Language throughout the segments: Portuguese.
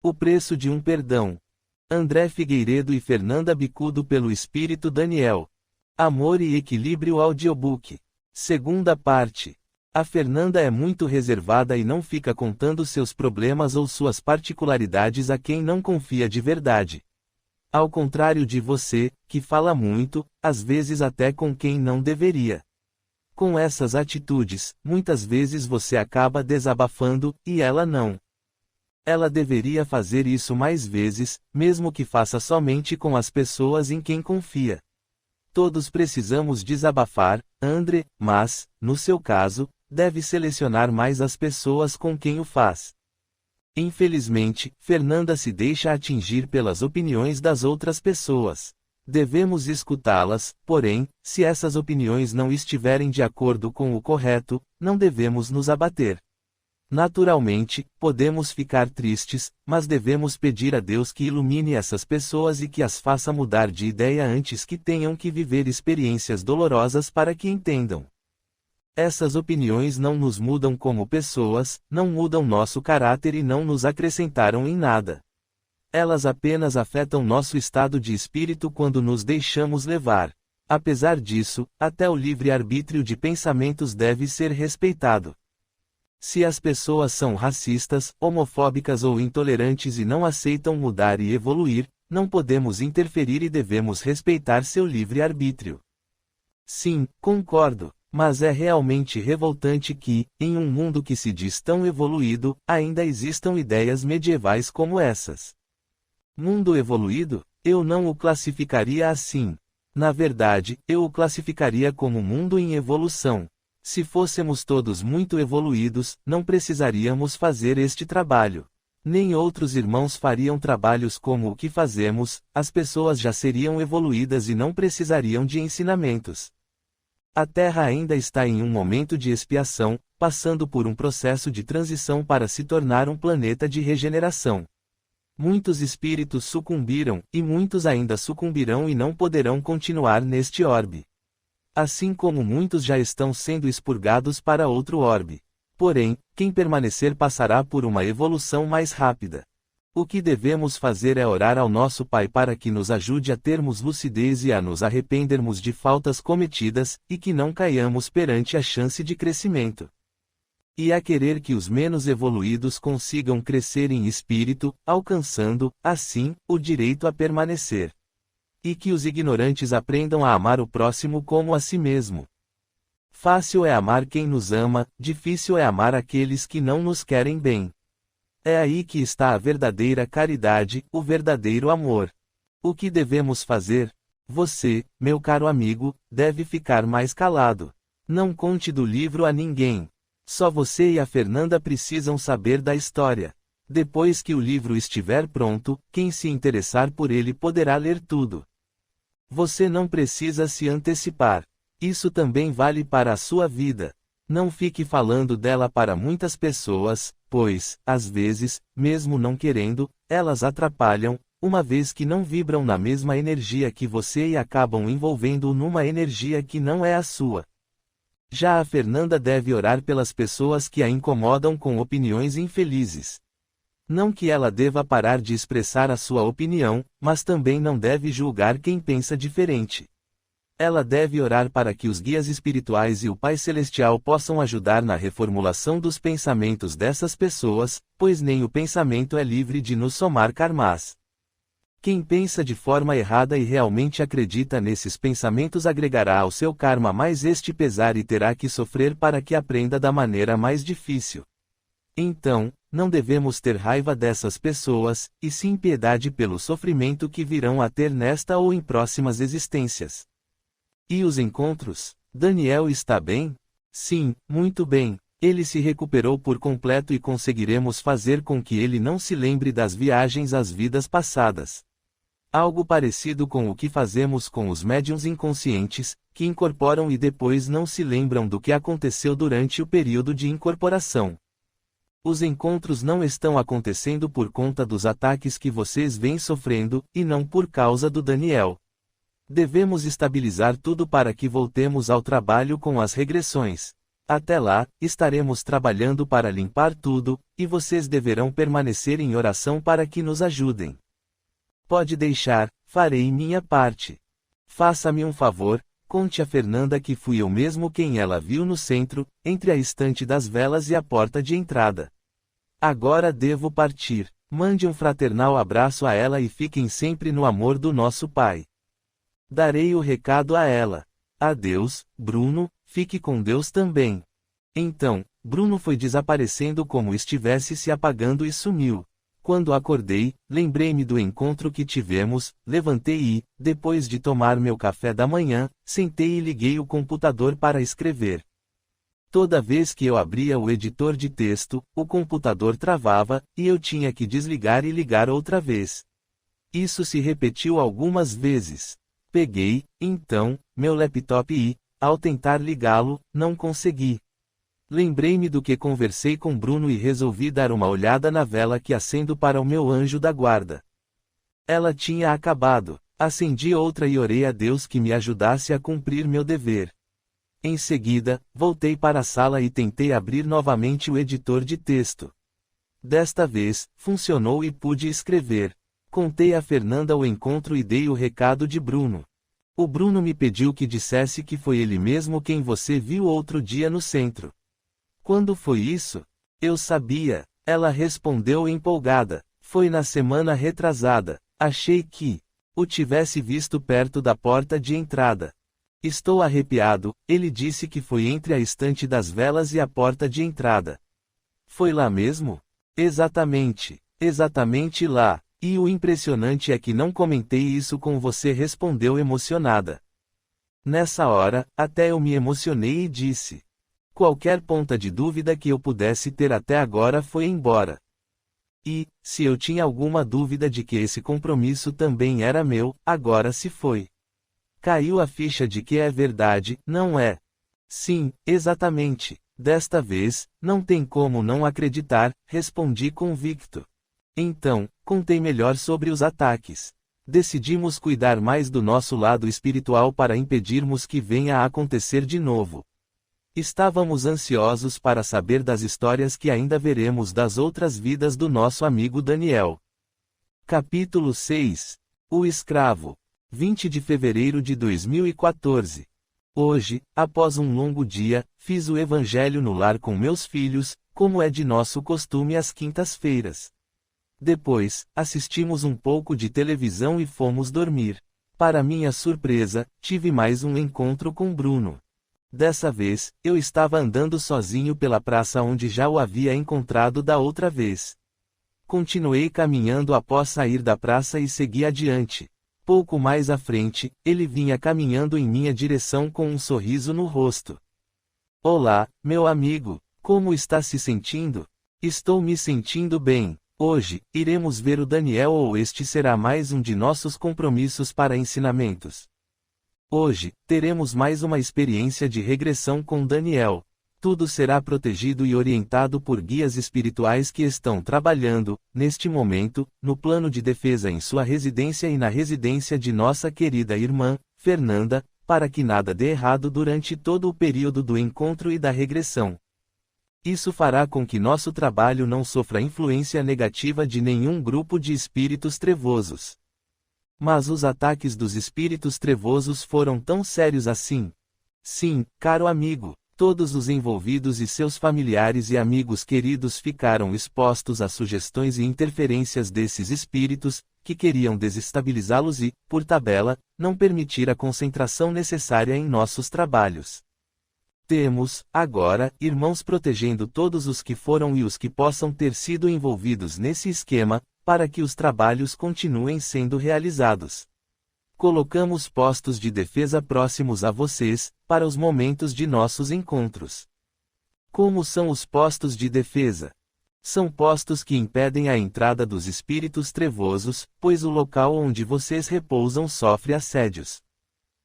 O preço de um perdão. André Figueiredo e Fernanda Bicudo pelo Espírito Daniel. Amor e Equilíbrio Audiobook. Segunda parte. A Fernanda é muito reservada e não fica contando seus problemas ou suas particularidades a quem não confia de verdade. Ao contrário de você, que fala muito, às vezes até com quem não deveria. Com essas atitudes, muitas vezes você acaba desabafando, e ela não. Ela deveria fazer isso mais vezes, mesmo que faça somente com as pessoas em quem confia. Todos precisamos desabafar, André, mas, no seu caso, deve selecionar mais as pessoas com quem o faz. Infelizmente, Fernanda se deixa atingir pelas opiniões das outras pessoas. Devemos escutá-las, porém, se essas opiniões não estiverem de acordo com o correto, não devemos nos abater. Naturalmente, podemos ficar tristes, mas devemos pedir a Deus que ilumine essas pessoas e que as faça mudar de ideia antes que tenham que viver experiências dolorosas para que entendam. Essas opiniões não nos mudam como pessoas, não mudam nosso caráter e não nos acrescentaram em nada. Elas apenas afetam nosso estado de espírito quando nos deixamos levar. Apesar disso, até o livre-arbítrio de pensamentos deve ser respeitado. Se as pessoas são racistas, homofóbicas ou intolerantes e não aceitam mudar e evoluir, não podemos interferir e devemos respeitar seu livre-arbítrio. Sim, concordo. Mas é realmente revoltante que, em um mundo que se diz tão evoluído, ainda existam ideias medievais como essas. Mundo evoluído? Eu não o classificaria assim. Na verdade, eu o classificaria como mundo em evolução. Se fôssemos todos muito evoluídos, não precisaríamos fazer este trabalho. Nem outros irmãos fariam trabalhos como o que fazemos, as pessoas já seriam evoluídas e não precisariam de ensinamentos. A Terra ainda está em um momento de expiação, passando por um processo de transição para se tornar um planeta de regeneração. Muitos espíritos sucumbiram, e muitos ainda sucumbirão e não poderão continuar neste orbe. Assim como muitos já estão sendo expurgados para outro orbe. Porém, quem permanecer passará por uma evolução mais rápida. O que devemos fazer é orar ao nosso Pai para que nos ajude a termos lucidez e a nos arrependermos de faltas cometidas, e que não caiamos perante a chance de crescimento. E a querer que os menos evoluídos consigam crescer em espírito, alcançando, assim, o direito a permanecer. E que os ignorantes aprendam a amar o próximo como a si mesmo. Fácil é amar quem nos ama, difícil é amar aqueles que não nos querem bem. É aí que está a verdadeira caridade, o verdadeiro amor. O que devemos fazer? Você, meu caro amigo, deve ficar mais calado. Não conte do livro a ninguém. Só você e a Fernanda precisam saber da história. Depois que o livro estiver pronto, quem se interessar por ele poderá ler tudo. Você não precisa se antecipar. Isso também vale para a sua vida. Não fique falando dela para muitas pessoas, pois, às vezes, mesmo não querendo, elas atrapalham, uma vez que não vibram na mesma energia que você e acabam envolvendo-o numa energia que não é a sua. Já a Fernanda deve orar pelas pessoas que a incomodam com opiniões infelizes. Não que ela deva parar de expressar a sua opinião, mas também não deve julgar quem pensa diferente. Ela deve orar para que os guias espirituais e o Pai Celestial possam ajudar na reformulação dos pensamentos dessas pessoas, pois nem o pensamento é livre de nos somar karmas. Quem pensa de forma errada e realmente acredita nesses pensamentos agregará ao seu karma mais este pesar e terá que sofrer para que aprenda da maneira mais difícil. Então, não devemos ter raiva dessas pessoas, e sim piedade pelo sofrimento que virão a ter nesta ou em próximas existências. E os encontros? Daniel está bem? Sim, muito bem. Ele se recuperou por completo e conseguiremos fazer com que ele não se lembre das viagens às vidas passadas. Algo parecido com o que fazemos com os médiuns inconscientes, que incorporam e depois não se lembram do que aconteceu durante o período de incorporação. Os encontros não estão acontecendo por conta dos ataques que vocês vêm sofrendo, e não por causa do Daniel. Devemos estabilizar tudo para que voltemos ao trabalho com as regressões. Até lá, estaremos trabalhando para limpar tudo, e vocês deverão permanecer em oração para que nos ajudem. Pode deixar, farei minha parte. Faça-me um favor, conte a Fernanda que fui eu mesmo quem ela viu no centro, entre a estante das velas e a porta de entrada. Agora devo partir. Mande um fraternal abraço a ela e fiquem sempre no amor do nosso Pai. Darei o recado a ela. Adeus, Bruno, fique com Deus também. Então, Bruno foi desaparecendo como estivesse se apagando e sumiu. Quando acordei, lembrei-me do encontro que tivemos, levantei e, depois de tomar meu café da manhã, sentei e liguei o computador para escrever. Toda vez que eu abria o editor de texto, o computador travava, e eu tinha que desligar e ligar outra vez. Isso se repetiu algumas vezes. Peguei, então, meu laptop e, ao tentar ligá-lo, não consegui. Lembrei-me do que conversei com Bruno e resolvi dar uma olhada na vela que acendo para o meu anjo da guarda. Ela tinha acabado. Acendi outra e orei a Deus que me ajudasse a cumprir meu dever. Em seguida, voltei para a sala e tentei abrir novamente o editor de texto. Desta vez, funcionou e pude escrever. Contei a Fernanda o encontro e dei o recado de Bruno. O Bruno me pediu que dissesse que foi ele mesmo quem você viu outro dia no centro. Quando foi isso? Eu sabia. Ela respondeu empolgada. Foi na semana retrasada. Achei que o tivesse visto perto da porta de entrada. Estou arrepiado, ele disse que foi entre a estante das velas e a porta de entrada. Foi lá mesmo? Exatamente. Exatamente lá. E o impressionante é que não comentei isso com você, respondeu emocionada. Nessa hora, até eu me emocionei e disse. Qualquer ponta de dúvida que eu pudesse ter até agora foi embora. E, se eu tinha alguma dúvida de que esse compromisso também era meu, agora se foi. Caiu a ficha de que é verdade, não é? Sim, exatamente. Desta vez, não tem como não acreditar, respondi convicto. Então, contei melhor sobre os ataques. Decidimos cuidar mais do nosso lado espiritual para impedirmos que venha a acontecer de novo. Estávamos ansiosos para saber das histórias que ainda veremos das outras vidas do nosso amigo Daniel. Capítulo 6. O escravo. 20 de fevereiro de 2014. Hoje, após um longo dia, fiz o evangelho no lar com meus filhos, como é de nosso costume às quintas-feiras. Depois, assistimos um pouco de televisão e fomos dormir. Para minha surpresa, tive mais um encontro com Bruno. Dessa vez, eu estava andando sozinho pela praça onde já o havia encontrado da outra vez. Continuei caminhando após sair da praça e segui adiante. Pouco mais à frente, ele vinha caminhando em minha direção com um sorriso no rosto. Olá, meu amigo, como está se sentindo? Estou me sentindo bem. Hoje, iremos ver o Daniel ou este será mais um de nossos compromissos para ensinamentos. Hoje, teremos mais uma experiência de regressão com Daniel. Tudo será protegido e orientado por guias espirituais que estão trabalhando, neste momento, no plano de defesa em sua residência e na residência de nossa querida irmã, Fernanda, para que nada dê errado durante todo o período do encontro e da regressão. Isso fará com que nosso trabalho não sofra influência negativa de nenhum grupo de espíritos trevosos. Mas os ataques dos espíritos trevosos foram tão sérios assim? Sim, caro amigo. Todos os envolvidos e seus familiares e amigos queridos ficaram expostos a sugestões e interferências desses espíritos, que queriam desestabilizá-los e, por tabela, não permitir a concentração necessária em nossos trabalhos. Temos, agora, irmãos protegendo todos os que foram e os que possam ter sido envolvidos nesse esquema, para que os trabalhos continuem sendo realizados. Colocamos postos de defesa próximos a vocês, para os momentos de nossos encontros. Como são os postos de defesa? São postos que impedem a entrada dos espíritos trevosos, pois o local onde vocês repousam sofre assédios.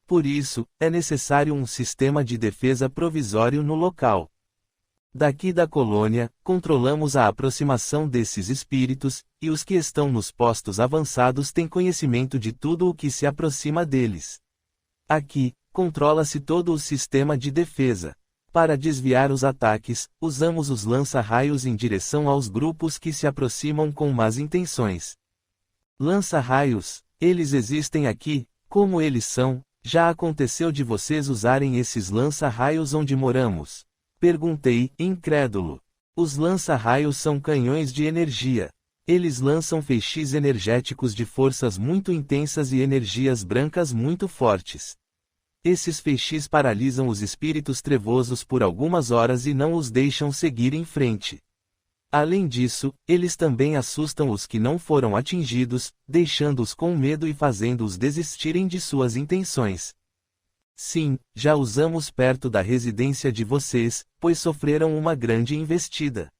Por isso, é necessário um sistema de defesa provisório no local. Daqui da colônia, controlamos a aproximação desses espíritos, e os que estão nos postos avançados têm conhecimento de tudo o que se aproxima deles. Aqui, controla-se todo o sistema de defesa. Para desviar os ataques, usamos os lança-raios em direção aos grupos que se aproximam com más intenções. Lança-raios, eles existem aqui, como eles são? Já aconteceu de vocês usarem esses lança-raios onde moramos? Perguntei, incrédulo. Os lança-raios são canhões de energia. Eles lançam feixes energéticos de forças muito intensas e energias brancas muito fortes. Esses feixes paralisam os espíritos trevosos por algumas horas e não os deixam seguir em frente. Além disso, eles também assustam os que não foram atingidos, deixando-os com medo e fazendo-os desistirem de suas intenções. Sim, já usamos perto da residência de vocês, pois sofreram uma grande investida.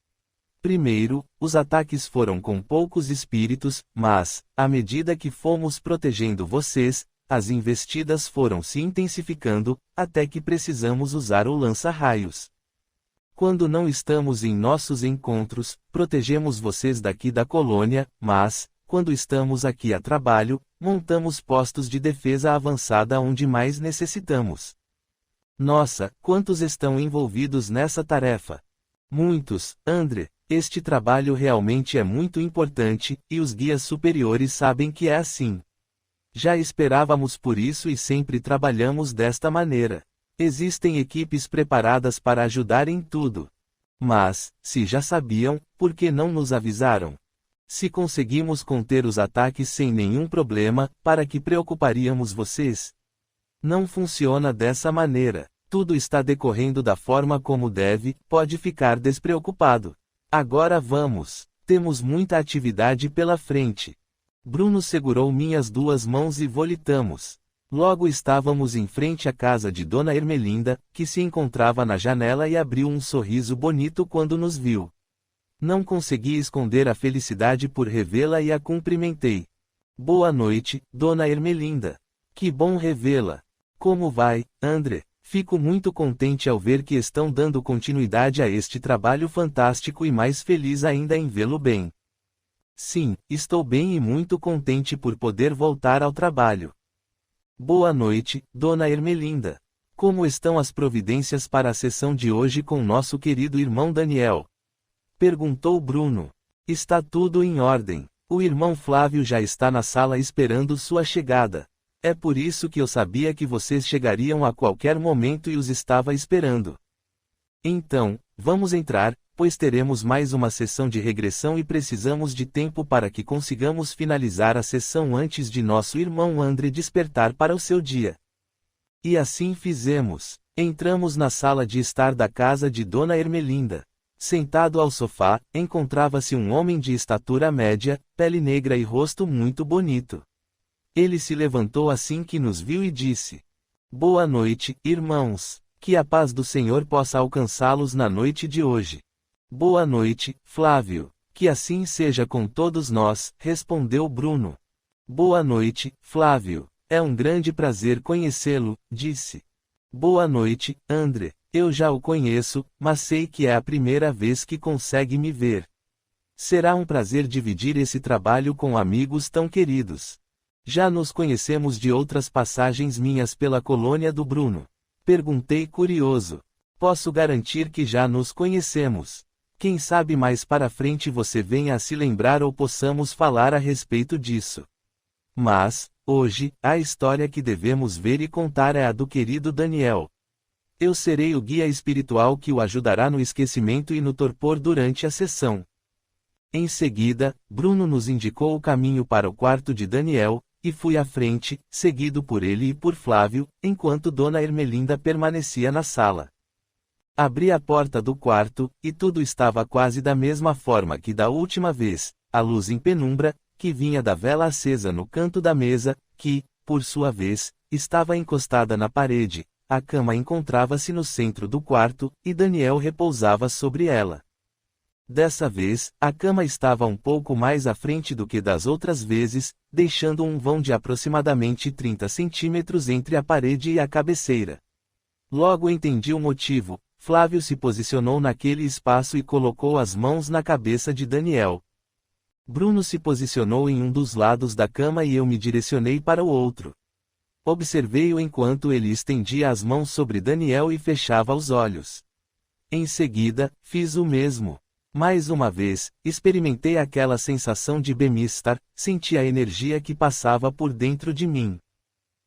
Primeiro, os ataques foram com poucos espíritos, mas, à medida que fomos protegendo vocês, as investidas foram se intensificando, até que precisamos usar o lança-raios. Quando não estamos em nossos encontros, protegemos vocês daqui da colônia, mas, quando estamos aqui a trabalho, montamos postos de defesa avançada onde mais necessitamos. Nossa, quantos estão envolvidos nessa tarefa? Muitos, André. Este trabalho realmente é muito importante, e os guias superiores sabem que é assim. Já esperávamos por isso e sempre trabalhamos desta maneira. Existem equipes preparadas para ajudar em tudo. Mas, se já sabiam, por que não nos avisaram? Se conseguimos conter os ataques sem nenhum problema, para que preocuparíamos vocês? Não funciona dessa maneira. Tudo está decorrendo da forma como deve, pode ficar despreocupado. Agora vamos. Temos muita atividade pela frente. Bruno segurou minhas duas mãos e volitamos. Logo estávamos em frente à casa de Dona Ermelinda, que se encontrava na janela e abriu um sorriso bonito quando nos viu. Não consegui esconder a felicidade por revê-la e a cumprimentei. Boa noite, Dona Ermelinda. Que bom revê-la. Como vai, André? Fico muito contente ao ver que estão dando continuidade a este trabalho fantástico e mais feliz ainda em vê-lo bem. Sim, estou bem e muito contente por poder voltar ao trabalho. Boa noite, Dona Ermelinda. Como estão as providências para a sessão de hoje com nosso querido irmão Daniel? Perguntou Bruno. Está tudo em ordem. O irmão Flávio já está na sala esperando sua chegada. É por isso que eu sabia que vocês chegariam a qualquer momento e os estava esperando. Então, vamos entrar, pois teremos mais uma sessão de regressão e precisamos de tempo para que consigamos finalizar a sessão antes de nosso irmão André despertar para o seu dia. E assim fizemos. Entramos na sala de estar da casa de Dona Ermelinda. Sentado ao sofá, encontrava-se um homem de estatura média, pele negra e rosto muito bonito. Ele se levantou assim que nos viu e disse: Boa noite, irmãos. Que a paz do Senhor possa alcançá-los na noite de hoje. Boa noite, Flávio. Que assim seja com todos nós, respondeu Bruno. Boa noite, Flávio. É um grande prazer conhecê-lo, disse. Boa noite, André. Eu já o conheço, mas sei que é a primeira vez que consegue me ver. Será um prazer dividir esse trabalho com amigos tão queridos. Já nos conhecemos de outras passagens minhas pela colônia do Bruno. Perguntei curioso. Posso garantir que já nos conhecemos. Quem sabe mais para frente você venha a se lembrar ou possamos falar a respeito disso. Mas, hoje, a história que devemos ver e contar é a do querido Daniel. Eu serei o guia espiritual que o ajudará no esquecimento e no torpor durante a sessão. Em seguida, Bruno nos indicou o caminho para o quarto de Daniel, e fui à frente, seguido por ele e por Flávio, enquanto Dona Ermelinda permanecia na sala. Abri a porta do quarto, e tudo estava quase da mesma forma que da última vez, a luz em penumbra, que vinha da vela acesa no canto da mesa, que, por sua vez, estava encostada na parede, a cama encontrava-se no centro do quarto, e Daniel repousava sobre ela. Dessa vez, a cama estava um pouco mais à frente do que das outras vezes, deixando um vão de aproximadamente 30 centímetros entre a parede e a cabeceira. Logo entendi o motivo. Flávio se posicionou naquele espaço e colocou as mãos na cabeça de Daniel. Bruno se posicionou em um dos lados da cama e eu me direcionei para o outro. Observei-o enquanto ele estendia as mãos sobre Daniel e fechava os olhos. Em seguida, fiz o mesmo. Mais uma vez, experimentei aquela sensação de bem-estar, senti a energia que passava por dentro de mim.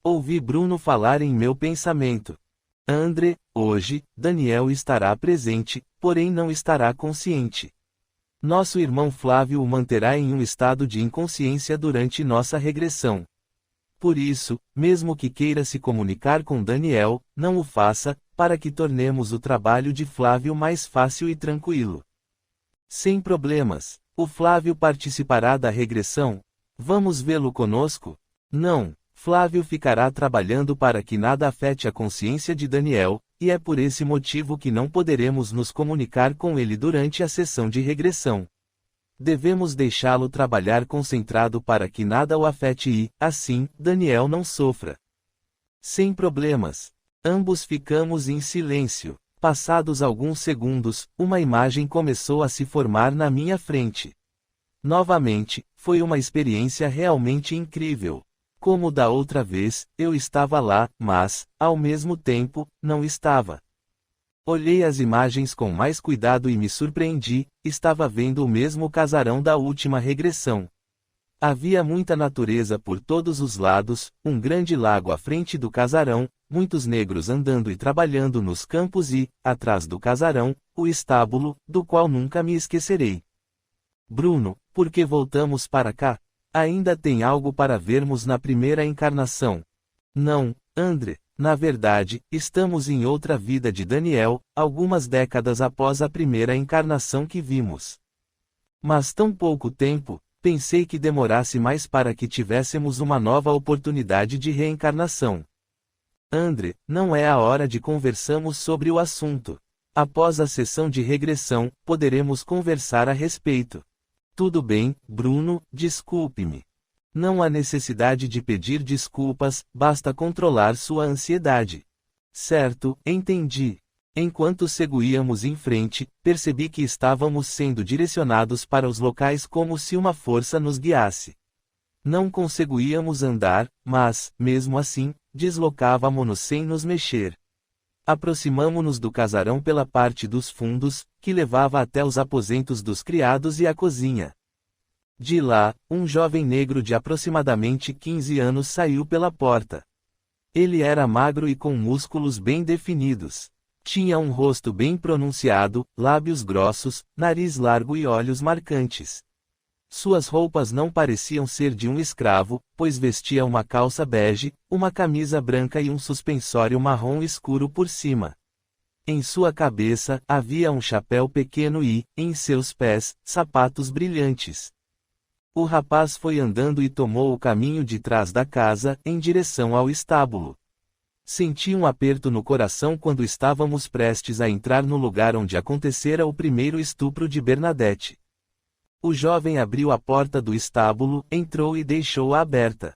Ouvi Bruno falar em meu pensamento. André, hoje, Daniel estará presente, porém não estará consciente. Nosso irmão Flávio o manterá em um estado de inconsciência durante nossa regressão. Por isso, mesmo que queira se comunicar com Daniel, não o faça, para que tornemos o trabalho de Flávio mais fácil e tranquilo. Sem problemas. O Flávio participará da regressão? Vamos vê-lo conosco? Não. Flávio ficará trabalhando para que nada afete a consciência de Daniel, e é por esse motivo que não poderemos nos comunicar com ele durante a sessão de regressão. Devemos deixá-lo trabalhar concentrado para que nada o afete e, assim, Daniel não sofra. Sem problemas. Ambos ficamos em silêncio. Passados alguns segundos, uma imagem começou a se formar na minha frente. Novamente, foi uma experiência realmente incrível. Como da outra vez, eu estava lá, mas, ao mesmo tempo, não estava. Olhei as imagens com mais cuidado e me surpreendi, estava vendo o mesmo casarão da última regressão. Havia muita natureza por todos os lados, um grande lago à frente do casarão, muitos negros andando e trabalhando nos campos e, atrás do casarão, o estábulo, do qual nunca me esquecerei. Bruno, por que voltamos para cá? Ainda tem algo para vermos na primeira encarnação. Não, André, na verdade, estamos em outra vida de Daniel, algumas décadas após a primeira encarnação que vimos. Mas tão pouco tempo, pensei que demorasse mais para que tivéssemos uma nova oportunidade de reencarnação. André, não é a hora de conversarmos sobre o assunto. Após a sessão de regressão, poderemos conversar a respeito. Tudo bem, Bruno, desculpe-me. Não há necessidade de pedir desculpas, basta controlar sua ansiedade. Certo, entendi. Enquanto seguíamos em frente, percebi que estávamos sendo direcionados para os locais como se uma força nos guiasse. Não conseguíamos andar, mas, mesmo assim, deslocávamo-nos sem nos mexer. Aproximamo-nos do casarão pela parte dos fundos, que levava até os aposentos dos criados e a cozinha. De lá, um jovem negro de aproximadamente 15 anos saiu pela porta. Ele era magro e com músculos bem definidos. Tinha um rosto bem pronunciado, lábios grossos, nariz largo e olhos marcantes. Suas roupas não pareciam ser de um escravo, pois vestia uma calça bege, uma camisa branca e um suspensório marrom escuro por cima. Em sua cabeça, havia um chapéu pequeno e, em seus pés, sapatos brilhantes. O rapaz foi andando e tomou o caminho de trás da casa, em direção ao estábulo. Senti um aperto no coração quando estávamos prestes a entrar no lugar onde acontecera o primeiro estupro de Bernadette. O jovem abriu a porta do estábulo, entrou e deixou-a aberta.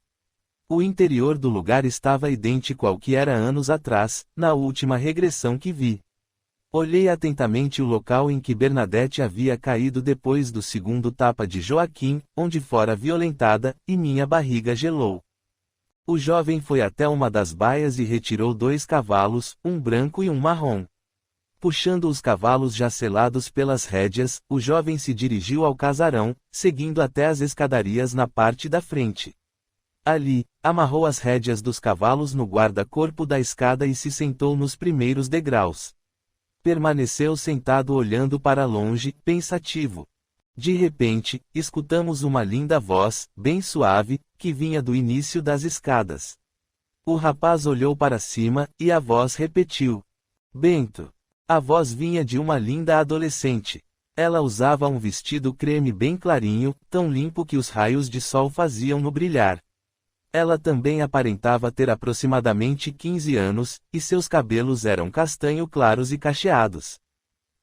O interior do lugar estava idêntico ao que era anos atrás, na última regressão que vi. Olhei atentamente o local em que Bernadette havia caído depois do segundo tapa de Joaquim, onde fora violentada, e minha barriga gelou. O jovem foi até uma das baias e retirou 2 cavalos, um branco e um marrom. Puxando os cavalos já selados pelas rédeas, o jovem se dirigiu ao casarão, seguindo até as escadarias na parte da frente. Ali, amarrou as rédeas dos cavalos no guarda-corpo da escada e se sentou nos primeiros degraus. Permaneceu sentado olhando para longe, pensativo. De repente, escutamos uma linda voz, bem suave, que vinha do início das escadas. O rapaz olhou para cima, e a voz repetiu: Bento. A voz vinha de uma linda adolescente. Ela usava um vestido creme bem clarinho, tão limpo que os raios de sol faziam-no brilhar. Ela também aparentava ter aproximadamente 15 anos, e seus cabelos eram castanho claros e cacheados.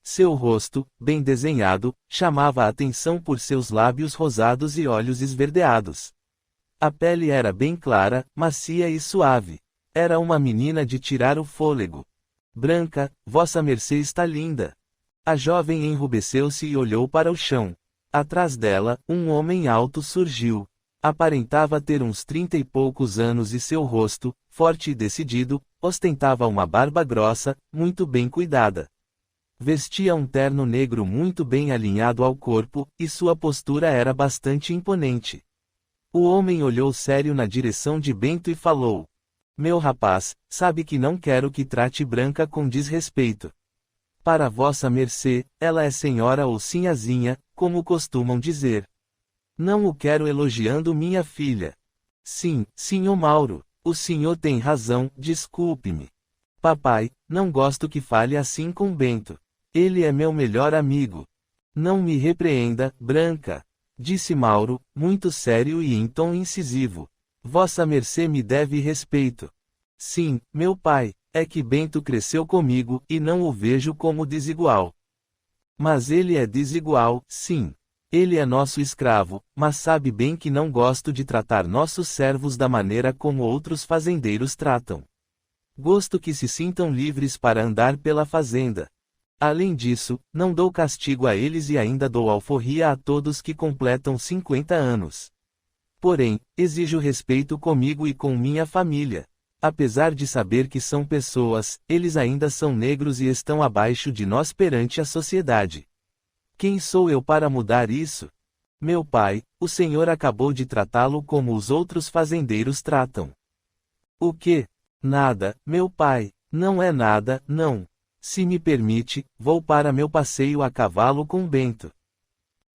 Seu rosto, bem desenhado, chamava a atenção por seus lábios rosados e olhos esverdeados. A pele era bem clara, macia e suave. Era uma menina de tirar o fôlego. Branca, vossa mercê está linda. A jovem enrubesceu-se e olhou para o chão. Atrás dela, um homem alto surgiu. Aparentava ter uns 30 e poucos anos e seu rosto, forte e decidido, ostentava uma barba grossa, muito bem cuidada. Vestia um terno negro muito bem alinhado ao corpo, e sua postura era bastante imponente. O homem olhou sério na direção de Bento e falou: Meu rapaz, sabe que não quero que trate Branca com desrespeito. Para vossa mercê, ela é senhora ou sinhazinha, como costumam dizer. Não o quero elogiando minha filha. Sim, senhor Mauro, o senhor tem razão, desculpe-me. Papai, não gosto que fale assim com Bento. Ele é meu melhor amigo. Não me repreenda, Branca, disse Mauro, muito sério e em tom incisivo. Vossa mercê me deve respeito. Sim, meu pai, é que Bento cresceu comigo, e não o vejo como desigual. Mas ele é desigual, sim. Ele é nosso escravo, mas sabe bem que não gosto de tratar nossos servos da maneira como outros fazendeiros tratam. Gosto que se sintam livres para andar pela fazenda. Além disso, não dou castigo a eles e ainda dou alforria a todos que completam 50 anos. Porém, exijo respeito comigo e com minha família. Apesar de saber que são pessoas, eles ainda são negros e estão abaixo de nós perante a sociedade. Quem sou eu para mudar isso? Meu pai, o senhor acabou de tratá-lo como os outros fazendeiros tratam. O quê? Nada, meu pai, não é nada, não. Se me permite, vou para meu passeio a cavalo com Bento.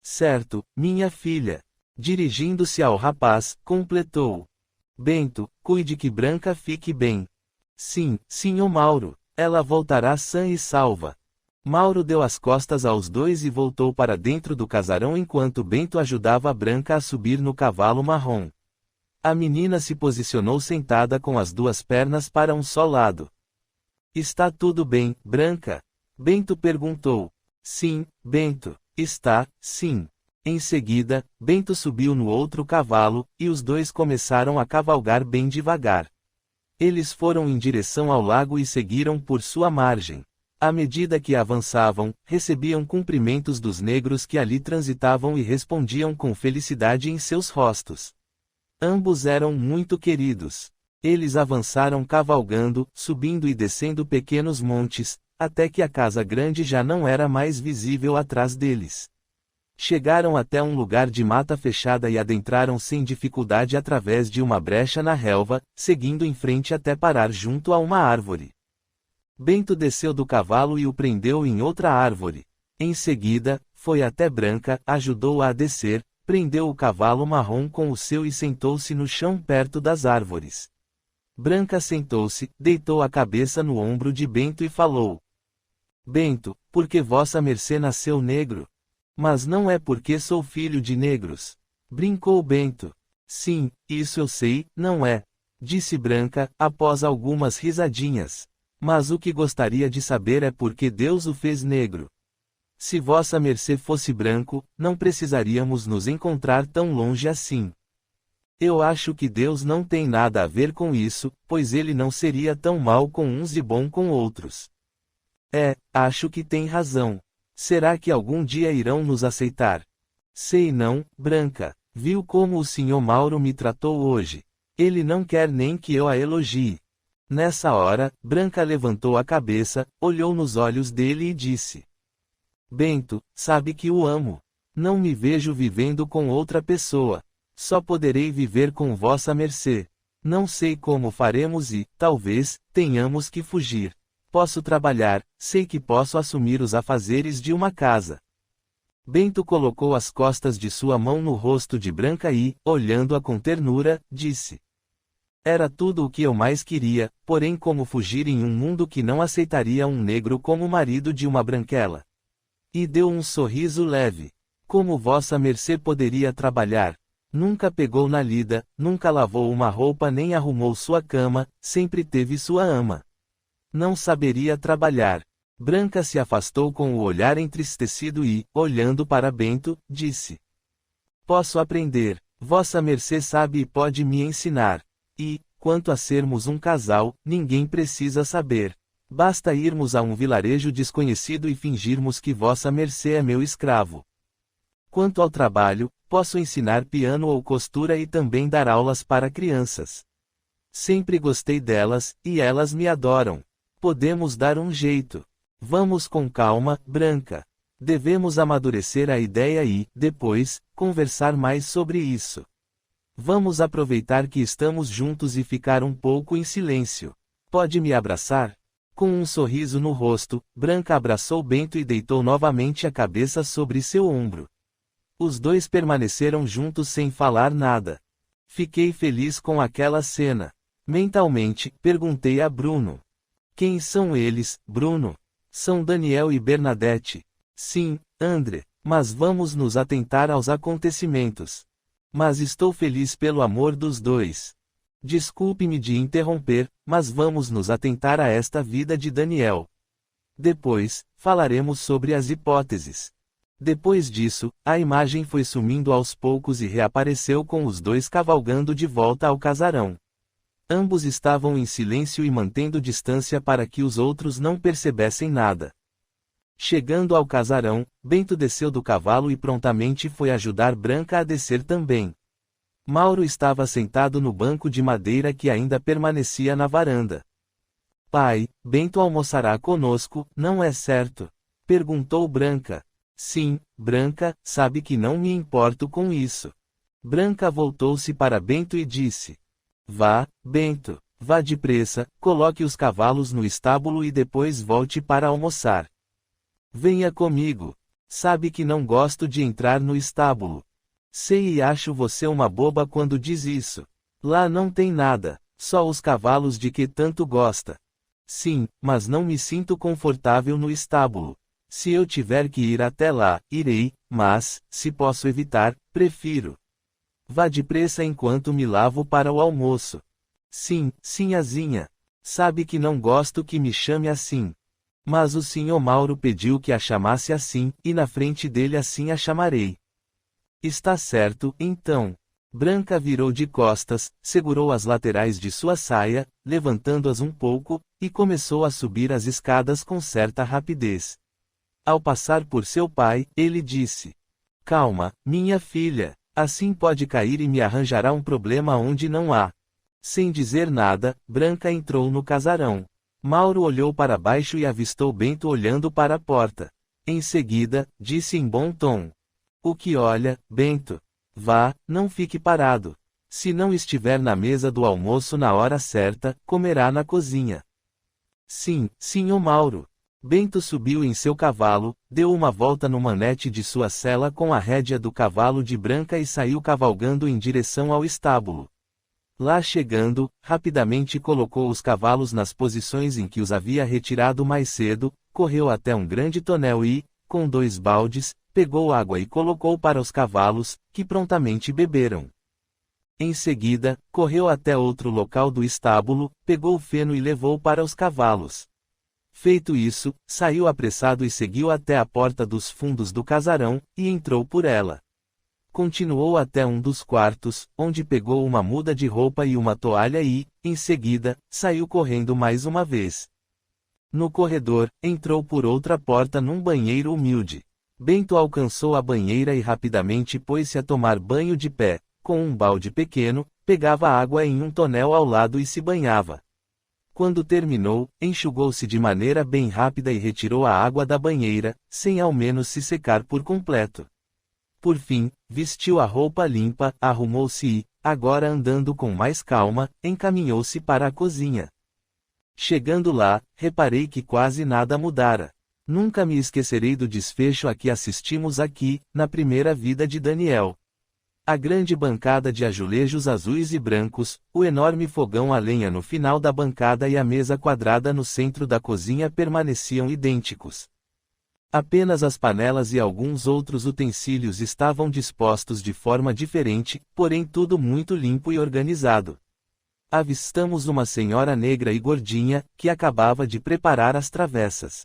Certo, minha filha. Dirigindo-se ao rapaz, completou. Bento, cuide que Branca fique bem. Sim, senhor Mauro, ela voltará sã e salva. Mauro deu as costas aos dois e voltou para dentro do casarão enquanto Bento ajudava a Branca a subir no cavalo marrom. A menina se posicionou sentada com as duas pernas para um só lado. Está tudo bem, Branca? Bento perguntou. Sim, Bento, está, sim. Em seguida, Bento subiu no outro cavalo, e os dois começaram a cavalgar bem devagar. Eles foram em direção ao lago e seguiram por sua margem. À medida que avançavam, recebiam cumprimentos dos negros que ali transitavam e respondiam com felicidade em seus rostos. Ambos eram muito queridos. Eles avançaram cavalgando, subindo e descendo pequenos montes, até que a casa grande já não era mais visível atrás deles. Chegaram até um lugar de mata fechada e adentraram sem dificuldade através de uma brecha na relva, seguindo em frente até parar junto a uma árvore. Bento desceu do cavalo e o prendeu em outra árvore. Em seguida, foi até Branca, ajudou-a a descer, prendeu o cavalo marrom com o seu e sentou-se no chão perto das árvores. Branca sentou-se, deitou a cabeça no ombro de Bento e falou: Bento, por que vossa mercê nasceu negro? Mas não é porque sou filho de negros. Brincou Bento. Sim, isso eu sei, não é? Disse Branca, após algumas risadinhas. Mas o que gostaria de saber é por que Deus o fez negro. Se vossa mercê fosse branco, não precisaríamos nos encontrar tão longe assim. Eu acho que Deus não tem nada a ver com isso, pois ele não seria tão mau com uns e bom com outros. Acho que tem razão. Será que algum dia irão nos aceitar? Sei não, Branca. Viu como o senhor Mauro me tratou hoje. Ele não quer nem que eu a elogie. Nessa hora, Branca levantou a cabeça, olhou nos olhos dele e disse: Bento, sabe que o amo. Não me vejo vivendo com outra pessoa. Só poderei viver com vossa mercê. Não sei como faremos e, talvez, tenhamos que fugir. Posso trabalhar, sei que posso assumir os afazeres de uma casa. Bento colocou as costas de sua mão no rosto de Branca e, olhando-a com ternura, disse: Era tudo o que eu mais queria, porém como fugir em um mundo que não aceitaria um negro como marido de uma branquela. E deu um sorriso leve. Como vossa mercê poderia trabalhar? Nunca pegou na lida, nunca lavou uma roupa nem arrumou sua cama, sempre teve sua ama. Não saberia trabalhar. Branca se afastou com o olhar entristecido e, olhando para Bento, disse: Posso aprender. Vossa mercê sabe e pode me ensinar. E, quanto a sermos um casal, ninguém precisa saber. Basta irmos a um vilarejo desconhecido e fingirmos que vossa mercê é meu escravo. Quanto ao trabalho, posso ensinar piano ou costura e também dar aulas para crianças. Sempre gostei delas, e elas me adoram. Podemos dar um jeito. Vamos com calma, Branca. Devemos amadurecer a ideia e, depois, conversar mais sobre isso. Vamos aproveitar que estamos juntos e ficar um pouco em silêncio. Pode me abraçar? Com um sorriso no rosto, Branca abraçou Bento e deitou novamente a cabeça sobre seu ombro. Os dois permaneceram juntos sem falar nada. Fiquei feliz com aquela cena. Mentalmente, perguntei a Bruno. Quem são eles, Bruno? São Daniel e Bernadette. Sim, André, mas vamos nos atentar aos acontecimentos. Mas estou feliz pelo amor dos dois. Desculpe-me de interromper, mas vamos nos atentar a esta vida de Daniel. Depois, falaremos sobre as hipóteses. Depois disso, a imagem foi sumindo aos poucos e reapareceu com os dois cavalgando de volta ao casarão. Ambos estavam em silêncio e mantendo distância para que os outros não percebessem nada. Chegando ao casarão, Bento desceu do cavalo e prontamente foi ajudar Branca a descer também. Mauro estava sentado no banco de madeira que ainda permanecia na varanda. Pai, Bento almoçará conosco, não é certo? Perguntou Branca. Sim, Branca, sabe que não me importo com isso. Branca voltou-se para Bento e disse. Vá, Bento, vá depressa, coloque os cavalos no estábulo e depois volte para almoçar. Venha comigo. Sabe que não gosto de entrar no estábulo. Sei e acho você uma boba quando diz isso. Lá não tem nada, só os cavalos de que tanto gosta. Sim, mas não me sinto confortável no estábulo. Se eu tiver que ir até lá, irei, mas, se posso evitar, prefiro. Vá depressa enquanto me lavo para o almoço. Sim, sinhazinha. Sabe que não gosto que me chame assim. Mas o senhor Mauro pediu que a chamasse assim, e na frente dele assim a chamarei. Está certo, então. Branca virou de costas, segurou as laterais de sua saia, levantando-as um pouco, e começou a subir as escadas com certa rapidez. Ao passar por seu pai, ele disse. Calma, minha filha, assim pode cair e me arranjará um problema onde não há. Sem dizer nada, Branca entrou no casarão. Mauro olhou para baixo e avistou Bento olhando para a porta. Em seguida, disse em bom tom. O que olha, Bento? Vá, não fique parado. Se não estiver na mesa do almoço na hora certa, comerá na cozinha. Sim, senhor Mauro. Bento subiu em seu cavalo, deu uma volta no manete de sua sela com a rédea do cavalo de Branca e saiu cavalgando em direção ao estábulo. Lá chegando, rapidamente colocou os cavalos nas posições em que os havia retirado mais cedo, correu até um grande tonel e, com 2 baldes, pegou água e colocou para os cavalos, que prontamente beberam. Em seguida, correu até outro local do estábulo, pegou feno e levou para os cavalos. Feito isso, saiu apressado e seguiu até a porta dos fundos do casarão, e entrou por ela. Continuou até um dos quartos, onde pegou uma muda de roupa e uma toalha e, em seguida, saiu correndo mais uma vez. No corredor, entrou por outra porta num banheiro humilde. Bento alcançou a banheira e rapidamente pôs-se a tomar banho de pé. Com um balde pequeno, pegava água em um tonel ao lado e se banhava. Quando terminou, enxugou-se de maneira bem rápida e retirou a água da banheira, sem ao menos se secar por completo. Por fim, vestiu a roupa limpa, arrumou-se e, agora andando com mais calma, encaminhou-se para a cozinha. Chegando lá, reparei que quase nada mudara. Nunca me esquecerei do desfecho a que assistimos aqui, na primeira vida de Daniel. A grande bancada de azulejos azuis e brancos, o enorme fogão a lenha no final da bancada e a mesa quadrada no centro da cozinha permaneciam idênticos. Apenas as panelas e alguns outros utensílios estavam dispostos de forma diferente, porém tudo muito limpo e organizado. Avistamos uma senhora negra e gordinha, que acabava de preparar as travessas.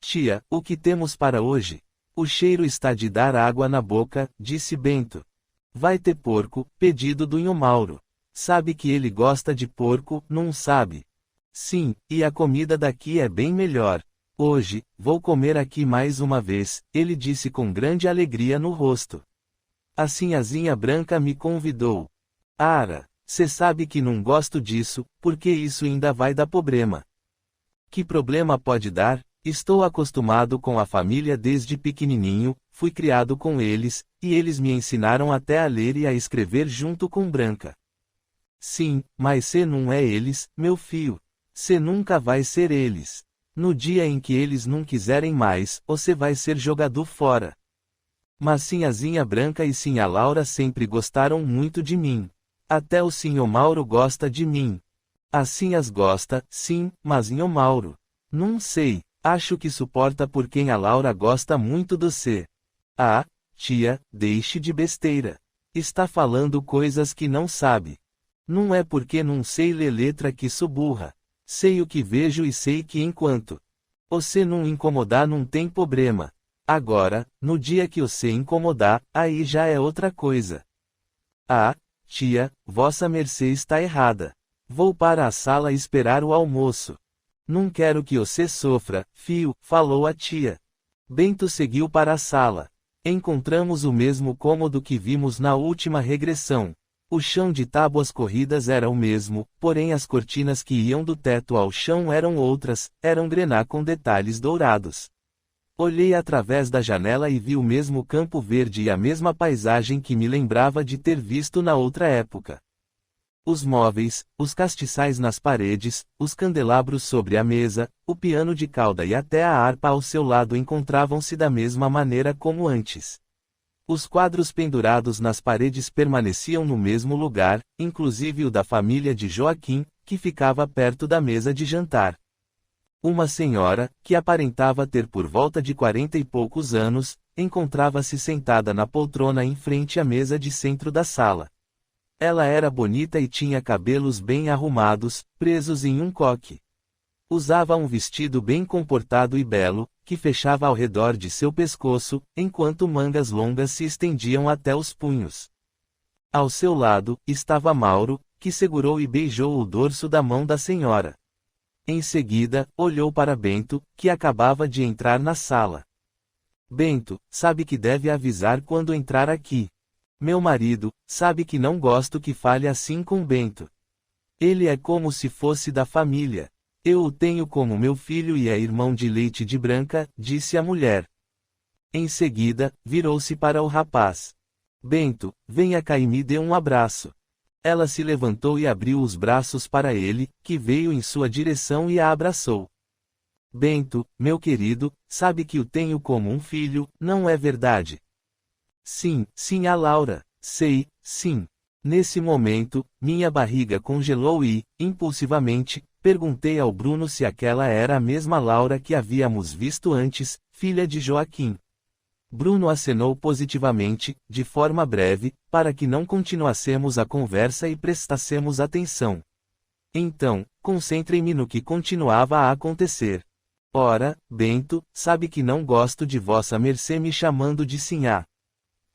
Tia, o que temos para hoje? O cheiro está de dar água na boca, disse Bento. Vai ter porco, pedido do Nhô Mauro. Sabe que ele gosta de porco, não sabe? Sim, e a comida daqui é bem melhor. Hoje, vou comer aqui mais uma vez, ele disse com grande alegria no rosto. A sinhazinha Branca me convidou. Ara, cê sabe que não gosto disso, porque isso ainda vai dar problema. Que problema pode dar? Estou acostumado com a família desde pequenininho, fui criado com eles, e eles me ensinaram até a ler e a escrever junto com Branca. Sim, mas cê não é eles, meu filho. Cê nunca vai ser eles. No dia em que eles não quiserem mais, você vai ser jogado fora. Mas sinhazinha Branca e sinha Laura sempre gostaram muito de mim. Até o sinhô Mauro gosta de mim. As sinhas gosta, sim, mas sinhô Mauro. Não sei, acho que suporta por quem a Laura gosta muito do cê. Ah, tia, deixe de besteira. Está falando coisas que não sabe. Não é porque não sei ler letra que sou burra. Sei o que vejo e sei que enquanto você não incomodar não tem problema. Agora, no dia que você incomodar, aí já é outra coisa. Ah, tia, vossa mercê está errada. Vou para a sala esperar o almoço. Não quero que você sofra, fio, falou a tia. Bento seguiu para a sala. Encontramos o mesmo cômodo que vimos na última regressão. O chão de tábuas corridas era o mesmo, porém as cortinas que iam do teto ao chão eram outras, eram grená com detalhes dourados. Olhei através da janela e vi o mesmo campo verde e a mesma paisagem que me lembrava de ter visto na outra época. Os móveis, os castiçais nas paredes, os candelabros sobre a mesa, o piano de cauda e até a harpa ao seu lado encontravam-se da mesma maneira como antes. Os quadros pendurados nas paredes permaneciam no mesmo lugar, inclusive o da família de Joaquim, que ficava perto da mesa de jantar. Uma senhora, que aparentava ter por volta de 40 e poucos anos, encontrava-se sentada na poltrona em frente à mesa de centro da sala. Ela era bonita e tinha cabelos bem arrumados, presos em um coque. Usava um vestido bem comportado e belo, que fechava ao redor de seu pescoço, enquanto mangas longas se estendiam até os punhos. Ao seu lado, estava Mauro, que segurou e beijou o dorso da mão da senhora. Em seguida, olhou para Bento, que acabava de entrar na sala. Bento, sabe que deve avisar quando entrar aqui. Meu marido, sabe que não gosto que fale assim com Bento. Ele é como se fosse da família. Eu o tenho como meu filho e é irmão de leite de Branca, disse a mulher. Em seguida, virou-se para o rapaz. Bento, venha cá e me dê um abraço. Ela se levantou e abriu os braços para ele, que veio em sua direção e a abraçou. Bento, meu querido, sabe que o tenho como um filho, não é verdade? Sim, sim, a Laura, sei, sim. Nesse momento, minha barriga congelou e, impulsivamente, perguntei ao Bruno se aquela era a mesma Laura que havíamos visto antes, filha de Joaquim. Bruno acenou positivamente, de forma breve, para que não continuássemos a conversa e prestássemos atenção. Então, concentrei-me no que continuava a acontecer. Ora, Bento, sabe que não gosto de vossa mercê me chamando de sinhá.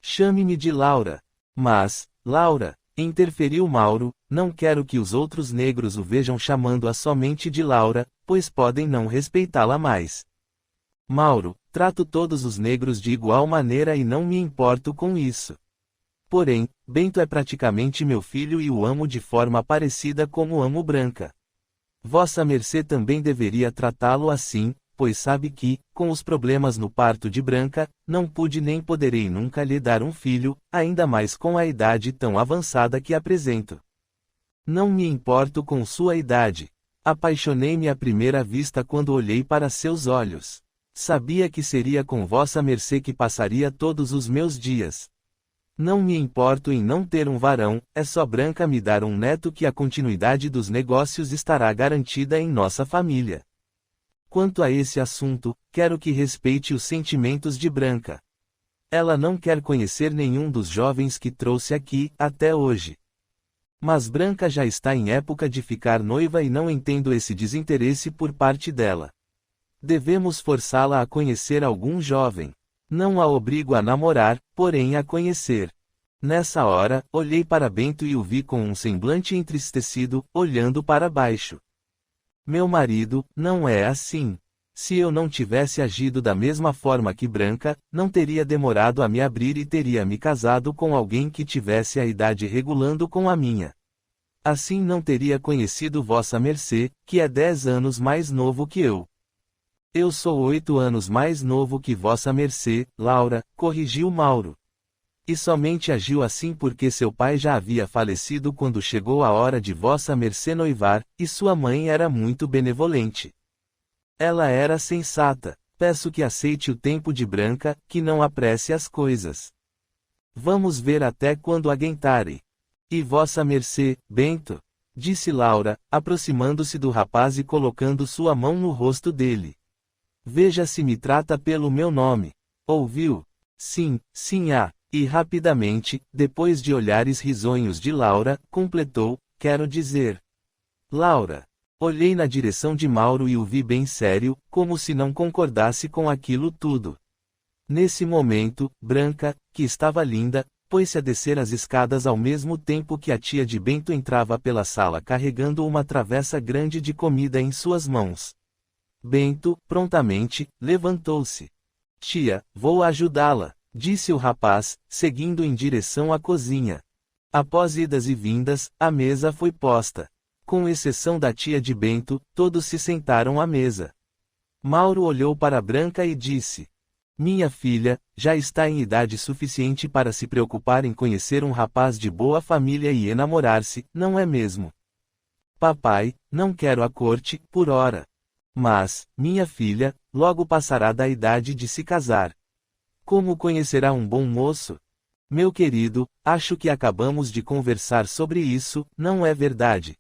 Chame-me de Laura. Mas, Laura, interferiu Mauro, não quero que os outros negros o vejam chamando-a somente de Laura, pois podem não respeitá-la mais. Mauro, trato todos os negros de igual maneira e não me importo com isso. Porém, Bento é praticamente meu filho e o amo de forma parecida como amo Branca. Vossa mercê também deveria tratá-lo assim, pois sabe que, com os problemas no parto de Branca, não pude nem poderei nunca lhe dar um filho, ainda mais com a idade tão avançada que apresento. Não me importo com sua idade. Apaixonei-me à primeira vista quando olhei para seus olhos. Sabia que seria com vossa mercê que passaria todos os meus dias. Não me importo em não ter um varão, é só Branca me dar um neto que a continuidade dos negócios estará garantida em nossa família. Quanto a esse assunto, quero que respeite os sentimentos de Branca. Ela não quer conhecer nenhum dos jovens que trouxe aqui, até hoje. Mas Branca já está em época de ficar noiva e não entendo esse desinteresse por parte dela. Devemos forçá-la a conhecer algum jovem. Não a obrigo a namorar, porém a conhecer. Nessa hora, olhei para Bento e o vi com um semblante entristecido, olhando para baixo. Meu marido, não é assim. Se eu não tivesse agido da mesma forma que Branca, não teria demorado a me abrir e teria me casado com alguém que tivesse a idade regulando com a minha. Assim não teria conhecido vossa mercê, que é 10 anos mais novo que eu. Eu sou 8 anos mais novo que vossa mercê, Laura, corrigiu Mauro. E somente agiu assim porque seu pai já havia falecido quando chegou a hora de vossa mercê noivar, e sua mãe era muito benevolente. Ela era sensata. Peço que aceite o tempo de Branca, que não apresse as coisas. Vamos ver até quando aguentarem. E vossa mercê, Bento? Disse Laura, aproximando-se do rapaz e colocando sua mão no rosto dele. Veja se me trata pelo meu nome. Ouviu? Sim, sim, E rapidamente, depois de olhares risonhos de Laura, completou, quero dizer. Laura. Olhei na direção de Mauro e o vi bem sério, como se não concordasse com aquilo tudo. Nesse momento, Branca, que estava linda, pôs-se a descer as escadas ao mesmo tempo que a tia de Bento entrava pela sala carregando uma travessa grande de comida em suas mãos. Bento, prontamente, levantou-se. Tia, vou ajudá-la, disse o rapaz, seguindo em direção à cozinha. Após idas e vindas, a mesa foi posta. Com exceção da tia de Bento, todos se sentaram à mesa. Mauro olhou para Branca e disse: Minha filha, já está em idade suficiente para se preocupar em conhecer um rapaz de boa família e enamorar-se, não é mesmo? Papai, não quero a corte, por ora. Mas, minha filha, logo passará da idade de se casar. Como conhecerá um bom moço? Meu querido, acho que acabamos de conversar sobre isso, não é verdade?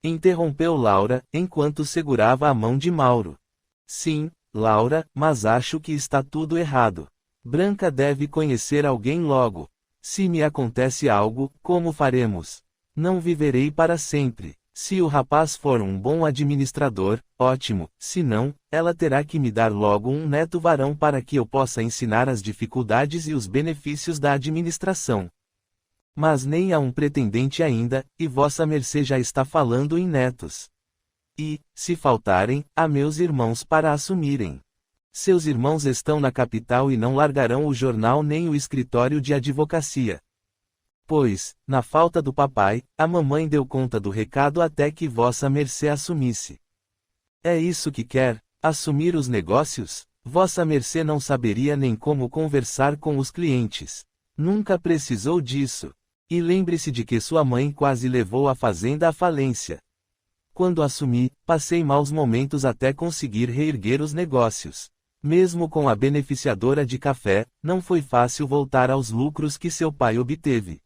Interrompeu Laura, enquanto segurava a mão de Mauro. Sim, Laura, mas acho que está tudo errado. Branca deve conhecer alguém logo. Se me acontece algo, como faremos? Não viverei para sempre. Se o rapaz for um bom administrador, ótimo, se não, ela terá que me dar logo um neto varão para que eu possa ensinar as dificuldades e os benefícios da administração. Mas nem há um pretendente ainda, e vossa mercê já está falando em netos. E, se faltarem, há meus irmãos para assumirem. Seus irmãos estão na capital e não largarão o jornal nem o escritório de advocacia. Pois, na falta do papai, a mamãe deu conta do recado até que vossa mercê assumisse. É isso que quer, assumir os negócios? Vossa mercê não saberia nem como conversar com os clientes. Nunca precisou disso. E lembre-se de que sua mãe quase levou a fazenda à falência. Quando assumi, passei maus momentos até conseguir reerguer os negócios. Mesmo com a beneficiadora de café, não foi fácil voltar aos lucros que seu pai obteve.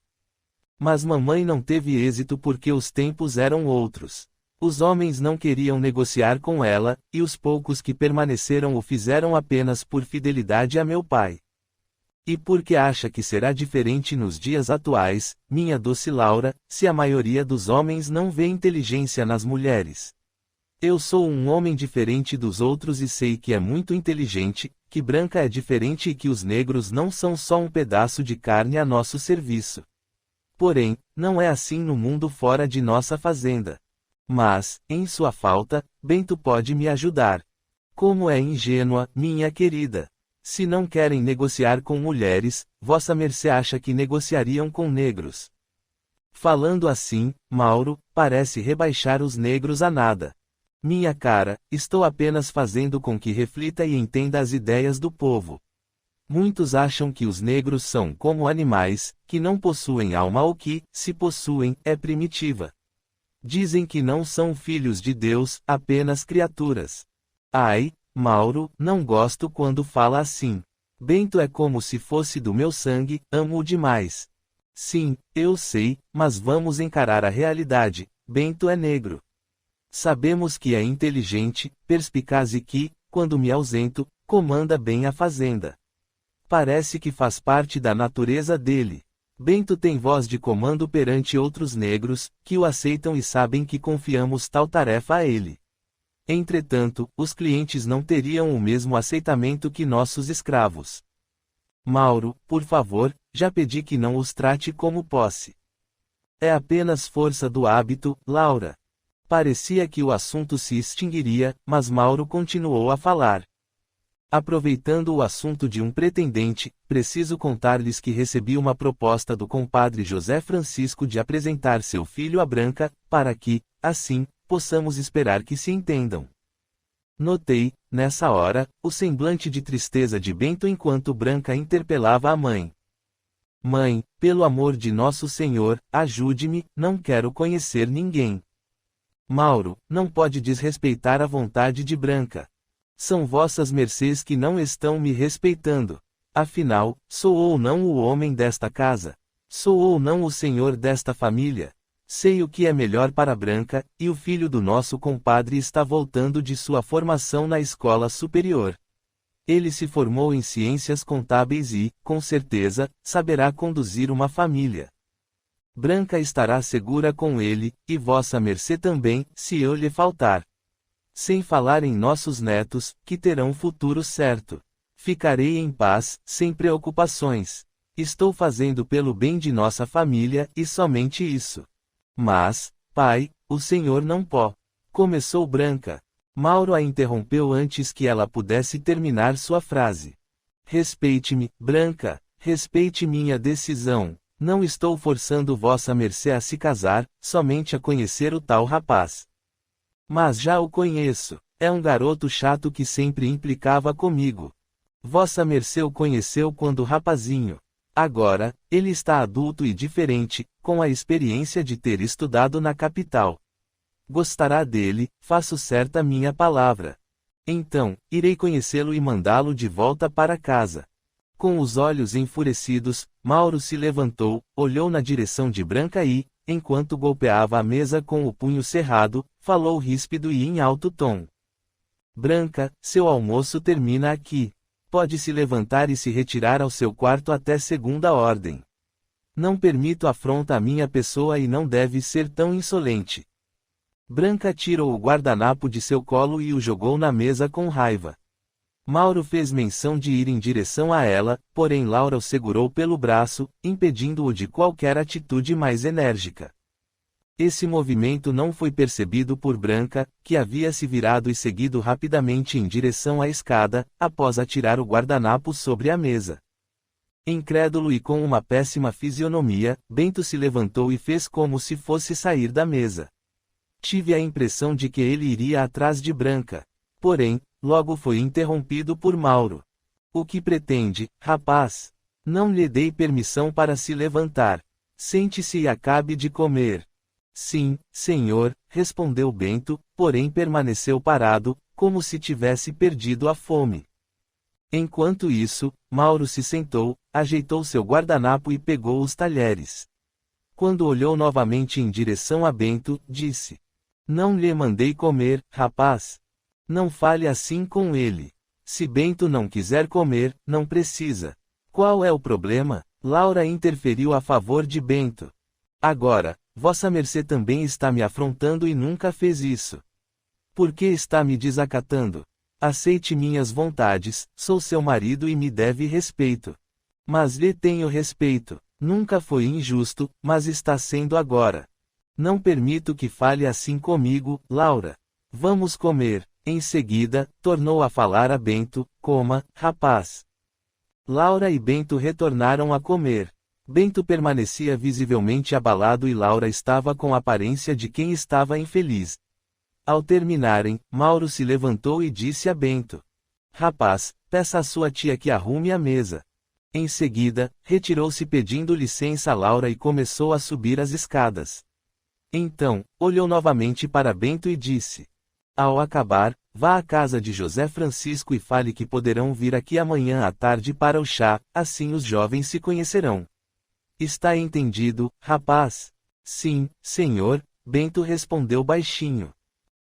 Mas mamãe não teve êxito porque os tempos eram outros. Os homens não queriam negociar com ela, e os poucos que permaneceram o fizeram apenas por fidelidade a meu pai. E porque acha que será diferente nos dias atuais, minha doce Laura, se a maioria dos homens não vê inteligência nas mulheres? Eu sou um homem diferente dos outros e sei que é muito inteligente, que Branca é diferente e que os negros não são só um pedaço de carne a nosso serviço. Porém, não é assim no mundo fora de nossa fazenda. Mas, em sua falta, Bento pode me ajudar. Como é ingênua, minha querida. Se não querem negociar com mulheres, vossa mercê acha que negociariam com negros. Falando assim, Mauro, parece rebaixar os negros a nada. Minha cara, estou apenas fazendo com que reflita e entenda as ideias do povo. Muitos acham que os negros são como animais, que não possuem alma ou que, se possuem, é primitiva. Dizem que não são filhos de Deus, apenas criaturas. Ai, Mauro, não gosto quando fala assim. Bento é como se fosse do meu sangue, amo-o demais. Sim, eu sei, mas vamos encarar a realidade, Bento é negro. Sabemos que é inteligente, perspicaz e que, quando me ausento, comanda bem a fazenda. Parece que faz parte da natureza dele. Bento tem voz de comando perante outros negros, que o aceitam e sabem que confiamos tal tarefa a ele. Entretanto, os clientes não teriam o mesmo aceitamento que nossos escravos. Mauro, por favor, já pedi que não os trate como posse. É apenas força do hábito, Laura. Parecia que o assunto se extinguiria, mas Mauro continuou a falar. Aproveitando o assunto de um pretendente, preciso contar-lhes que recebi uma proposta do compadre José Francisco de apresentar seu filho a Branca, para que, assim, possamos esperar que se entendam. Notei, nessa hora, o semblante de tristeza de Bento enquanto Branca interpelava a mãe. Mãe, pelo amor de Nosso Senhor, ajude-me, não quero conhecer ninguém. Mauro, não pode desrespeitar a vontade de Branca. São vossas mercês que não estão me respeitando. Afinal, sou ou não o homem desta casa? Sou ou não o senhor desta família? Sei o que é melhor para Branca, e o filho do nosso compadre está voltando de sua formação na escola superior. Ele se formou em ciências contábeis e, com certeza, saberá conduzir uma família. Branca estará segura com ele, e vossa mercê também, se eu lhe faltar. Sem falar em nossos netos, que terão futuro certo. Ficarei em paz, sem preocupações. Estou fazendo pelo bem de nossa família, e somente isso. Mas, pai, o senhor não pode. Começou Branca. Mauro a interrompeu antes que ela pudesse terminar sua frase. Respeite-me, Branca, respeite minha decisão. Não estou forçando vossa mercê a se casar, somente a conhecer o tal rapaz. Mas já o conheço. É um garoto chato que sempre implicava comigo. Vossa mercê o conheceu quando rapazinho. Agora, ele está adulto e diferente, com a experiência de ter estudado na capital. Gostará dele, faço certa minha palavra. Então, irei conhecê-lo e mandá-lo de volta para casa. Com os olhos enfurecidos, Mauro se levantou, olhou na direção de Branca e, enquanto golpeava a mesa com o punho cerrado, falou ríspido e em alto tom. Branca, seu almoço termina aqui. Pode se levantar e se retirar ao seu quarto até segunda ordem. Não permito afronta à minha pessoa e não deve ser tão insolente. Branca tirou o guardanapo de seu colo e o jogou na mesa com raiva. Mauro fez menção de ir em direção a ela, porém Laura o segurou pelo braço, impedindo-o de qualquer atitude mais enérgica. Esse movimento não foi percebido por Branca, que havia se virado e seguido rapidamente em direção à escada, após atirar o guardanapo sobre a mesa. Incrédulo e com uma péssima fisionomia, Bento se levantou e fez como se fosse sair da mesa. Tive a impressão de que ele iria atrás de Branca. Porém, logo foi interrompido por Mauro. O que pretende, rapaz? Não lhe dei permissão para se levantar. Sente-se e acabe de comer. Sim, senhor, respondeu Bento, porém permaneceu parado, como se tivesse perdido a fome. Enquanto isso, Mauro se sentou, ajeitou seu guardanapo e pegou os talheres. Quando olhou novamente em direção a Bento, disse: Não lhe mandei comer, rapaz. Não fale assim com ele. Se Bento não quiser comer, não precisa. Qual é o problema? Laura interferiu a favor de Bento. Agora, vossa mercê também está me afrontando e nunca fez isso. Por que está me desacatando? Aceite minhas vontades, sou seu marido e me deve respeito. Mas lhe tenho respeito. Nunca foi injusto, mas está sendo agora. Não permito que fale assim comigo, Laura. Vamos comer. Em seguida, tornou a falar a Bento: Coma, rapaz. Laura e Bento retornaram a comer. Bento permanecia visivelmente abalado e Laura estava com a aparência de quem estava infeliz. Ao terminarem, Mauro se levantou e disse a Bento: Rapaz, peça à sua tia que arrume a mesa. Em seguida, retirou-se pedindo licença a Laura e começou a subir as escadas. Então, olhou novamente para Bento e disse: Ao acabar, vá à casa de José Francisco e fale que poderão vir aqui amanhã à tarde para o chá, assim os jovens se conhecerão. Está entendido, rapaz? Sim, senhor, Bento respondeu baixinho.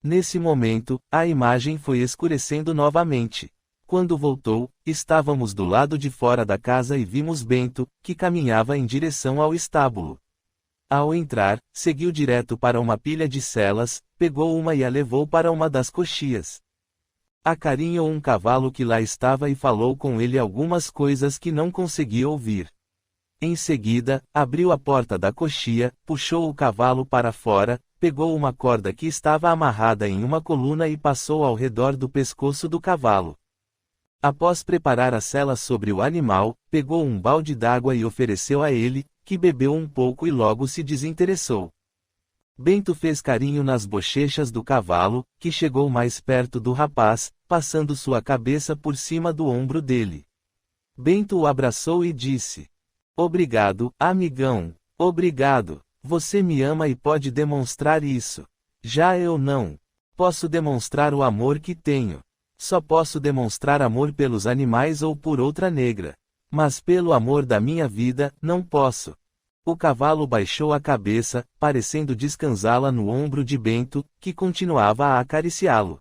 Nesse momento, a imagem foi escurecendo novamente. Quando voltou, estávamos do lado de fora da casa e vimos Bento, que caminhava em direção ao estábulo. Ao entrar, seguiu direto para uma pilha de selas, pegou uma e a levou para uma das coxias. Acarinhou um cavalo que lá estava e falou com ele algumas coisas que não conseguia ouvir. Em seguida, abriu a porta da coxia, puxou o cavalo para fora, pegou uma corda que estava amarrada em uma coluna e passou ao redor do pescoço do cavalo. Após preparar a sela sobre o animal, pegou um balde d'água e ofereceu a ele, que bebeu um pouco e logo se desinteressou. Bento fez carinho nas bochechas do cavalo, que chegou mais perto do rapaz, passando sua cabeça por cima do ombro dele. Bento o abraçou e disse: "Obrigado, amigão. Obrigado. Você me ama e pode demonstrar isso. Já eu não. Posso demonstrar o amor que tenho. Só posso demonstrar amor pelos animais ou por outra negra. Mas pelo amor da minha vida, não posso." O cavalo baixou a cabeça, parecendo descansá-la no ombro de Bento, que continuava a acariciá-lo.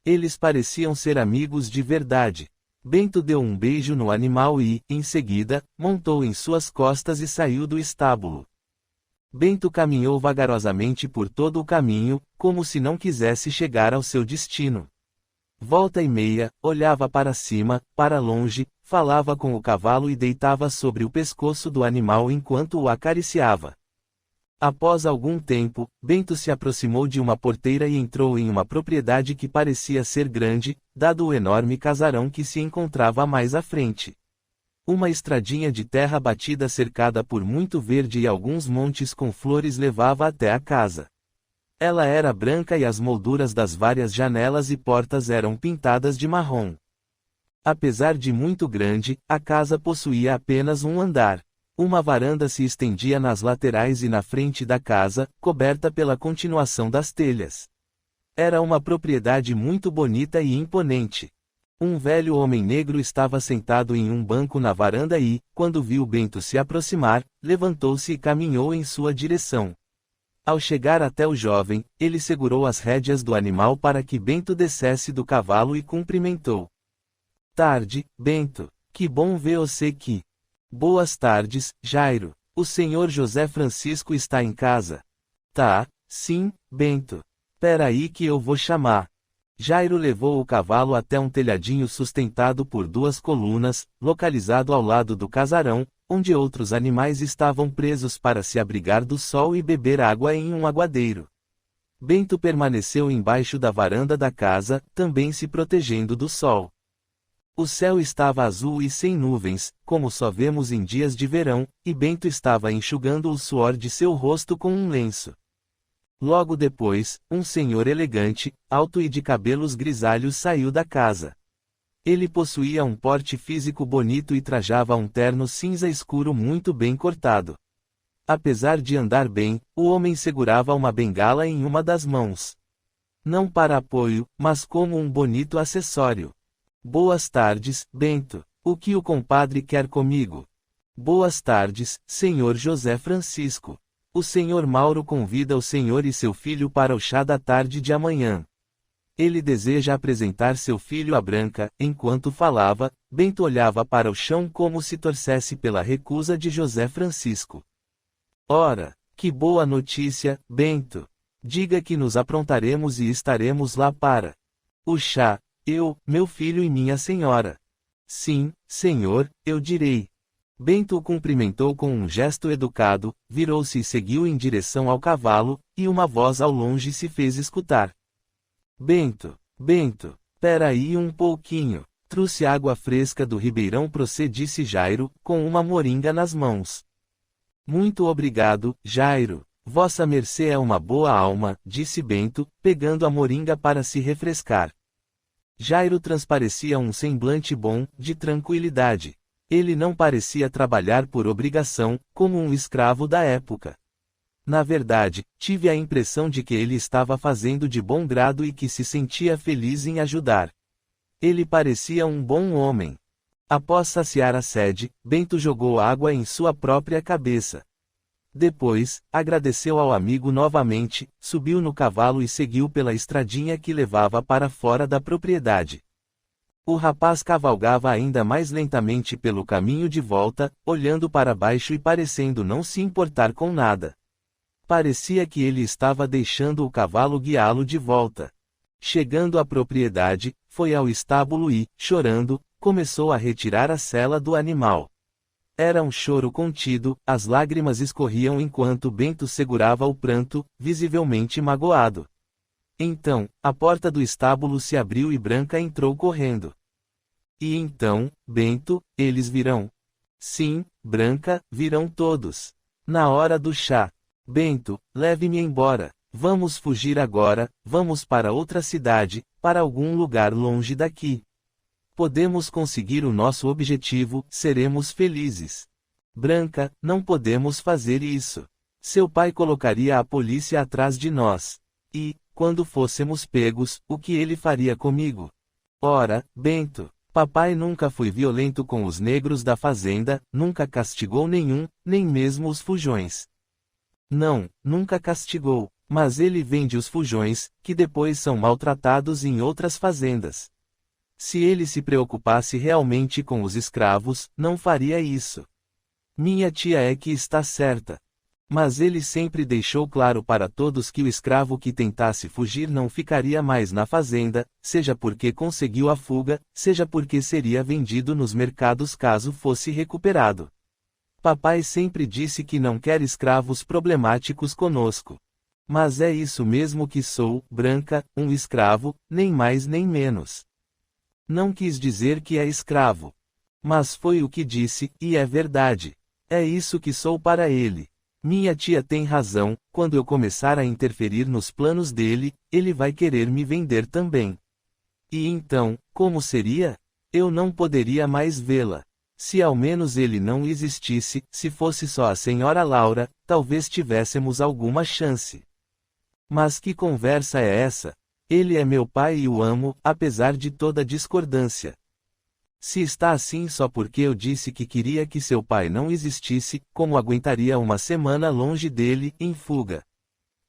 Eles pareciam ser amigos de verdade. Bento deu um beijo no animal e, em seguida, montou em suas costas e saiu do estábulo. Bento caminhou vagarosamente por todo o caminho, como se não quisesse chegar ao seu destino. Volta e meia, olhava para cima, para longe, falava com o cavalo e deitava sobre o pescoço do animal enquanto o acariciava. Após algum tempo, Bento se aproximou de uma porteira e entrou em uma propriedade que parecia ser grande, dado o enorme casarão que se encontrava mais à frente. Uma estradinha de terra batida cercada por muito verde e alguns montes com flores levava até a casa. Ela era branca e as molduras das várias janelas e portas eram pintadas de marrom. Apesar de muito grande, a casa possuía apenas um andar. Uma varanda se estendia nas laterais e na frente da casa, coberta pela continuação das telhas. Era uma propriedade muito bonita e imponente. Um velho homem negro estava sentado em um banco na varanda e, quando viu Bento se aproximar, levantou-se e caminhou em sua direção. Ao chegar até o jovem, ele segurou as rédeas do animal para que Bento descesse do cavalo e cumprimentou. "Tarde, Bento. Que bom ver você aqui." "Boas tardes, Jairo. O senhor José Francisco está em casa?" "Tá, sim, Bento. Pera aí que eu vou chamar." Jairo levou o cavalo até um telhadinho sustentado por duas colunas, localizado ao lado do casarão, onde outros animais estavam presos para se abrigar do sol e beber água em um aguadeiro. Bento permaneceu embaixo da varanda da casa, também se protegendo do sol. O céu estava azul e sem nuvens, como só vemos em dias de verão, e Bento estava enxugando o suor de seu rosto com um lenço. Logo depois, um senhor elegante, alto e de cabelos grisalhos saiu da casa. Ele possuía um porte físico bonito e trajava um terno cinza escuro muito bem cortado. Apesar de andar bem, o homem segurava uma bengala em uma das mãos. Não para apoio, mas como um bonito acessório. "Boas tardes, Bento. O que o compadre quer comigo?" "Boas tardes, senhor José Francisco. O senhor Mauro convida o senhor e seu filho para o chá da tarde de amanhã. Ele deseja apresentar seu filho à Branca." Enquanto falava, Bento olhava para o chão como se torcesse pela recusa de José Francisco. "Ora, que boa notícia, Bento. Diga que nos aprontaremos e estaremos lá para o chá, eu, meu filho e minha senhora." "Sim, senhor, eu direi." Bento o cumprimentou com um gesto educado, virou-se e seguiu em direção ao cavalo, e uma voz ao longe se fez escutar. "Bento, Bento, pera aí um pouquinho. Trouxe água fresca do ribeirão disse Jairo, com uma moringa nas mãos." "Muito obrigado, Jairo. Vossa mercê é uma boa alma", disse Bento, pegando a moringa para se refrescar. Jairo transparecia um semblante bom, de tranquilidade. Ele não parecia trabalhar por obrigação, como um escravo da época. Na verdade, tive a impressão de que ele estava fazendo de bom grado e que se sentia feliz em ajudar. Ele parecia um bom homem. Após saciar a sede, Bento jogou água em sua própria cabeça. Depois, agradeceu ao amigo novamente, subiu no cavalo e seguiu pela estradinha que levava para fora da propriedade. O rapaz cavalgava ainda mais lentamente pelo caminho de volta, olhando para baixo e parecendo não se importar com nada. Parecia que ele estava deixando o cavalo guiá-lo de volta. Chegando à propriedade, foi ao estábulo e, chorando, começou a retirar a sela do animal. Era um choro contido, as lágrimas escorriam enquanto Bento segurava o pranto, visivelmente magoado. Então, a porta do estábulo se abriu e Branca entrou correndo. "E então, Bento, eles virão?" "Sim, Branca, virão todos. Na hora do chá." Bento, leve-me embora. Vamos fugir agora, vamos para outra cidade, para algum lugar longe daqui. Podemos conseguir o nosso objetivo, seremos felizes. Branca, não podemos fazer isso. Seu pai colocaria a polícia atrás de nós. E, quando fôssemos pegos, o que ele faria comigo? Ora, Bento, papai nunca foi violento com os negros da fazenda, nunca castigou nenhum, nem mesmo os fujões. Não, nunca castigou, mas ele vende os fujões, que depois são maltratados em outras fazendas. Se ele se preocupasse realmente com os escravos, não faria isso. Minha tia é que está certa. Mas ele sempre deixou claro para todos que o escravo que tentasse fugir não ficaria mais na fazenda, seja porque conseguiu a fuga, seja porque seria vendido nos mercados caso fosse recuperado. Papai sempre disse que não quer escravos problemáticos conosco. Mas é isso mesmo que sou, Branca, um escravo, nem mais nem menos. Não quis dizer que é escravo. Mas foi o que disse, e é verdade. É isso que sou para ele. Minha tia tem razão, quando eu começar a interferir nos planos dele, ele vai querer me vender também. E então, como seria? Eu não poderia mais vê-la. Se ao menos ele não existisse, se fosse só a senhora Laura, talvez tivéssemos alguma chance. Mas que conversa é essa? Ele é meu pai e o amo, apesar de toda discordância. Se está assim só porque eu disse que queria que seu pai não existisse, como aguentaria uma semana longe dele, em fuga?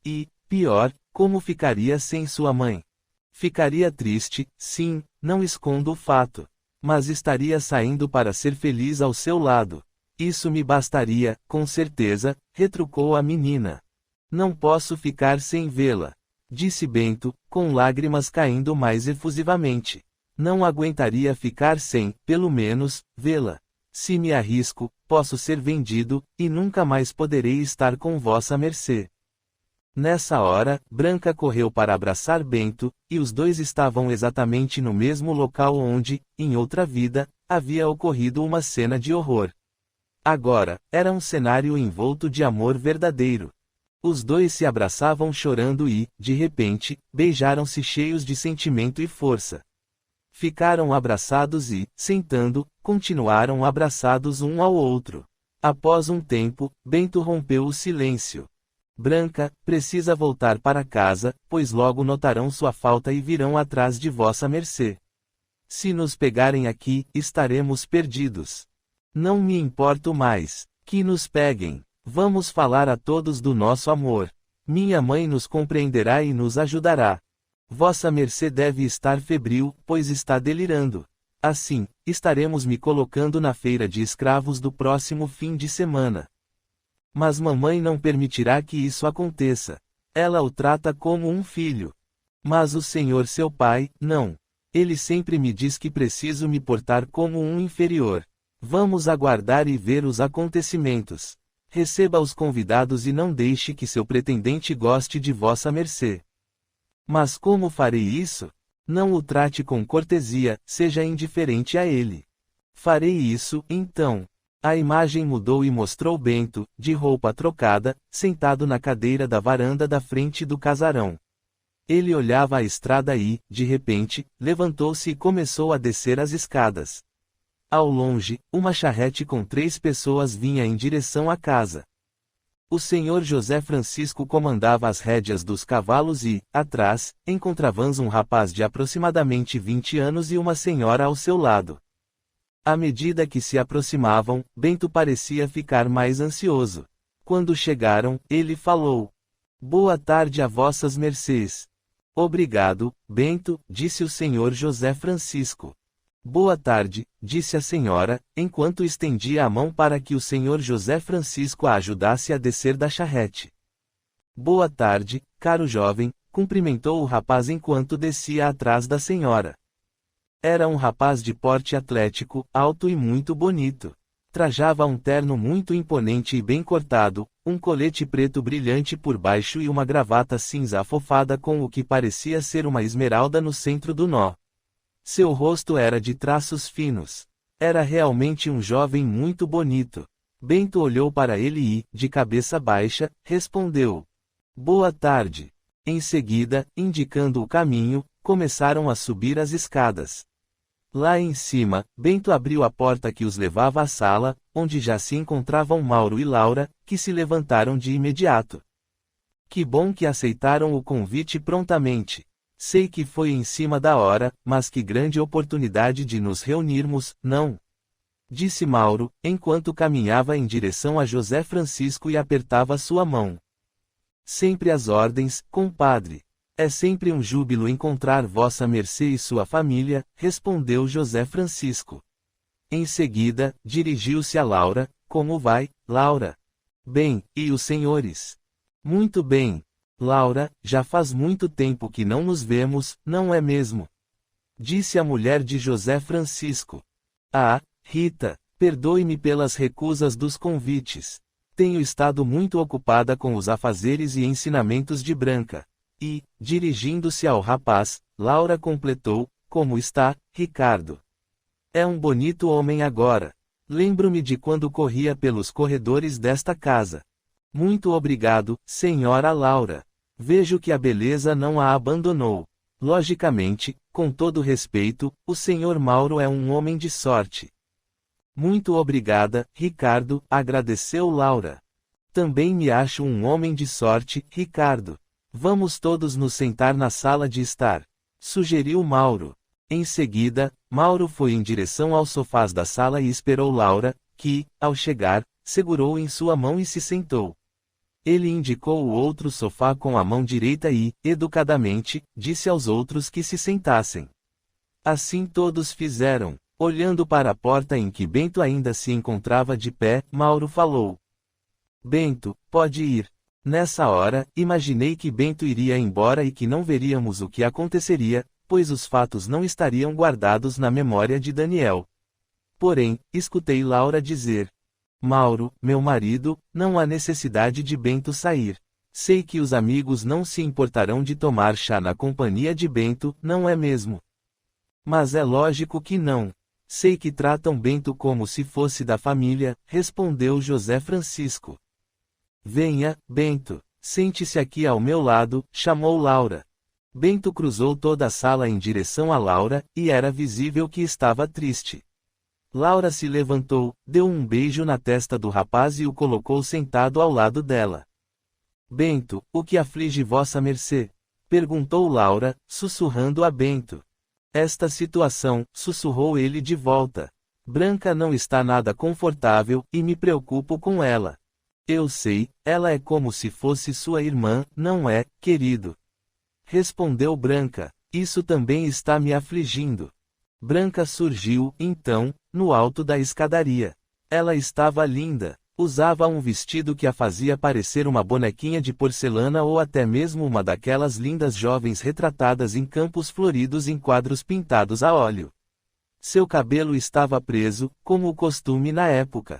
E, pior, como ficaria sem sua mãe? Ficaria triste, sim, não escondo o fato. Mas estaria saindo para ser feliz ao seu lado. Isso me bastaria, com certeza, retrucou a menina. Não posso ficar sem vê-la, disse Bento, com lágrimas caindo mais efusivamente. Não aguentaria ficar sem, pelo menos, vê-la. Se me arrisco, posso ser vendido, e nunca mais poderei estar com vossa mercê. Nessa hora, Branca correu para abraçar Bento, e os dois estavam exatamente no mesmo local onde, em outra vida, havia ocorrido uma cena de horror. Agora, era um cenário envolto de amor verdadeiro. Os dois se abraçavam chorando e, de repente, beijaram-se cheios de sentimento e força. Ficaram abraçados e, sentando, continuaram abraçados um ao outro. Após um tempo, Bento rompeu o silêncio. Branca, precisa voltar para casa, pois logo notarão sua falta e virão atrás de vossa mercê. Se nos pegarem aqui, estaremos perdidos. Não me importo mais. Que nos peguem. Vamos falar a todos do nosso amor. Minha mãe nos compreenderá e nos ajudará. Vossa mercê deve estar febril, pois está delirando. Assim, estaremos me colocando na feira de escravos do próximo fim de semana. Mas mamãe não permitirá que isso aconteça. Ela o trata como um filho. Mas o senhor seu pai, não. Ele sempre me diz que preciso me portar como um inferior. Vamos aguardar e ver os acontecimentos. Receba os convidados e não deixe que seu pretendente goste de vossa mercê. Mas como farei isso? Não o trate com cortesia, seja indiferente a ele. Farei isso, então. A imagem mudou e mostrou Bento, de roupa trocada, sentado na cadeira da varanda da frente do casarão. Ele olhava a estrada e, de repente, levantou-se e começou a descer as escadas. Ao longe, uma charrete com 3 pessoas vinha em direção à casa. O senhor José Francisco comandava as rédeas dos cavalos e, atrás, encontravam um rapaz de aproximadamente 20 anos e uma senhora ao seu lado. À medida que se aproximavam, Bento parecia ficar mais ansioso. Quando chegaram, ele falou: "Boa tarde a vossas mercês." "Obrigado, Bento", disse o senhor José Francisco. "Boa tarde", disse a senhora, enquanto estendia a mão para que o senhor José Francisco a ajudasse a descer da charrete. "Boa tarde, caro jovem", cumprimentou o rapaz enquanto descia atrás da senhora. Era um rapaz de porte atlético, alto e muito bonito. Trajava um terno muito imponente e bem cortado, um colete preto brilhante por baixo e uma gravata cinza afofada com o que parecia ser uma esmeralda no centro do nó. Seu rosto era de traços finos. Era realmente um jovem muito bonito. Bento olhou para ele e, de cabeça baixa, respondeu: Boa tarde. Em seguida, indicando o caminho, começaram a subir as escadas. Lá em cima, Bento abriu a porta que os levava à sala, onde já se encontravam Mauro e Laura, que se levantaram de imediato. Que bom que aceitaram o convite prontamente. Sei que foi em cima da hora, mas que grande oportunidade de nos reunirmos, não? Disse Mauro, enquanto caminhava em direção a José Francisco e apertava sua mão. Sempre às ordens, compadre. É sempre um júbilo encontrar vossa mercê e sua família, respondeu José Francisco. Em seguida, dirigiu-se a Laura: Como vai, Laura? Bem, e os senhores? Muito bem. Laura, já faz muito tempo que não nos vemos, não é mesmo? Disse a mulher de José Francisco. Ah, Rita, perdoe-me pelas recusas dos convites. Tenho estado muito ocupada com os afazeres e ensinamentos de Branca. E, dirigindo-se ao rapaz, Laura completou: Como está, Ricardo? É um bonito homem agora. Lembro-me de quando corria pelos corredores desta casa. Muito obrigado, senhora Laura. Vejo que a beleza não a abandonou. Logicamente, com todo respeito, o senhor Mauro é um homem de sorte. Muito obrigada, Ricardo, agradeceu Laura. Também me acho um homem de sorte, Ricardo. Vamos todos nos sentar na sala de estar, sugeriu Mauro. Em seguida, Mauro foi em direção aos sofás da sala e esperou Laura, que, ao chegar, segurou em sua mão e se sentou. Ele indicou o outro sofá com a mão direita e, educadamente, disse aos outros que se sentassem. Assim todos fizeram. Olhando para a porta em que Bento ainda se encontrava de pé, Mauro falou: Bento, pode ir. Nessa hora, imaginei que Bento iria embora e que não veríamos o que aconteceria, pois os fatos não estariam guardados na memória de Daniel. Porém, escutei Laura dizer: Mauro, meu marido, não há necessidade de Bento sair. Sei que os amigos não se importarão de tomar chá na companhia de Bento, não é mesmo? Mas é lógico que não. Sei que tratam Bento como se fosse da família, respondeu José Francisco. Venha, Bento, sente-se aqui ao meu lado, chamou Laura. Bento cruzou toda a sala em direção a Laura, e era visível que estava triste. Laura se levantou, deu um beijo na testa do rapaz e o colocou sentado ao lado dela. Bento, o que aflige vossa mercê? Perguntou Laura, sussurrando a Bento. Esta situação, sussurrou ele de volta. Branca não está nada confortável, e me preocupo com ela. Eu sei, ela é como se fosse sua irmã, não é, querido? Respondeu Branca. Isso também está me afligindo. Branca surgiu, então, no alto da escadaria. Ela estava linda. Usava um vestido que a fazia parecer uma bonequinha de porcelana ou até mesmo uma daquelas lindas jovens retratadas em campos floridos em quadros pintados a óleo. Seu cabelo estava preso, como o costume na época.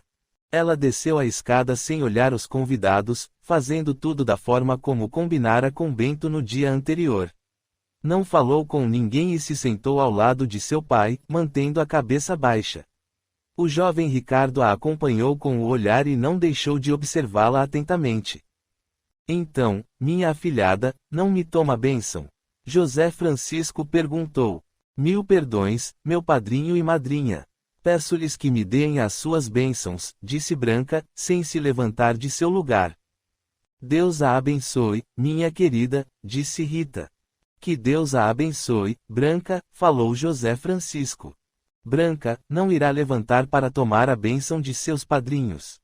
Ela desceu a escada sem olhar os convidados, fazendo tudo da forma como combinara com Bento no dia anterior. Não falou com ninguém e se sentou ao lado de seu pai, mantendo a cabeça baixa. O jovem Ricardo a acompanhou com o olhar e não deixou de observá-la atentamente. Então, minha afilhada, não me toma bênção? José Francisco perguntou. 1000 perdões, meu padrinho e madrinha. Peço-lhes que me deem as suas bênçãos, disse Branca, sem se levantar de seu lugar. Deus a abençoe, minha querida, disse Rita. Que Deus a abençoe, Branca, falou José Francisco. Branca, não irá levantar para tomar a bênção de seus padrinhos?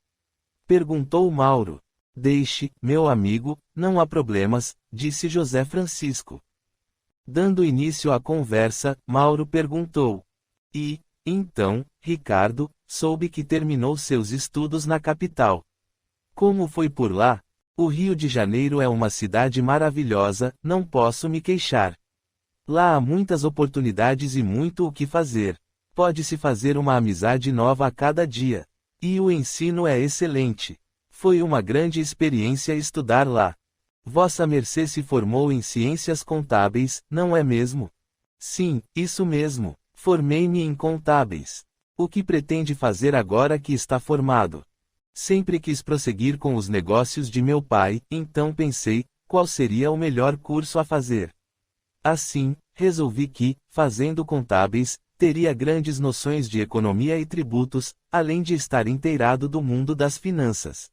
Perguntou Mauro. Deixe, meu amigo, não há problemas, disse José Francisco. Dando início à conversa, Mauro perguntou. E, então, Ricardo, soube que terminou seus estudos na capital. Como foi por lá? O Rio de Janeiro é uma cidade maravilhosa, não posso me queixar. Lá há muitas oportunidades e muito o que fazer. Pode-se fazer uma amizade nova a cada dia. E o ensino é excelente. Foi uma grande experiência estudar lá. Vossa Mercê se formou em ciências contábeis, não é mesmo? Sim, isso mesmo. Formei-me em contábeis. O que pretende fazer agora que está formado? Sempre quis prosseguir com os negócios de meu pai, então pensei, qual seria o melhor curso a fazer. Assim, resolvi que, fazendo contábeis, teria grandes noções de economia e tributos, além de estar inteirado do mundo das finanças.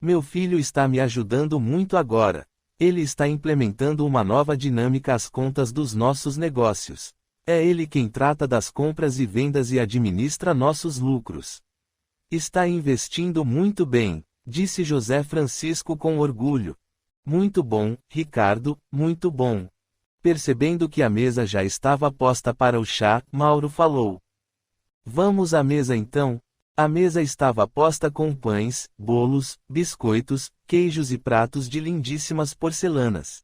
Meu filho está me ajudando muito agora. Ele está implementando uma nova dinâmica às contas dos nossos negócios. É ele quem trata das compras e vendas e administra nossos lucros. Está investindo muito bem, disse José Francisco com orgulho. Muito bom, Ricardo, muito bom. Percebendo que a mesa já estava posta para o chá, Mauro falou. Vamos à mesa então? A mesa estava posta com pães, bolos, biscoitos, queijos e pratos de lindíssimas porcelanas.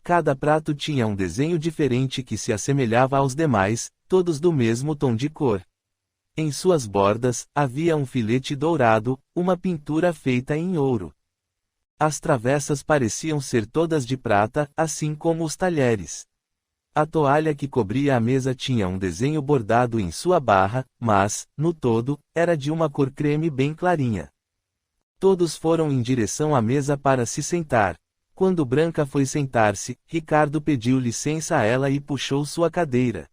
Cada prato tinha um desenho diferente que se assemelhava aos demais, todos do mesmo tom de cor. Em suas bordas, havia um filete dourado, uma pintura feita em ouro. As travessas pareciam ser todas de prata, assim como os talheres. A toalha que cobria a mesa tinha um desenho bordado em sua barra, mas, no todo, era de uma cor creme bem clarinha. Todos foram em direção à mesa para se sentar. Quando Branca foi sentar-se, Ricardo pediu licença a ela e puxou sua cadeira.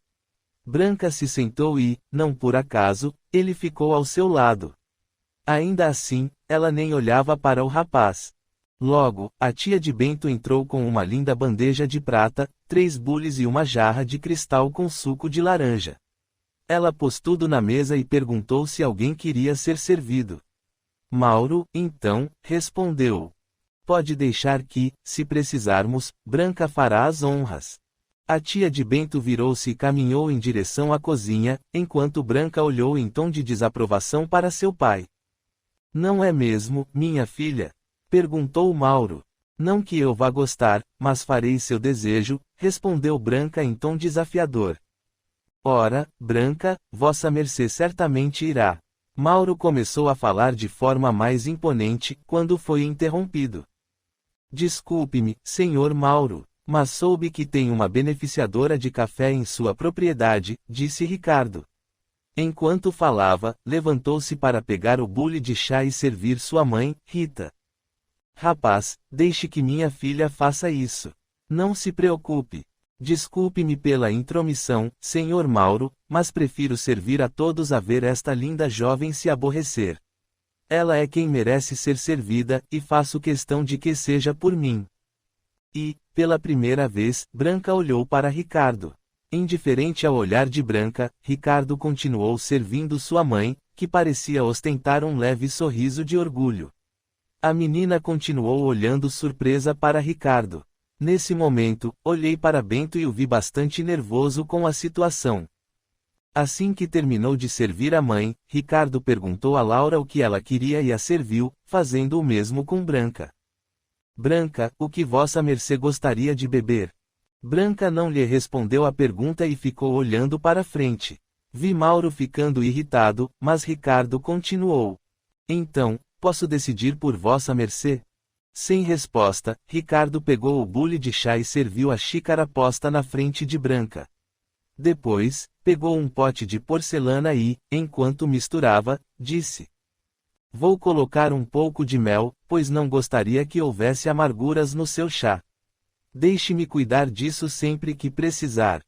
Branca se sentou e, não por acaso, ele ficou ao seu lado. Ainda assim, ela nem olhava para o rapaz. Logo, a tia de Bento entrou com uma linda bandeja de prata, 3 bules e uma jarra de cristal com suco de laranja. Ela pôs tudo na mesa e perguntou se alguém queria ser servido. Mauro, então, respondeu. Pode deixar que, se precisarmos, Branca fará as honras. A tia de Bento virou-se e caminhou em direção à cozinha, enquanto Branca olhou em tom de desaprovação para seu pai. Não é mesmo, minha filha? Perguntou Mauro. Não que eu vá gostar, mas farei seu desejo, respondeu Branca em tom desafiador. Ora, Branca, vossa mercê certamente irá. Mauro começou a falar de forma mais imponente, quando foi interrompido. Desculpe-me, senhor Mauro, mas soube que tem uma beneficiadora de café em sua propriedade, disse Ricardo. Enquanto falava, levantou-se para pegar o bule de chá e servir sua mãe, Rita. Rapaz, deixe que minha filha faça isso. Não se preocupe. Desculpe-me pela intromissão, senhor Mauro, mas prefiro servir a todos a ver esta linda jovem se aborrecer. Ela é quem merece ser servida, e faço questão de que seja por mim. E, pela primeira vez, Branca olhou para Ricardo. Indiferente ao olhar de Branca, Ricardo continuou servindo sua mãe, que parecia ostentar um leve sorriso de orgulho. A menina continuou olhando surpresa para Ricardo. Nesse momento, olhei para Bento e o vi bastante nervoso com a situação. Assim que terminou de servir a mãe, Ricardo perguntou a Laura o que ela queria e a serviu, fazendo o mesmo com Branca. Branca, o que vossa mercê gostaria de beber? Branca não lhe respondeu a pergunta e ficou olhando para frente. Vi Mauro ficando irritado, mas Ricardo continuou. Então, posso decidir por vossa mercê? Sem resposta, Ricardo pegou o bule de chá e serviu a xícara posta na frente de Branca. Depois, pegou um pote de porcelana e, enquanto misturava, disse: Vou colocar um pouco de mel, pois não gostaria que houvesse amarguras no seu chá. Deixe-me cuidar disso sempre que precisar.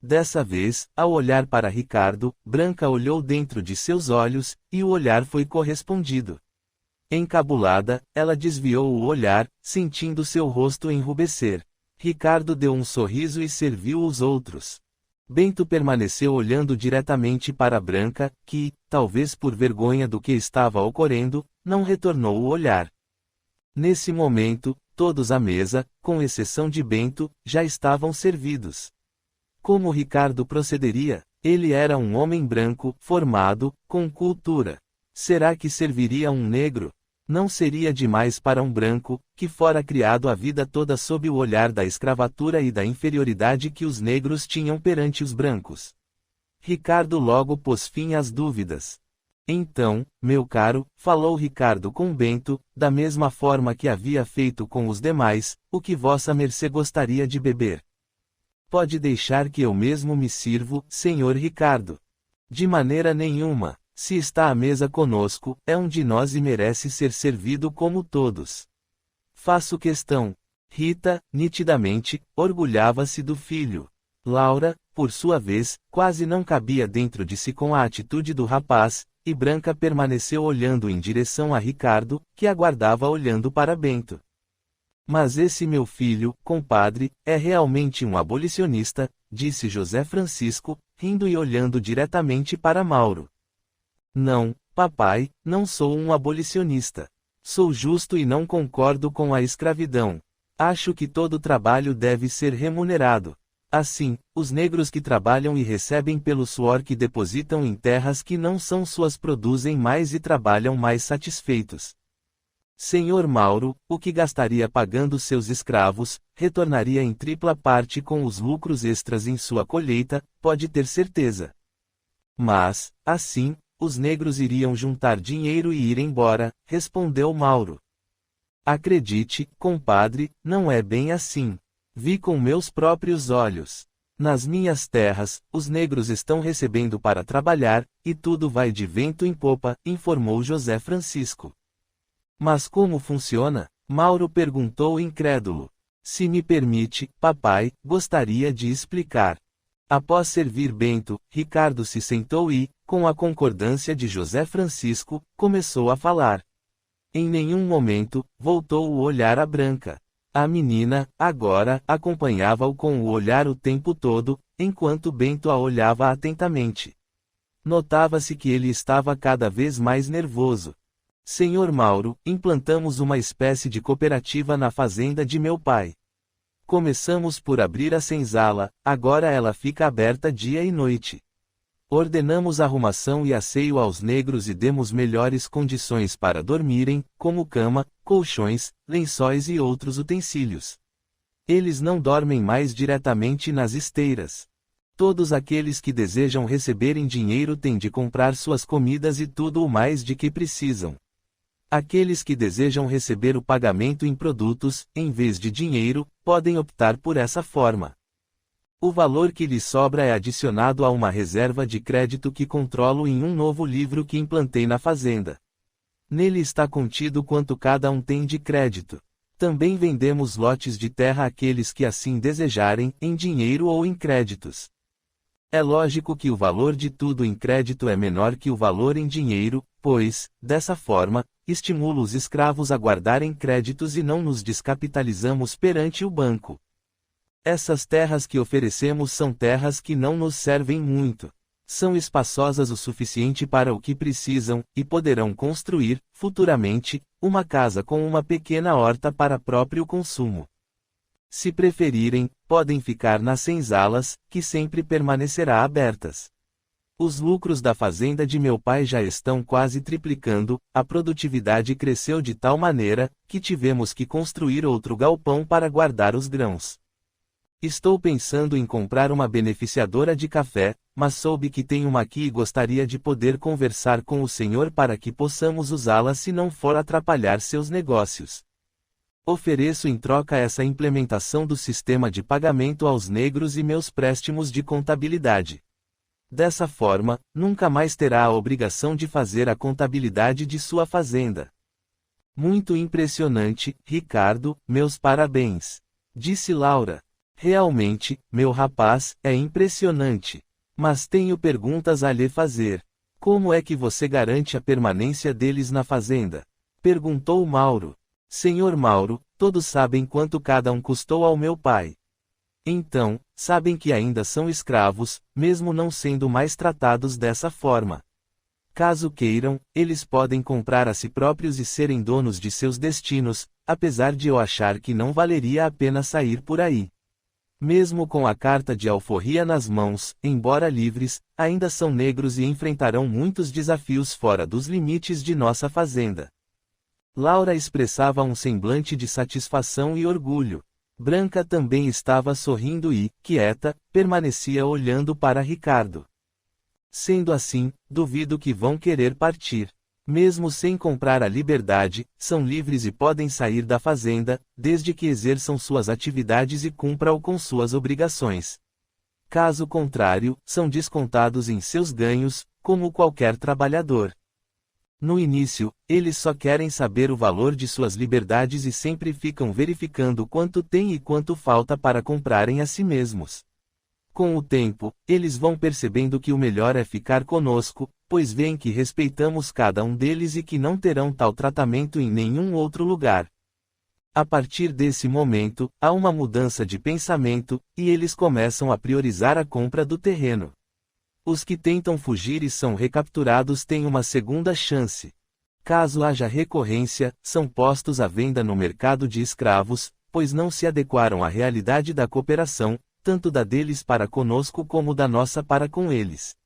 Dessa vez, ao olhar para Ricardo, Branca olhou dentro de seus olhos, e o olhar foi correspondido. Encabulada, ela desviou o olhar, sentindo seu rosto enrubescer. Ricardo deu um sorriso e serviu os outros. Bento permaneceu olhando diretamente para Branca, que, talvez por vergonha do que estava ocorrendo, não retornou o olhar. Nesse momento, todos à mesa, com exceção de Bento, já estavam servidos. Como Ricardo procederia? Ele era um homem branco, formado, com cultura. Será que serviria um negro? Não seria demais para um branco, que fora criado a vida toda sob o olhar da escravatura e da inferioridade que os negros tinham perante os brancos. Ricardo logo pôs fim às dúvidas. Então, meu caro, falou Ricardo com Bento, da mesma forma que havia feito com os demais, o que vossa mercê gostaria de beber? Pode deixar que eu mesmo me sirvo, senhor Ricardo. De maneira nenhuma. Se está à mesa conosco, é um de nós e merece ser servido como todos. Faço questão. Rita, nitidamente, orgulhava-se do filho. Laura, por sua vez, quase não cabia dentro de si com a atitude do rapaz, e Branca permaneceu olhando em direção a Ricardo, que aguardava olhando para Bento. Mas esse meu filho, compadre, é realmente um abolicionista, disse José Francisco, rindo e olhando diretamente para Mauro. Não, papai, não sou um abolicionista. Sou justo e não concordo com a escravidão. Acho que todo trabalho deve ser remunerado. Assim, os negros que trabalham e recebem pelo suor que depositam em terras que não são suas produzem mais e trabalham mais satisfeitos. Senhor Mauro, o que gastaria pagando seus escravos, retornaria em tripla parte com os lucros extras em sua colheita, pode ter certeza. Mas, assim, os negros iriam juntar dinheiro e ir embora, respondeu Mauro. Acredite, compadre, não é bem assim. Vi com meus próprios olhos. Nas minhas terras, os negros estão recebendo para trabalhar, e tudo vai de vento em popa, informou José Francisco. Mas como funciona? Mauro perguntou incrédulo. Se me permite, papai, gostaria de explicar. Após servir Bento, Ricardo se sentou e, com a concordância de José Francisco, começou a falar. Em nenhum momento, voltou o olhar a Branca. A menina, agora, acompanhava-o com o olhar o tempo todo, enquanto Bento a olhava atentamente. Notava-se que ele estava cada vez mais nervoso. Senhor Mauro, implantamos uma espécie de cooperativa na fazenda de meu pai. Começamos por abrir a senzala, agora ela fica aberta dia e noite. Ordenamos arrumação e asseio aos negros e demos melhores condições para dormirem, como cama, colchões, lençóis e outros utensílios. Eles não dormem mais diretamente nas esteiras. Todos aqueles que desejam receberem dinheiro têm de comprar suas comidas e tudo o mais de que precisam. Aqueles que desejam receber o pagamento em produtos, em vez de dinheiro, podem optar por essa forma. O valor que lhe sobra é adicionado a uma reserva de crédito que controlo em um novo livro que implantei na fazenda. Nele está contido quanto cada um tem de crédito. Também vendemos lotes de terra àqueles que assim desejarem, em dinheiro ou em créditos. É lógico que o valor de tudo em crédito é menor que o valor em dinheiro, pois, dessa forma, estimulo os escravos a guardarem créditos e não nos descapitalizamos perante o banco. Essas terras que oferecemos são terras que não nos servem muito. São espaçosas o suficiente para o que precisam, e poderão construir, futuramente, uma casa com uma pequena horta para próprio consumo. Se preferirem, podem ficar nas senzalas, que sempre permanecerá abertas. Os lucros da fazenda de meu pai já estão quase triplicando, a produtividade cresceu de tal maneira, que tivemos que construir outro galpão para guardar os grãos. Estou pensando em comprar uma beneficiadora de café, mas soube que tem uma aqui e gostaria de poder conversar com o senhor para que possamos usá-la se não for atrapalhar seus negócios. Ofereço em troca essa implementação do sistema de pagamento aos negros e meus préstimos de contabilidade. Dessa forma, nunca mais terá a obrigação de fazer a contabilidade de sua fazenda. Muito impressionante, Ricardo, meus parabéns. Disse Laura. Realmente, meu rapaz, é impressionante. Mas tenho perguntas a lhe fazer. Como é que você garante a permanência deles na fazenda? Perguntou Mauro. Senhor Mauro, todos sabem quanto cada um custou ao meu pai. Então, sabem que ainda são escravos, mesmo não sendo mais tratados dessa forma. Caso queiram, eles podem comprar a si próprios e serem donos de seus destinos, apesar de eu achar que não valeria a pena sair por aí. Mesmo com a carta de alforria nas mãos, embora livres, ainda são negros e enfrentarão muitos desafios fora dos limites de nossa fazenda. Laura expressava um semblante de satisfação e orgulho. Branca também estava sorrindo e, quieta, permanecia olhando para Ricardo. Sendo assim, duvido que vão querer partir. Mesmo sem comprar a liberdade, são livres e podem sair da fazenda, desde que exerçam suas atividades e cumpram com suas obrigações. Caso contrário, são descontados em seus ganhos, como qualquer trabalhador. No início, eles só querem saber o valor de suas liberdades e sempre ficam verificando quanto tem e quanto falta para comprarem a si mesmos. Com o tempo, eles vão percebendo que o melhor é ficar conosco, pois veem que respeitamos cada um deles e que não terão tal tratamento em nenhum outro lugar. A partir desse momento, há uma mudança de pensamento, e eles começam a priorizar a compra do terreno. Os que tentam fugir e são recapturados têm uma segunda chance. Caso haja recorrência, são postos à venda no mercado de escravos, pois não se adequaram à realidade da cooperação, tanto da deles para conosco como da nossa para com eles.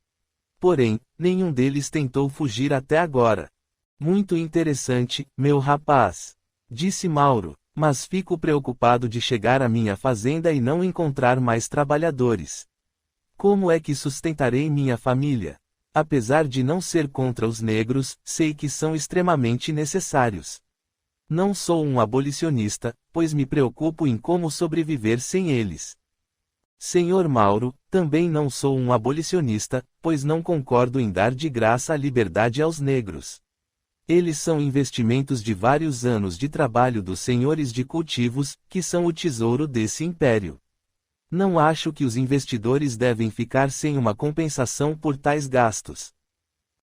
Porém, nenhum deles tentou fugir até agora. Muito interessante, meu rapaz, disse Mauro, mas fico preocupado de chegar à minha fazenda e não encontrar mais trabalhadores. Como é que sustentarei minha família? Apesar de não ser contra os negros, sei que são extremamente necessários. Não sou um abolicionista, pois me preocupo em como sobreviver sem eles. Senhor Mauro, também não sou um abolicionista, pois não concordo em dar de graça a liberdade aos negros. Eles são investimentos de vários anos de trabalho dos senhores de cultivos, que são o tesouro desse império. Não acho que os investidores devem ficar sem uma compensação por tais gastos.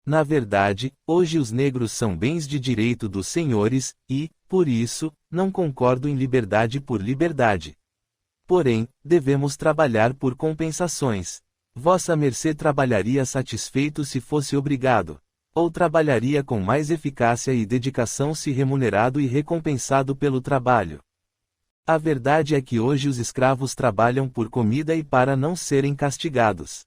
Na verdade, hoje os negros são bens de direito dos senhores, e, por isso, não concordo em liberdade por liberdade. Porém, devemos trabalhar por compensações. Vossa mercê trabalharia satisfeito se fosse obrigado. Ou trabalharia com mais eficácia e dedicação se remunerado e recompensado pelo trabalho. A verdade é que hoje os escravos trabalham por comida e para não serem castigados.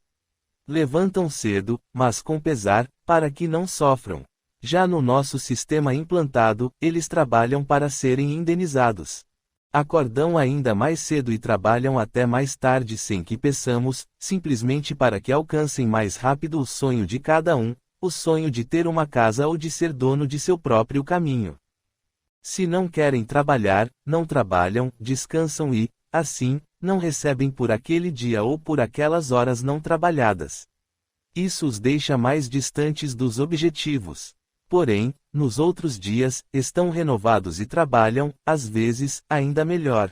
Levantam cedo, mas com pesar, para que não sofram. Já no nosso sistema implantado, eles trabalham para serem indenizados. Acordam ainda mais cedo e trabalham até mais tarde sem que peçamos, simplesmente para que alcancem mais rápido o sonho de cada um, o sonho de ter uma casa ou de ser dono de seu próprio caminho. Se não querem trabalhar, não trabalham, descansam e, assim, não recebem por aquele dia ou por aquelas horas não trabalhadas. Isso os deixa mais distantes dos objetivos. Porém, nos outros dias, estão renovados e trabalham, às vezes, ainda melhor.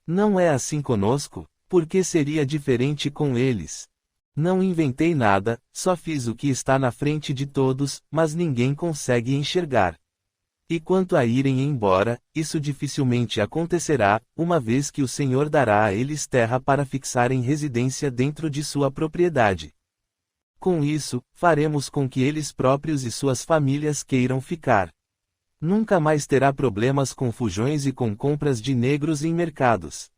Não é assim conosco? Por que seria diferente com eles? Não inventei nada, só fiz o que está na frente de todos, mas ninguém consegue enxergar. E quanto a irem embora, isso dificilmente acontecerá, uma vez que o Senhor dará a eles terra para fixarem residência dentro de sua propriedade. Com isso, faremos com que eles próprios e suas famílias queiram ficar. Nunca mais terá problemas com fujões e com compras de negros em mercados.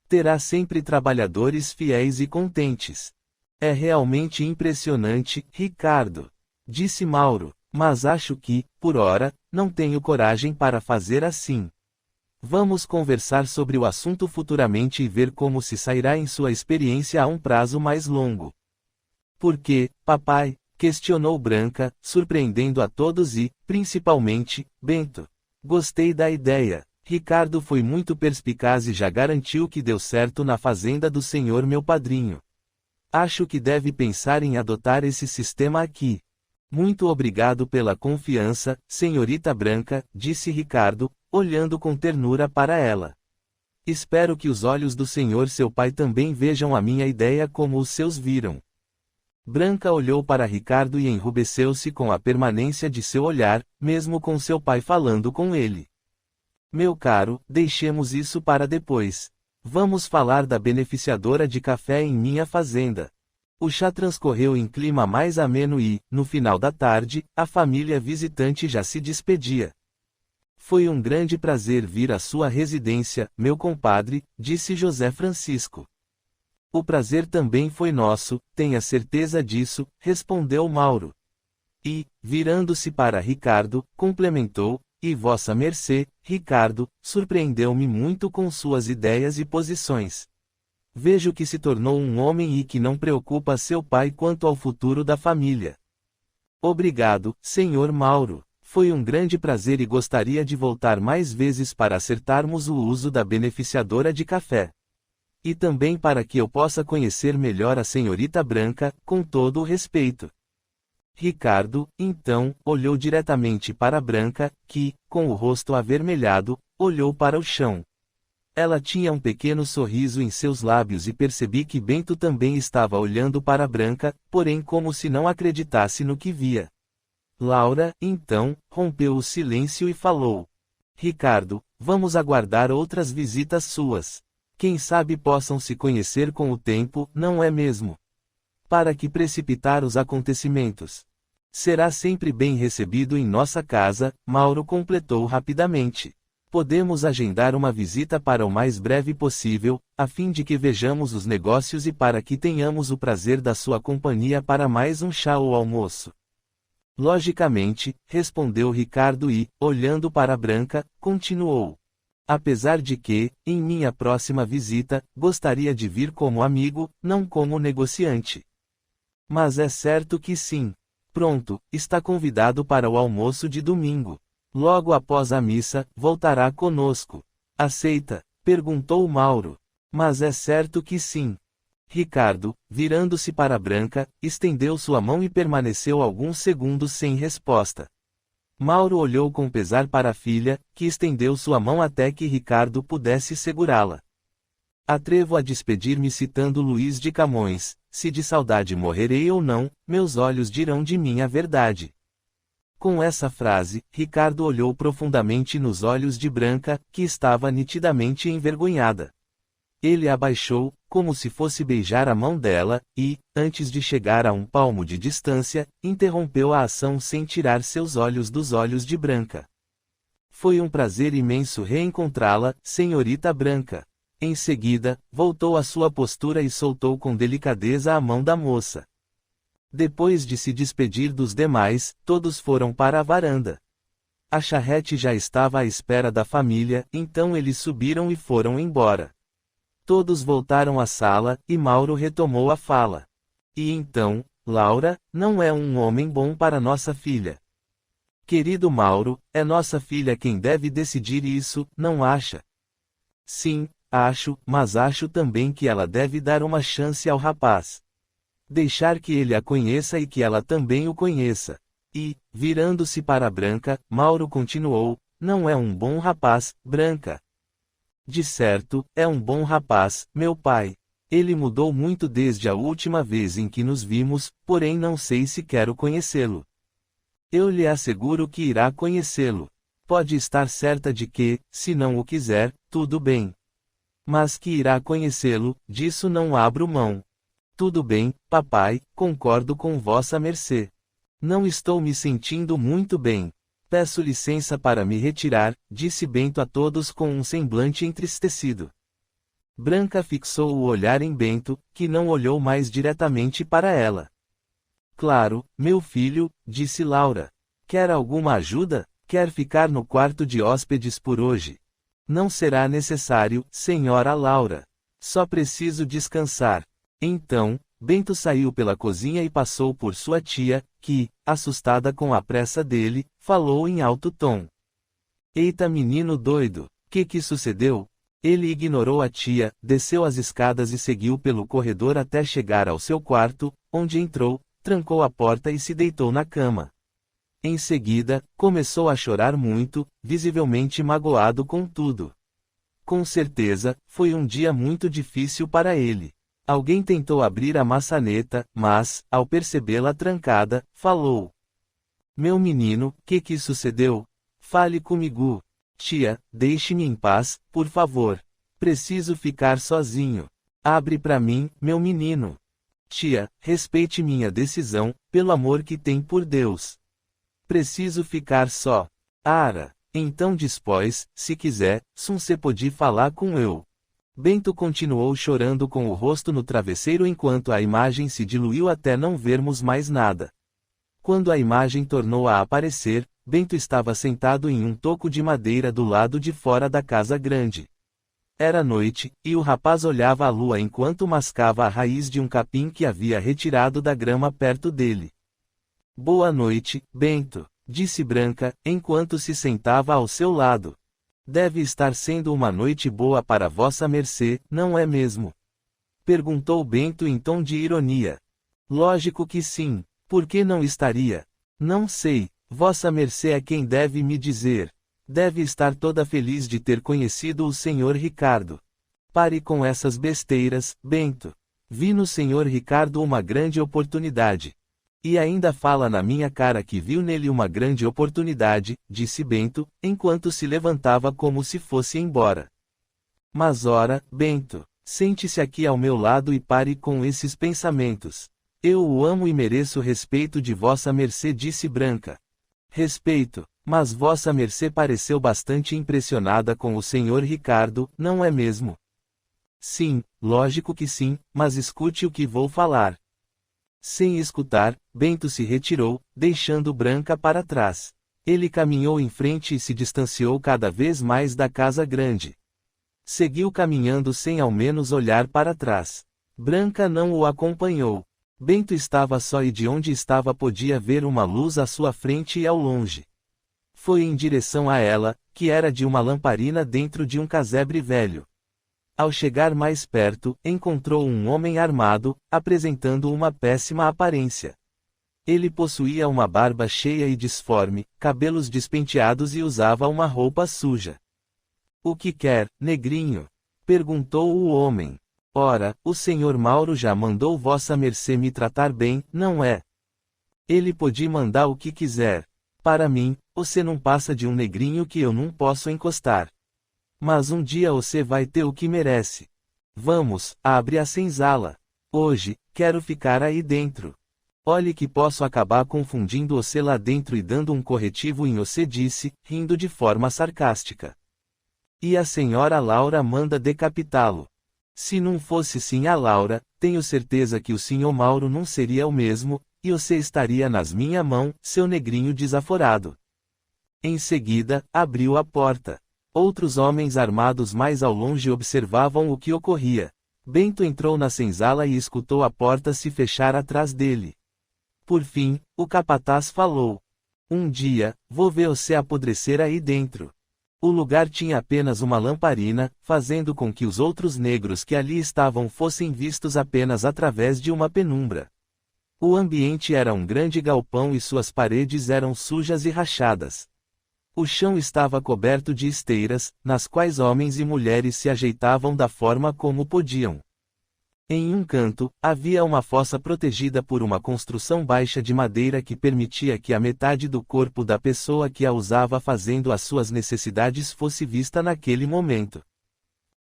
Terá sempre trabalhadores fiéis e contentes. É realmente impressionante, Ricardo, disse Mauro. Mas acho que, por ora, não tenho coragem para fazer assim. Vamos conversar sobre o assunto futuramente e ver como se sairá em sua experiência a um prazo mais longo. Por quê, papai? Questionou Branca, surpreendendo a todos e, principalmente, Bento. Gostei da ideia. Ricardo foi muito perspicaz e já garantiu que deu certo na fazenda do senhor meu padrinho. Acho que deve pensar em adotar esse sistema aqui. Muito obrigado pela confiança, senhorita Branca, disse Ricardo, olhando com ternura para ela. Espero que os olhos do senhor seu pai também vejam a minha ideia como os seus viram. Branca olhou para Ricardo e enrubesceu-se com a permanência de seu olhar, mesmo com seu pai falando com ele. Meu caro, deixemos isso para depois. Vamos falar da beneficiadora de café em minha fazenda. O chá transcorreu em clima mais ameno e, no final da tarde, a família visitante já se despedia. Foi um grande prazer vir à sua residência, meu compadre, disse José Francisco. O prazer também foi nosso, tenha certeza disso, respondeu Mauro. E, virando-se para Ricardo, complementou, e vossa mercê, Ricardo, surpreendeu-me muito com suas ideias e posições. Vejo que se tornou um homem e que não preocupa seu pai quanto ao futuro da família. Obrigado, senhor Mauro. Foi um grande prazer e gostaria de voltar mais vezes para acertarmos o uso da beneficiadora de café. E também para que eu possa conhecer melhor a senhorita Branca, com todo o respeito. Ricardo, então, olhou diretamente para Branca, que, com o rosto avermelhado, olhou para o chão. Ela tinha um pequeno sorriso em seus lábios e percebi que Bento também estava olhando para Branca, porém como se não acreditasse no que via. Laura, então, rompeu o silêncio e falou: Ricardo, vamos aguardar outras visitas suas. Quem sabe possam se conhecer com o tempo, não é mesmo? Para que precipitar os acontecimentos? Será sempre bem recebido em nossa casa, Mauro completou rapidamente. Podemos agendar uma visita para o mais breve possível, a fim de que vejamos os negócios e para que tenhamos o prazer da sua companhia para mais um chá ou almoço. Logicamente, respondeu Ricardo e, olhando para Branca, continuou. Apesar de que, em minha próxima visita, gostaria de vir como amigo, não como negociante. Mas é certo que sim. Pronto, está convidado para o almoço de domingo. Logo após a missa, voltará conosco. Aceita? Perguntou Mauro. Mas é certo que sim. Ricardo, virando-se para Branca, estendeu sua mão e permaneceu alguns segundos sem resposta. Mauro olhou com pesar para a filha, que estendeu sua mão até que Ricardo pudesse segurá-la. Atrevo a despedir-me citando Luís de Camões: se de saudade morrerei ou não, meus olhos dirão de mim a verdade. Com essa frase, Ricardo olhou profundamente nos olhos de Branca, que estava nitidamente envergonhada. Ele abaixou, como se fosse beijar a mão dela, e, antes de chegar a um palmo de distância, interrompeu a ação sem tirar seus olhos dos olhos de Branca. Foi um prazer imenso reencontrá-la, senhorita Branca. Em seguida, voltou à sua postura e soltou com delicadeza a mão da moça. Depois de se despedir dos demais, todos foram para a varanda. A charrete já estava à espera da família, então eles subiram e foram embora. Todos voltaram à sala, e Mauro retomou a fala. E então, Laura, não é um homem bom para nossa filha. Querido Mauro, é nossa filha quem deve decidir isso, não acha? Sim, acho, mas acho também que ela deve dar uma chance ao rapaz. Deixar que ele a conheça e que ela também o conheça. E, virando-se para Branca, Mauro continuou: não é um bom rapaz, Branca. De certo, é um bom rapaz, meu pai. Ele mudou muito desde a última vez em que nos vimos, porém não sei se quero conhecê-lo. Eu lhe asseguro que irá conhecê-lo. Pode estar certa de que, se não o quiser, tudo bem. Mas que irá conhecê-lo, disso não abro mão. Tudo bem, papai, concordo com vossa mercê. Não estou me sentindo muito bem. Peço licença para me retirar, disse Bento a todos com um semblante entristecido. Branca fixou o olhar em Bento, que não olhou mais diretamente para ela. Claro, meu filho, disse Laura. Quer alguma ajuda? Quer ficar no quarto de hóspedes por hoje? Não será necessário, senhora Laura. Só preciso descansar. Então, Bento saiu pela cozinha e passou por sua tia, que, assustada com a pressa dele, falou em alto tom. Eita menino doido, que sucedeu? Ele ignorou a tia, desceu as escadas e seguiu pelo corredor até chegar ao seu quarto, onde entrou, trancou a porta e se deitou na cama. Em seguida, começou a chorar muito, visivelmente magoado com tudo. Com certeza, foi um dia muito difícil para ele. Alguém tentou abrir a maçaneta, mas, ao percebê-la trancada, falou: Meu menino, que sucedeu? Fale comigo. Tia, deixe-me em paz, por favor. Preciso ficar sozinho. Abre para mim, meu menino. Tia, respeite minha decisão, pelo amor que tem por Deus. Preciso ficar só. Ara, então dispós, se quiser, se pode falar com eu. Bento continuou chorando com o rosto no travesseiro enquanto a imagem se diluiu até não vermos mais nada. Quando a imagem tornou a aparecer, Bento estava sentado em um toco de madeira do lado de fora da casa grande. Era noite, e o rapaz olhava a lua enquanto mascava a raiz de um capim que havia retirado da grama perto dele. Boa noite, Bento, disse Branca, enquanto se sentava ao seu lado. Deve estar sendo uma noite boa para vossa mercê, não é mesmo? Perguntou Bento em tom de ironia. Lógico que sim, por que não estaria? Não sei, vossa mercê é quem deve me dizer. Deve estar toda feliz de ter conhecido o senhor Ricardo. Pare com essas besteiras, Bento. Vi no senhor Ricardo uma grande oportunidade. E ainda fala na minha cara que viu nele uma grande oportunidade, disse Bento, enquanto se levantava como se fosse embora. Mas ora, Bento, sente-se aqui ao meu lado e pare com esses pensamentos. Eu o amo e mereço respeito de vossa mercê, disse Branca. Respeito, mas vossa mercê pareceu bastante impressionada com o senhor Ricardo, não é mesmo? Sim, lógico que sim, mas escute o que vou falar. Sem escutar, Bento se retirou, deixando Branca para trás. Ele caminhou em frente e se distanciou cada vez mais da casa grande. Seguiu caminhando sem ao menos olhar para trás. Branca não o acompanhou. Bento estava só e de onde estava podia ver uma luz à sua frente e ao longe. Foi em direção a ela, que era de uma lamparina dentro de um casebre velho. Ao chegar mais perto, encontrou um homem armado, apresentando uma péssima aparência. Ele possuía uma barba cheia e disforme, cabelos despenteados e usava uma roupa suja. O que quer, negrinho? Perguntou o homem. Ora, o senhor Mauro já mandou vossa mercê me tratar bem, não é? Ele pode mandar o que quiser. Para mim, você não passa de um negrinho que eu não posso encostar. Mas um dia você vai ter o que merece. Vamos, abre a senzala. Hoje, quero ficar aí dentro. Olhe que posso acabar confundindo você lá dentro e dando um corretivo em você, disse, rindo de forma sarcástica. E a senhora Laura manda decapitá-lo. Se não fosse sim a Laura, tenho certeza que o senhor Mauro não seria o mesmo, e você estaria nas minhas mãos, seu negrinho desaforado. Em seguida, abriu a porta. Outros homens armados mais ao longe observavam o que ocorria. Bento entrou na senzala e escutou a porta se fechar atrás dele. Por fim, o capataz falou. Um dia, vou ver você apodrecer aí dentro. O lugar tinha apenas uma lamparina, fazendo com que os outros negros que ali estavam fossem vistos apenas através de uma penumbra. O ambiente era um grande galpão e suas paredes eram sujas e rachadas. O chão estava coberto de esteiras, nas quais homens e mulheres se ajeitavam da forma como podiam. Em um canto, havia uma fossa protegida por uma construção baixa de madeira que permitia que a metade do corpo da pessoa que a usava fazendo as suas necessidades fosse vista naquele momento.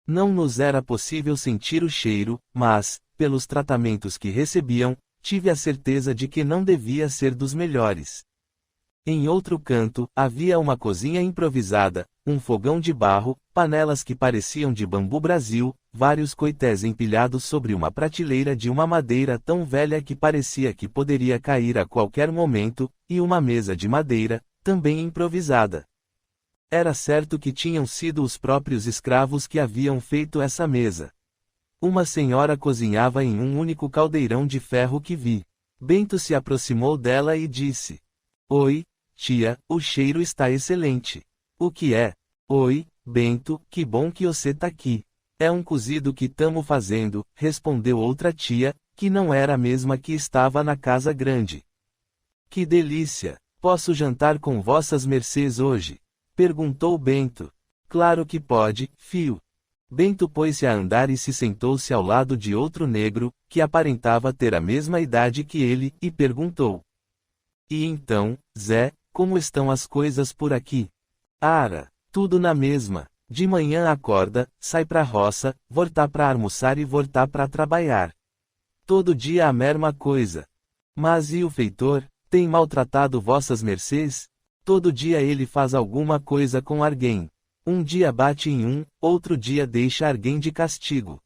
Não nos era possível sentir o cheiro, mas, pelos tratamentos que recebiam, tive a certeza de que não devia ser dos melhores. Em outro canto, havia uma cozinha improvisada, um fogão de barro, panelas que pareciam de bambu Brasil, vários coités empilhados sobre uma prateleira de uma madeira tão velha que parecia que poderia cair a qualquer momento, e uma mesa de madeira, também improvisada. Era certo que tinham sido os próprios escravos que haviam feito essa mesa. Uma senhora cozinhava em um único caldeirão de ferro que vi. Bento se aproximou dela e disse: Oi, tia, o cheiro está excelente. O que é? Oi, Bento, que bom que você tá aqui. É um cozido que tamo fazendo, respondeu outra tia, que não era a mesma que estava na casa grande. Que delícia! Posso jantar com vossas mercês hoje? Perguntou Bento. Claro que pode, fio. Bento pôs-se a andar e se sentou-se ao lado de outro negro, que aparentava ter a mesma idade que ele, e perguntou. E então, Zé, como estão as coisas por aqui? Ara, tudo na mesma. De manhã acorda, sai pra roça, voltar pra almoçar e voltar pra trabalhar. Todo dia a mesma coisa. Mas e o feitor, tem maltratado vossas mercês? Todo dia ele faz alguma coisa com alguém. Um dia bate em um, outro dia deixa alguém de castigo.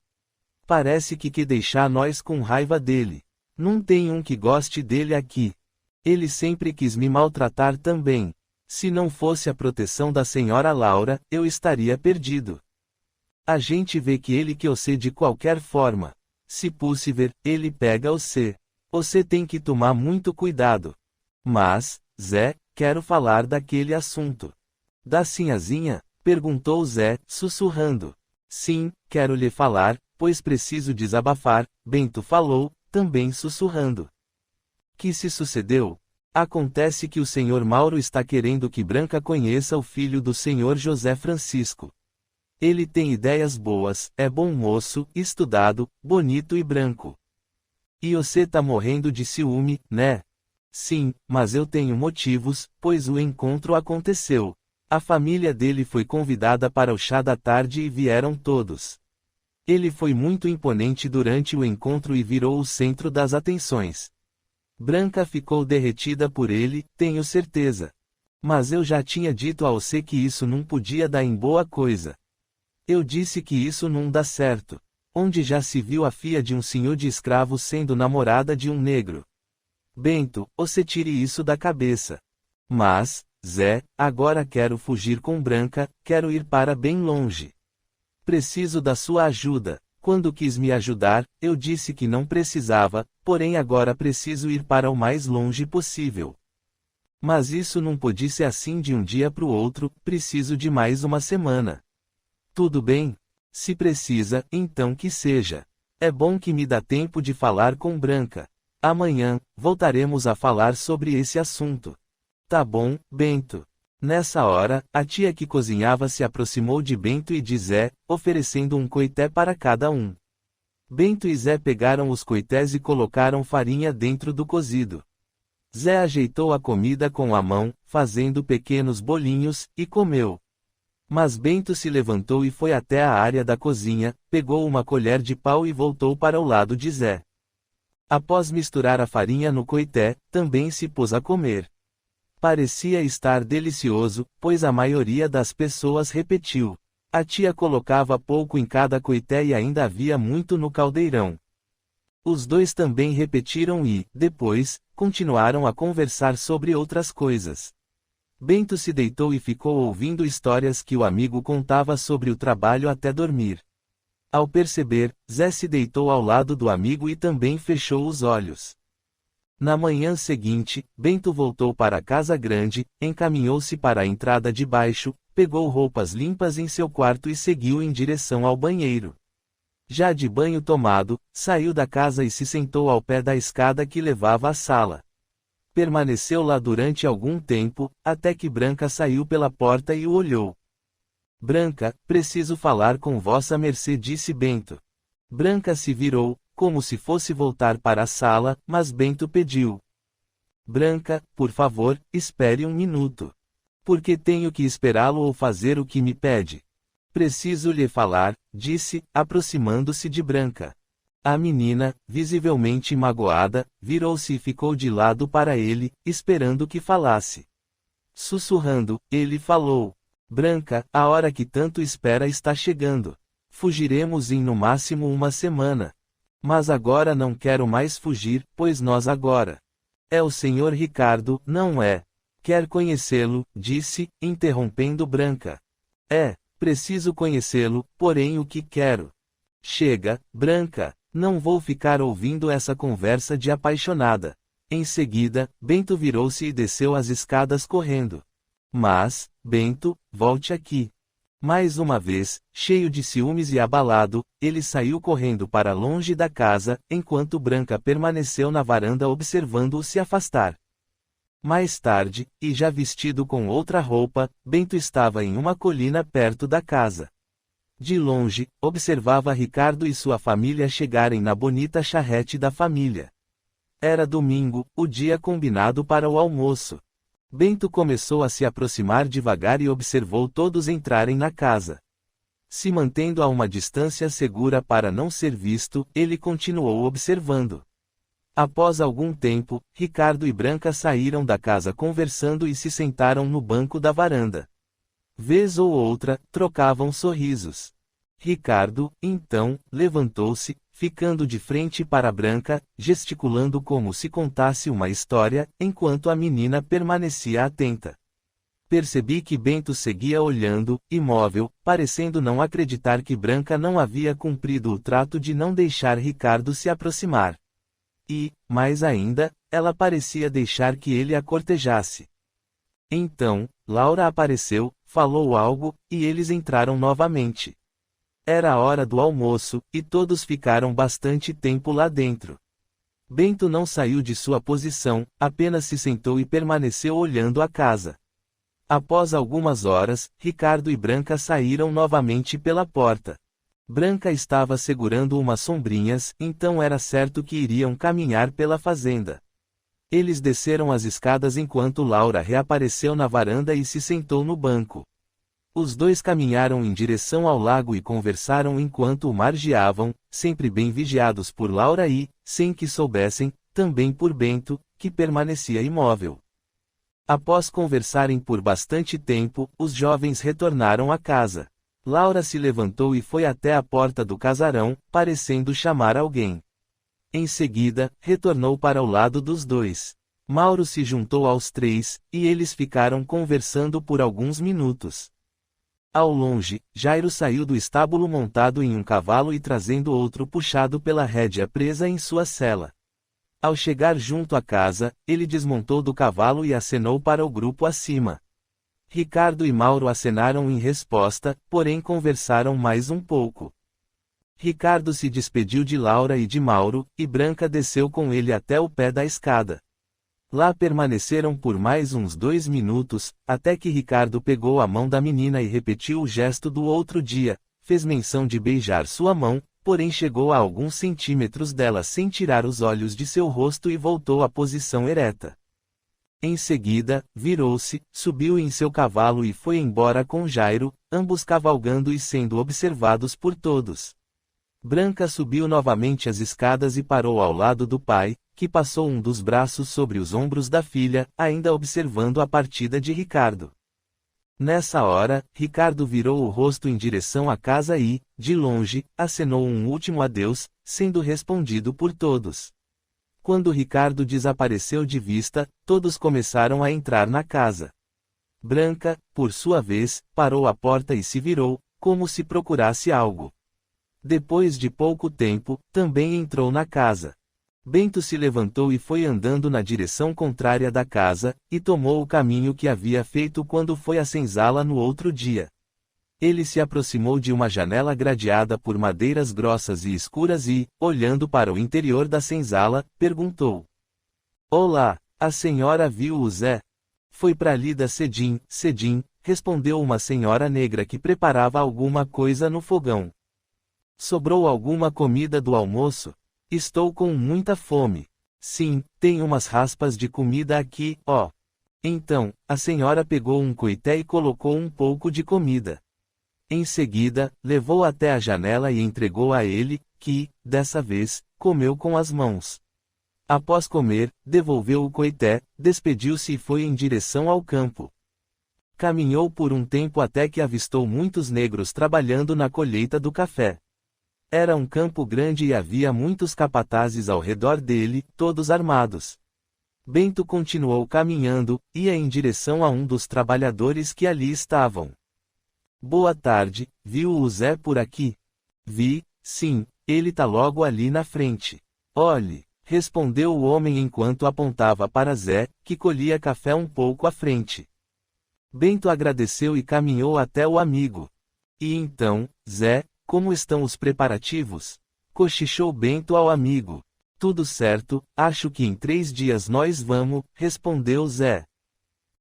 Parece que deixar nós com raiva dele. Não tem um que goste dele aqui. Ele sempre quis me maltratar também. Se não fosse a proteção da senhora Laura, eu estaria perdido. A gente vê que ele que você de qualquer forma. Se possível, ele pega você. Você tem que tomar muito cuidado. Mas, Zé, quero falar daquele assunto. Da sinhazinha? Perguntou Zé, sussurrando. Sim, quero lhe falar, pois preciso desabafar, Bento falou, também sussurrando. Que se sucedeu? Acontece que o Sr. Mauro está querendo que Branca conheça o filho do Sr. José Francisco. Ele tem ideias boas, é bom moço, estudado, bonito e branco. E você tá morrendo de ciúme, né? Sim, mas eu tenho motivos, pois o encontro aconteceu. A família dele foi convidada para o chá da tarde e vieram todos. Ele foi muito imponente durante o encontro e virou o centro das atenções. Branca ficou derretida por ele, tenho certeza. Mas eu já tinha dito a você que isso não podia dar em boa coisa. Eu disse que isso não dá certo. Onde já se viu a filha de um senhor de escravos sendo namorada de um negro? Bento, você tire isso da cabeça. Mas, Zé, agora quero fugir com Branca, quero ir para bem longe. Preciso da sua ajuda. Quando quis me ajudar, eu disse que não precisava, porém agora preciso ir para o mais longe possível. Mas isso não pode ser assim de um dia para o outro, preciso de mais uma semana. Tudo bem? Se precisa, então que seja. É bom que me dá tempo de falar com Branca. Amanhã, voltaremos a falar sobre esse assunto. Tá bom, Bento. Nessa hora, a tia que cozinhava se aproximou de Bento e de Zé, oferecendo um coité para cada um. Bento e Zé pegaram os coités e colocaram farinha dentro do cozido. Zé ajeitou a comida com a mão, fazendo pequenos bolinhos, e comeu. Mas Bento se levantou e foi até a área da cozinha, pegou uma colher de pau e voltou para o lado de Zé. Após misturar a farinha no coité, também se pôs a comer. Parecia estar delicioso, pois a maioria das pessoas repetiu. A tia colocava pouco em cada coité e ainda havia muito no caldeirão. Os dois também repetiram e, depois, continuaram a conversar sobre outras coisas. Bento se deitou e ficou ouvindo histórias que o amigo contava sobre o trabalho até dormir. Ao perceber, Zé se deitou ao lado do amigo e também fechou os olhos. Na manhã seguinte, Bento voltou para a casa grande, encaminhou-se para a entrada de baixo, pegou roupas limpas em seu quarto e seguiu em direção ao banheiro. Já de banho tomado, saiu da casa e se sentou ao pé da escada que levava à sala. Permaneceu lá durante algum tempo, até que Branca saiu pela porta e o olhou. Branca, preciso falar com vossa mercê, disse Bento. Branca se virou, como se fosse voltar para a sala, mas Bento pediu. Branca, por favor, espere um minuto. Porque tenho que esperá-lo ou fazer o que me pede. Preciso lhe falar, disse, aproximando-se de Branca. A menina, visivelmente magoada, virou-se e ficou de lado para ele, esperando que falasse. Sussurrando, ele falou. Branca, a hora que tanto espera está chegando. Fugiremos em no máximo uma semana. Mas agora não quero mais fugir, pois nós agora. É o senhor Ricardo, não é? Quer conhecê-lo, disse, interrompendo Branca. É, preciso conhecê-lo, porém o que quero? Chega, Branca. Não vou ficar ouvindo essa conversa de apaixonada. Em seguida, Bento virou-se e desceu as escadas correndo. Mas, Bento, volte aqui. Mais uma vez, cheio de ciúmes e abalado, ele saiu correndo para longe da casa, enquanto Branca permaneceu na varanda observando-o se afastar. Mais tarde, e já vestido com outra roupa, Bento estava em uma colina perto da casa. De longe, observava Ricardo e sua família chegarem na bonita charrete da família. Era domingo, o dia combinado para o almoço. Bento começou a se aproximar devagar e observou todos entrarem na casa. Se mantendo a uma distância segura para não ser visto, ele continuou observando. Após algum tempo, Ricardo e Branca saíram da casa conversando e se sentaram no banco da varanda. Vez ou outra, trocavam sorrisos. Ricardo, então, levantou-se, ficando de frente para Branca, gesticulando como se contasse uma história, enquanto a menina permanecia atenta. Percebi que Bento seguia olhando, imóvel, parecendo não acreditar que Branca não havia cumprido o trato de não deixar Ricardo se aproximar. E, mais ainda, ela parecia deixar que ele a cortejasse. Então, Laura apareceu, falou algo, e eles entraram novamente. Era a hora do almoço, e todos ficaram bastante tempo lá dentro. Bento não saiu de sua posição, apenas se sentou e permaneceu olhando a casa. Após algumas horas, Ricardo e Branca saíram novamente pela porta. Branca estava segurando umas sombrinhas, então era certo que iriam caminhar pela fazenda. Eles desceram as escadas enquanto Laura reapareceu na varanda e se sentou no banco. Os dois caminharam em direção ao lago e conversaram enquanto o margeavam, sempre bem vigiados por Laura e, sem que soubessem, também por Bento, que permanecia imóvel. Após conversarem por bastante tempo, os jovens retornaram à casa. Laura se levantou e foi até a porta do casarão, parecendo chamar alguém. Em seguida, retornou para o lado dos dois. Mauro se juntou aos três, e eles ficaram conversando por alguns minutos. Ao longe, Jairo saiu do estábulo montado em um cavalo e trazendo outro puxado pela rédea presa em sua sela. Ao chegar junto à casa, ele desmontou do cavalo e acenou para o grupo acima. Ricardo e Mauro acenaram em resposta, porém conversaram mais um pouco. Ricardo se despediu de Laura e de Mauro, e Branca desceu com ele até o pé da escada. Lá permaneceram por mais uns 2 minutos, até que Ricardo pegou a mão da menina e repetiu o gesto do outro dia, fez menção de beijar sua mão, porém chegou a alguns centímetros dela sem tirar os olhos de seu rosto e voltou à posição ereta. Em seguida, virou-se, subiu em seu cavalo e foi embora com Jairo, ambos cavalgando e sendo observados por todos. Branca subiu novamente as escadas e parou ao lado do pai, que passou um dos braços sobre os ombros da filha, ainda observando a partida de Ricardo. Nessa hora, Ricardo virou o rosto em direção à casa e, de longe, acenou um último adeus, sendo respondido por todos. Quando Ricardo desapareceu de vista, todos começaram a entrar na casa. Branca, por sua vez, parou à porta e se virou, como se procurasse algo. Depois de pouco tempo, também entrou na casa. Bento se levantou e foi andando na direção contrária da casa, e tomou o caminho que havia feito quando foi à senzala no outro dia. Ele se aproximou de uma janela gradeada por madeiras grossas e escuras e, olhando para o interior da senzala, perguntou: "Olá, a senhora viu o Zé?" "Foi pra lida cedim, respondeu uma senhora negra que preparava alguma coisa no fogão. "Sobrou alguma comida do almoço? Estou com muita fome." "Sim, tem umas raspas de comida aqui, ó." Então, a senhora pegou um coité e colocou um pouco de comida. Em seguida, levou até a janela e entregou a ele, que, dessa vez, comeu com as mãos. Após comer, devolveu o coité, despediu-se e foi em direção ao campo. Caminhou por um tempo até que avistou muitos negros trabalhando na colheita do café. Era um campo grande e havia muitos capatazes ao redor dele, todos armados. Bento continuou caminhando, ia em direção a um dos trabalhadores que ali estavam. "Boa tarde, viu o Zé por aqui?" "Vi, sim, ele tá logo ali na frente." "Olhe", respondeu o homem enquanto apontava para Zé, que colhia café um pouco à frente. Bento agradeceu e caminhou até o amigo. "E então, Zé, como estão os preparativos?" cochichou Bento ao amigo. "Tudo certo, acho que em 3 dias nós vamos", respondeu Zé.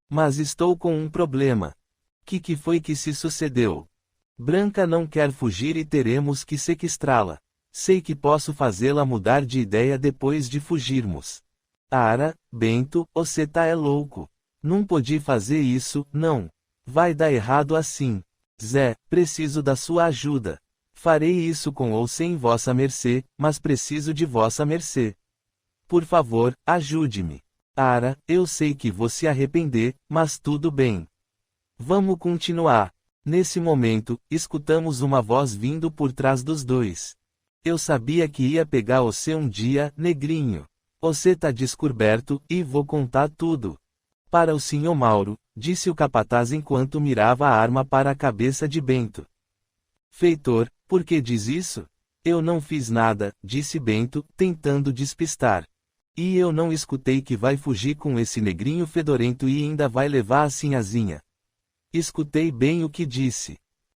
"Mas estou com um problema." Que foi que se sucedeu?" "Branca não quer fugir e teremos que sequestrá-la. Sei que posso fazê-la mudar de ideia depois de fugirmos." "Ara, Bento, você tá é louco. Não pode fazer isso, não. Vai dar errado assim." "Zé, preciso da sua ajuda. Farei isso com ou sem vossa mercê, mas preciso de vossa mercê. Por favor, ajude-me." "Ara, eu sei que vou se arrepender, mas tudo bem. Vamos continuar." Nesse momento, escutamos uma voz vindo por trás dos dois. "Eu sabia que ia pegar você um dia, negrinho. Você tá descoberto, e vou contar tudo." "Para o senhor Mauro", disse o capataz enquanto mirava a arma para a cabeça de Bento. "Feitor, por que diz isso?" "Eu não fiz nada", disse Bento, tentando despistar. "E eu não escutei que vai fugir com esse negrinho fedorento e ainda vai levar a sinhazinha." Escutei bem o que disse.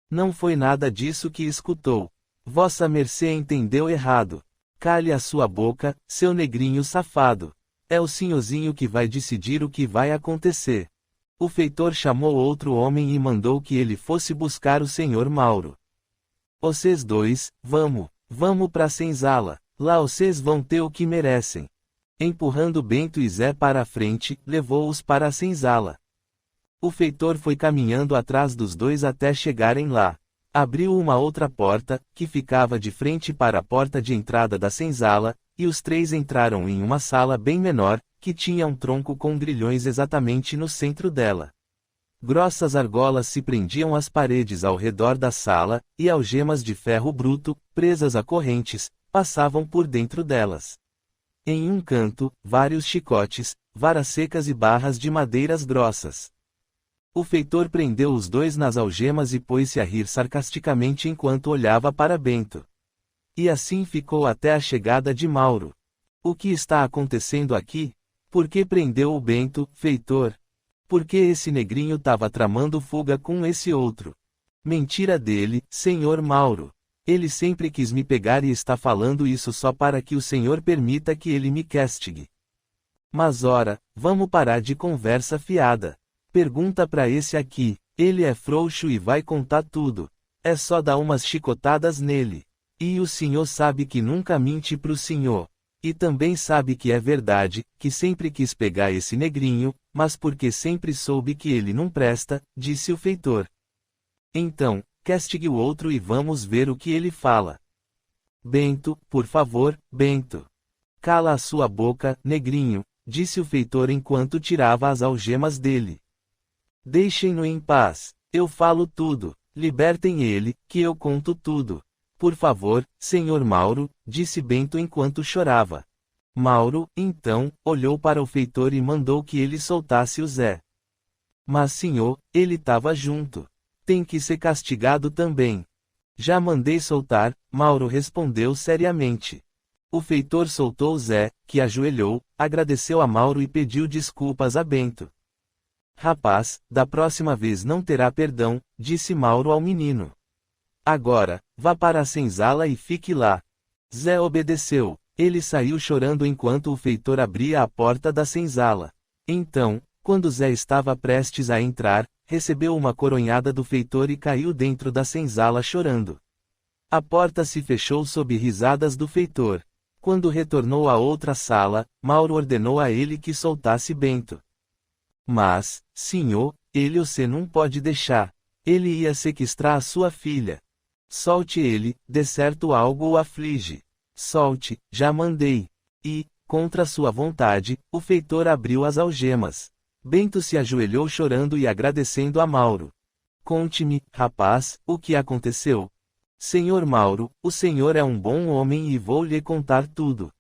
Não foi nada disso que escutou. Vossa mercê entendeu errado. Cale a sua boca, seu negrinho safado. É o senhorzinho que vai decidir o que vai acontecer. O feitor chamou outro homem e mandou que ele fosse buscar o senhor Mauro. Vocês dois, vamos pra senzala. Lá vocês vão ter o que merecem. Empurrando Bento e Zé para a frente, levou-os para a senzala. O feitor foi caminhando atrás dos dois até chegarem lá. Abriu uma outra porta, que ficava de frente para a porta de entrada da senzala, e os três entraram em uma sala bem menor, que tinha um tronco com grilhões exatamente no centro dela. Grossas argolas se prendiam às paredes ao redor da sala, e algemas de ferro bruto, presas a correntes, passavam por dentro delas. Em um canto, vários chicotes, varas secas e barras de madeiras grossas. O feitor prendeu os dois nas algemas e pôs-se a rir sarcasticamente enquanto olhava para Bento. E assim ficou até a chegada de Mauro. O que está acontecendo aqui? Por que prendeu o Bento, feitor? Por que esse negrinho tava tramando fuga com esse outro? Mentira dele, senhor Mauro. Ele sempre quis me pegar e está falando isso só para que o senhor permita que ele me castigue. Mas ora, vamos parar de conversa fiada. Pergunta pra esse aqui, ele é frouxo e vai contar tudo. É só dar umas chicotadas nele. E o senhor sabe que nunca mente pro senhor. E também sabe que é verdade, que sempre quis pegar esse negrinho, mas porque sempre soube que ele não presta, disse o feitor. Então, castigue o outro e vamos ver o que ele fala. Bento, por favor, Bento. Cala a sua boca, negrinho, disse o feitor enquanto tirava as algemas dele. Deixem-no em paz. Eu falo tudo. Libertem ele, que eu conto tudo. Por favor, senhor Mauro, disse Bento enquanto chorava. Mauro, então, olhou para o feitor e mandou que ele soltasse o Zé. Mas senhor, ele estava junto. Tem que ser castigado também. Já mandei soltar, Mauro respondeu seriamente. O feitor soltou o Zé, que ajoelhou, agradeceu a Mauro e pediu desculpas a Bento. Rapaz, da próxima vez não terá perdão, disse Mauro ao menino. Agora, vá para a senzala e fique lá. Zé obedeceu. Ele saiu chorando enquanto o feitor abria a porta da senzala. Então, quando Zé estava prestes a entrar, recebeu uma coronhada do feitor e caiu dentro da senzala chorando. A porta se fechou sob risadas do feitor. Quando retornou à outra sala, Mauro ordenou a ele que soltasse Bento. Mas, senhor, ele você não pode deixar. Ele ia sequestrar a sua filha. Solte ele, de certo algo o aflige. Solte, já mandei. E, contra sua vontade, o feitor abriu as algemas. Bento se ajoelhou chorando e agradecendo a Mauro. Conte-me, rapaz, o que aconteceu. Senhor Mauro, o senhor é um bom homem e vou lhe contar tudo.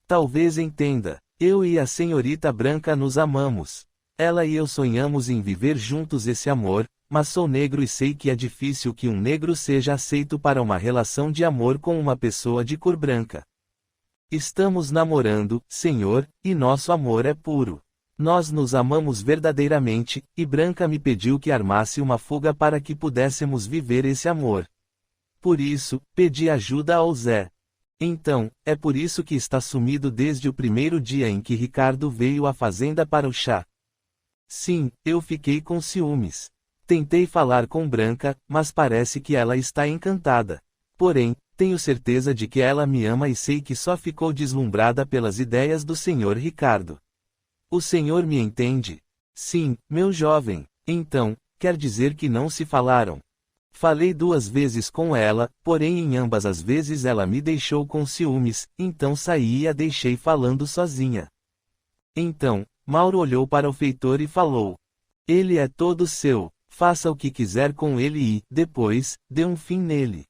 Talvez entenda, eu e a senhorita Branca nos amamos. Ela e eu sonhamos em viver juntos esse amor, mas sou negro e sei que é difícil que um negro seja aceito para uma relação de amor com uma pessoa de cor branca. Estamos namorando, senhor, e nosso amor é puro. Nós nos amamos verdadeiramente, e Branca me pediu que armasse uma fuga para que pudéssemos viver esse amor. Por isso, pedi ajuda ao Zé. Então, é por isso que está sumido desde o primeiro dia em que Ricardo veio à fazenda para o chá. Sim, eu fiquei com ciúmes. Tentei falar com Branca, mas parece que ela está encantada. Porém, tenho certeza de que ela me ama e sei que só ficou deslumbrada pelas ideias do senhor Ricardo. O senhor me entende? Sim, meu jovem. Então, quer dizer que não se falaram. Falei 2 vezes com ela, porém em ambas as vezes ela me deixou com ciúmes, então saí e a deixei falando sozinha. Então, Mauro olhou para o feitor e falou. Ele é todo seu, faça o que quiser com ele e, depois, dê um fim nele.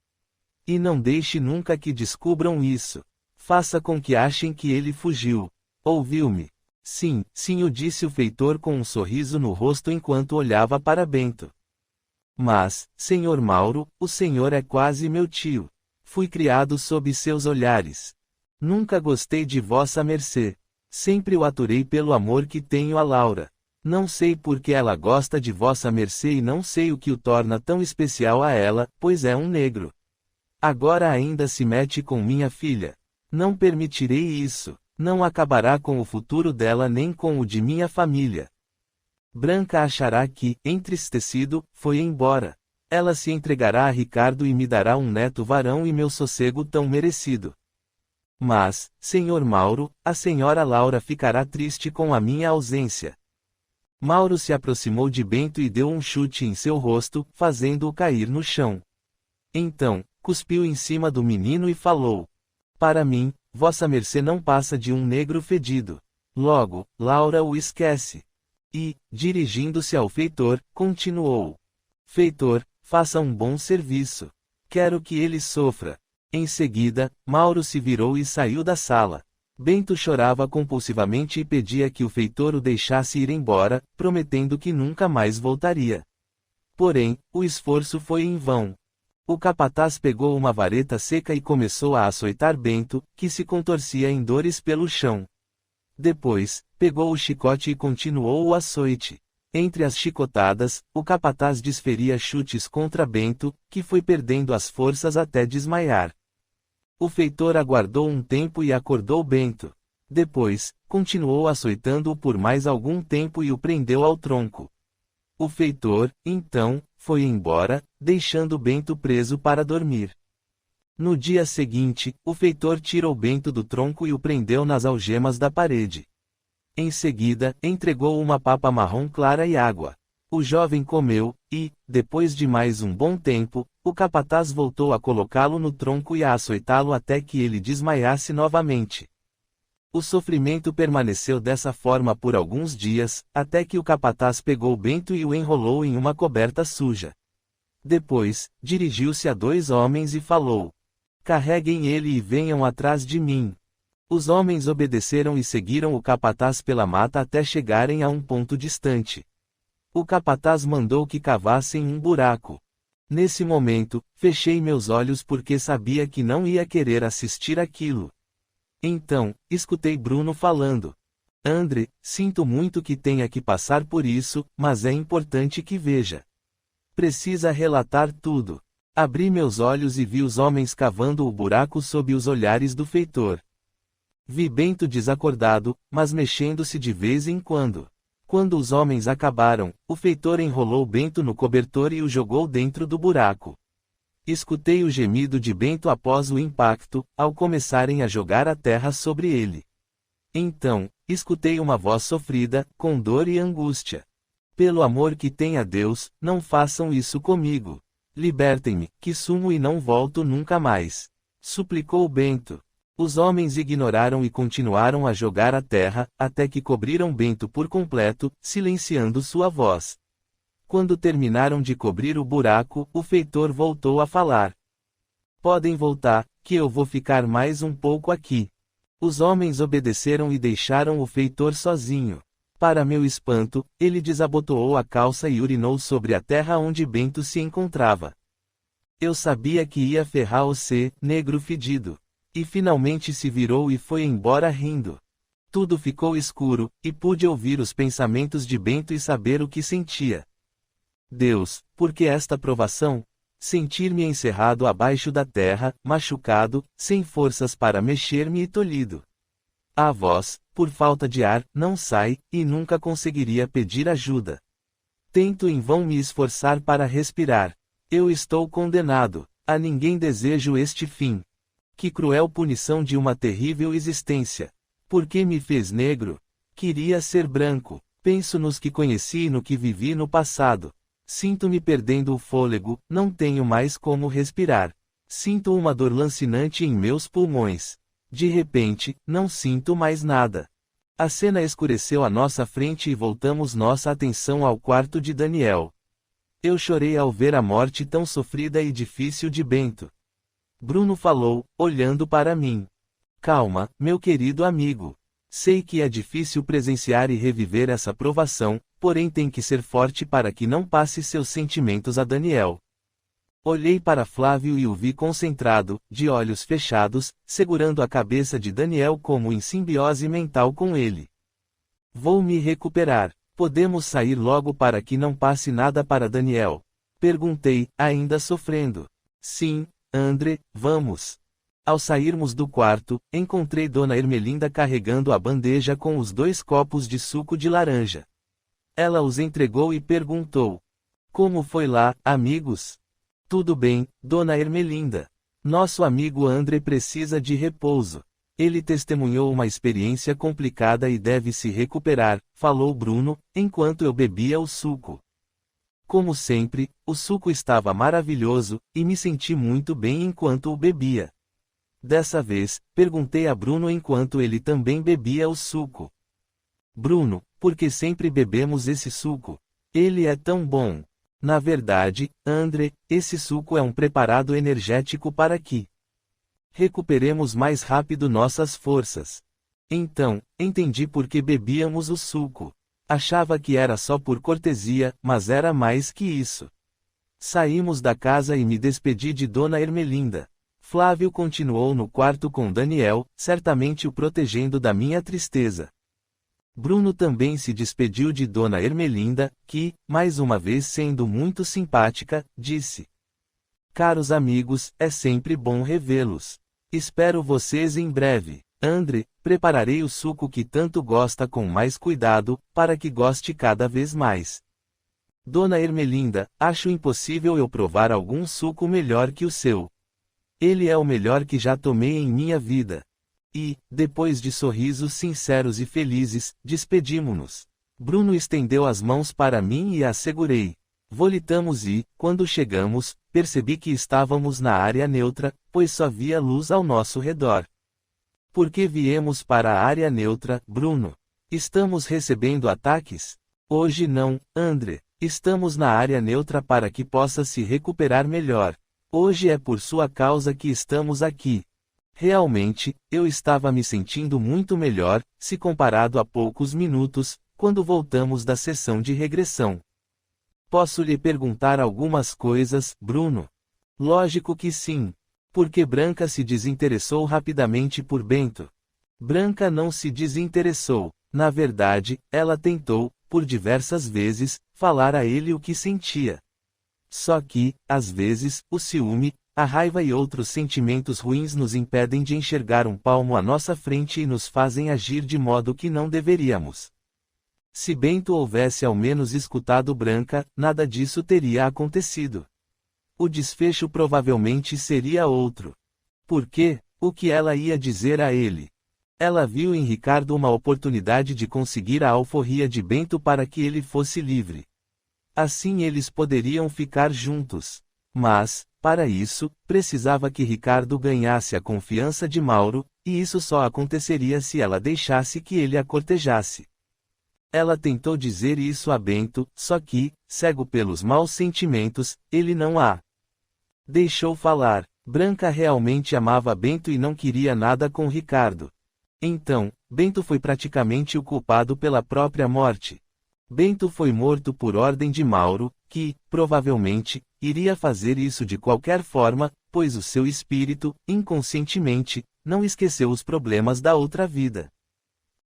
E não deixe nunca que descubram isso. Faça com que achem que ele fugiu. Ouviu-me? Sim, sim, o disse o feitor com um sorriso no rosto enquanto olhava para Bento. Mas, senhor Mauro, o senhor é quase meu tio. Fui criado sob seus olhares. Nunca gostei de vossa mercê. Sempre o aturei pelo amor que tenho a Laura. Não sei por que ela gosta de vossa mercê e não sei o que o torna tão especial a ela, pois é um negro. Agora ainda se mete com minha filha. Não permitirei isso. Não acabará com o futuro dela nem com o de minha família. Branca achará que, entristecido, foi embora. Ela se entregará a Ricardo e me dará um neto varão e meu sossego tão merecido. Mas, senhor Mauro, a senhora Laura ficará triste com a minha ausência. Mauro se aproximou de Bento e deu um chute em seu rosto, fazendo-o cair no chão. Então, cuspiu em cima do menino e falou: Para mim, vossa mercê não passa de um negro fedido. Logo, Laura o esquece. E, dirigindo-se ao feitor, continuou: Feitor, faça um bom serviço. Quero que ele sofra. Em seguida, Mauro se virou e saiu da sala. Bento chorava compulsivamente e pedia que o feitor o deixasse ir embora, prometendo que nunca mais voltaria. Porém, o esforço foi em vão. O capataz pegou uma vareta seca e começou a açoitar Bento, que se contorcia em dores pelo chão. Depois, pegou o chicote e continuou o açoite. Entre as chicotadas, o capataz desferia chutes contra Bento, que foi perdendo as forças até desmaiar. O feitor aguardou um tempo e acordou Bento. Depois, continuou açoitando-o por mais algum tempo e o prendeu ao tronco. O feitor, então, foi embora, deixando Bento preso para dormir. No dia seguinte, o feitor tirou Bento do tronco e o prendeu nas algemas da parede. Em seguida, entregou uma papa marrom clara e água. O jovem comeu, e, depois de mais um bom tempo, o capataz voltou a colocá-lo no tronco e a açoitá-lo até que ele desmaiasse novamente. O sofrimento permaneceu dessa forma por alguns dias, até que o capataz pegou Bento e o enrolou em uma coberta suja. Depois, dirigiu-se a 2 homens e falou: Carreguem ele e venham atrás de mim. Os homens obedeceram e seguiram o capataz pela mata até chegarem a um ponto distante. O capataz mandou que cavassem um buraco. Nesse momento, fechei meus olhos porque sabia que não ia querer assistir aquilo. Então, escutei Bruno falando: André, sinto muito que tenha que passar por isso, mas é importante que veja. Precisa relatar tudo. Abri meus olhos e vi os homens cavando o buraco sob os olhares do feitor. Vi Bento desacordado, mas mexendo-se de vez em quando. Quando os homens acabaram, o feitor enrolou Bento no cobertor e o jogou dentro do buraco. Escutei o gemido de Bento após o impacto, ao começarem a jogar a terra sobre ele. Então, escutei uma voz sofrida, com dor e angústia. Pelo amor que tem a Deus, não façam isso comigo. Libertem-me, que sumo e não volto nunca mais. Suplicou Bento. Os homens ignoraram e continuaram a jogar a terra, até que cobriram Bento por completo, silenciando sua voz. Quando terminaram de cobrir o buraco, o feitor voltou a falar: Podem voltar, que eu vou ficar mais um pouco aqui. Os homens obedeceram e deixaram o feitor sozinho. Para meu espanto, ele desabotoou a calça e urinou sobre a terra onde Bento se encontrava. Eu sabia que ia ferrar você, negro fedido. E finalmente se virou e foi embora rindo. Tudo ficou escuro, e pude ouvir os pensamentos de Bento e saber o que sentia. Deus, por que esta provação? Sentir-me encerrado abaixo da terra, machucado, sem forças para mexer-me e tolhido. A voz, por falta de ar, não sai, e nunca conseguiria pedir ajuda. Tento em vão me esforçar para respirar. Eu estou condenado. A ninguém desejo este fim. Que cruel punição de uma terrível existência. Por que me fez negro? Queria ser branco. Penso nos que conheci e no que vivi no passado. Sinto-me perdendo o fôlego, não tenho mais como respirar. Sinto uma dor lancinante em meus pulmões. De repente, não sinto mais nada. A cena escureceu à nossa frente e voltamos nossa atenção ao quarto de Daniel. Eu chorei ao ver a morte tão sofrida e difícil de Bento. Bruno falou, olhando para mim. Calma, meu querido amigo. Sei que é difícil presenciar e reviver essa provação, porém tem que ser forte para que não passe seus sentimentos a Daniel. Olhei para Flávio e o vi concentrado, de olhos fechados, segurando a cabeça de Daniel como em simbiose mental com ele. Vou me recuperar. Podemos sair logo para que não passe nada para Daniel? Perguntei, ainda sofrendo. Sim, André, vamos. Ao sairmos do quarto, encontrei Dona Ermelinda carregando a bandeja com os 2 copos de suco de laranja. Ela os entregou e perguntou: Como foi lá, amigos? Tudo bem, Dona Ermelinda. Nosso amigo André precisa de repouso. Ele testemunhou uma experiência complicada e deve se recuperar, falou Bruno, enquanto eu bebia o suco. Como sempre, o suco estava maravilhoso, e me senti muito bem enquanto o bebia. Dessa vez, perguntei a Bruno enquanto ele também bebia o suco. Bruno, por que sempre bebemos esse suco? Ele é tão bom. Na verdade, André, esse suco é um preparado energético para que recuperemos mais rápido nossas forças. Então, entendi por que bebíamos o suco. Achava que era só por cortesia, mas era mais que isso. Saímos da casa e me despedi de Dona Ermelinda. Flávio continuou no quarto com Daniel, certamente o protegendo da minha tristeza. Bruno também se despediu de Dona Ermelinda, que, mais uma vez sendo muito simpática, disse: Caros amigos, é sempre bom revê-los. Espero vocês em breve. André, prepararei o suco que tanto gosta com mais cuidado, para que goste cada vez mais. Dona Ermelinda, acho impossível eu provar algum suco melhor que o seu. Ele é o melhor que já tomei em minha vida. E, depois de sorrisos sinceros e felizes, despedimo-nos. Bruno estendeu as mãos para mim e a segurei. Voltamos e, quando chegamos, percebi que estávamos na área neutra, pois só via luz ao nosso redor. Por que viemos para a área neutra, Bruno? Estamos recebendo ataques? Hoje não, André. Estamos na área neutra para que possa se recuperar melhor. Hoje é por sua causa que estamos aqui. Realmente, eu estava me sentindo muito melhor, se comparado a poucos minutos, quando voltamos da sessão de regressão. Posso lhe perguntar algumas coisas, Bruno? Lógico que sim. Por que Branca se desinteressou rapidamente por Bento? Branca não se desinteressou. Na verdade, ela tentou, por diversas vezes, falar a ele o que sentia. Só que, às vezes, o ciúme, a raiva e outros sentimentos ruins nos impedem de enxergar um palmo à nossa frente e nos fazem agir de modo que não deveríamos. Se Bento houvesse ao menos escutado Branca, nada disso teria acontecido. O desfecho provavelmente seria outro. Por quê? O que ela ia dizer a ele? Ela viu em Ricardo uma oportunidade de conseguir a alforria de Bento para que ele fosse livre. Assim eles poderiam ficar juntos. Mas, para isso, precisava que Ricardo ganhasse a confiança de Mauro, e isso só aconteceria se ela deixasse que ele a cortejasse. Ela tentou dizer isso a Bento, só que, cego pelos maus sentimentos, ele não a deixou falar. Branca realmente amava Bento e não queria nada com Ricardo. Então, Bento foi praticamente o culpado pela própria morte. Bento foi morto por ordem de Mauro, que, provavelmente, iria fazer isso de qualquer forma, pois o seu espírito, inconscientemente, não esqueceu os problemas da outra vida.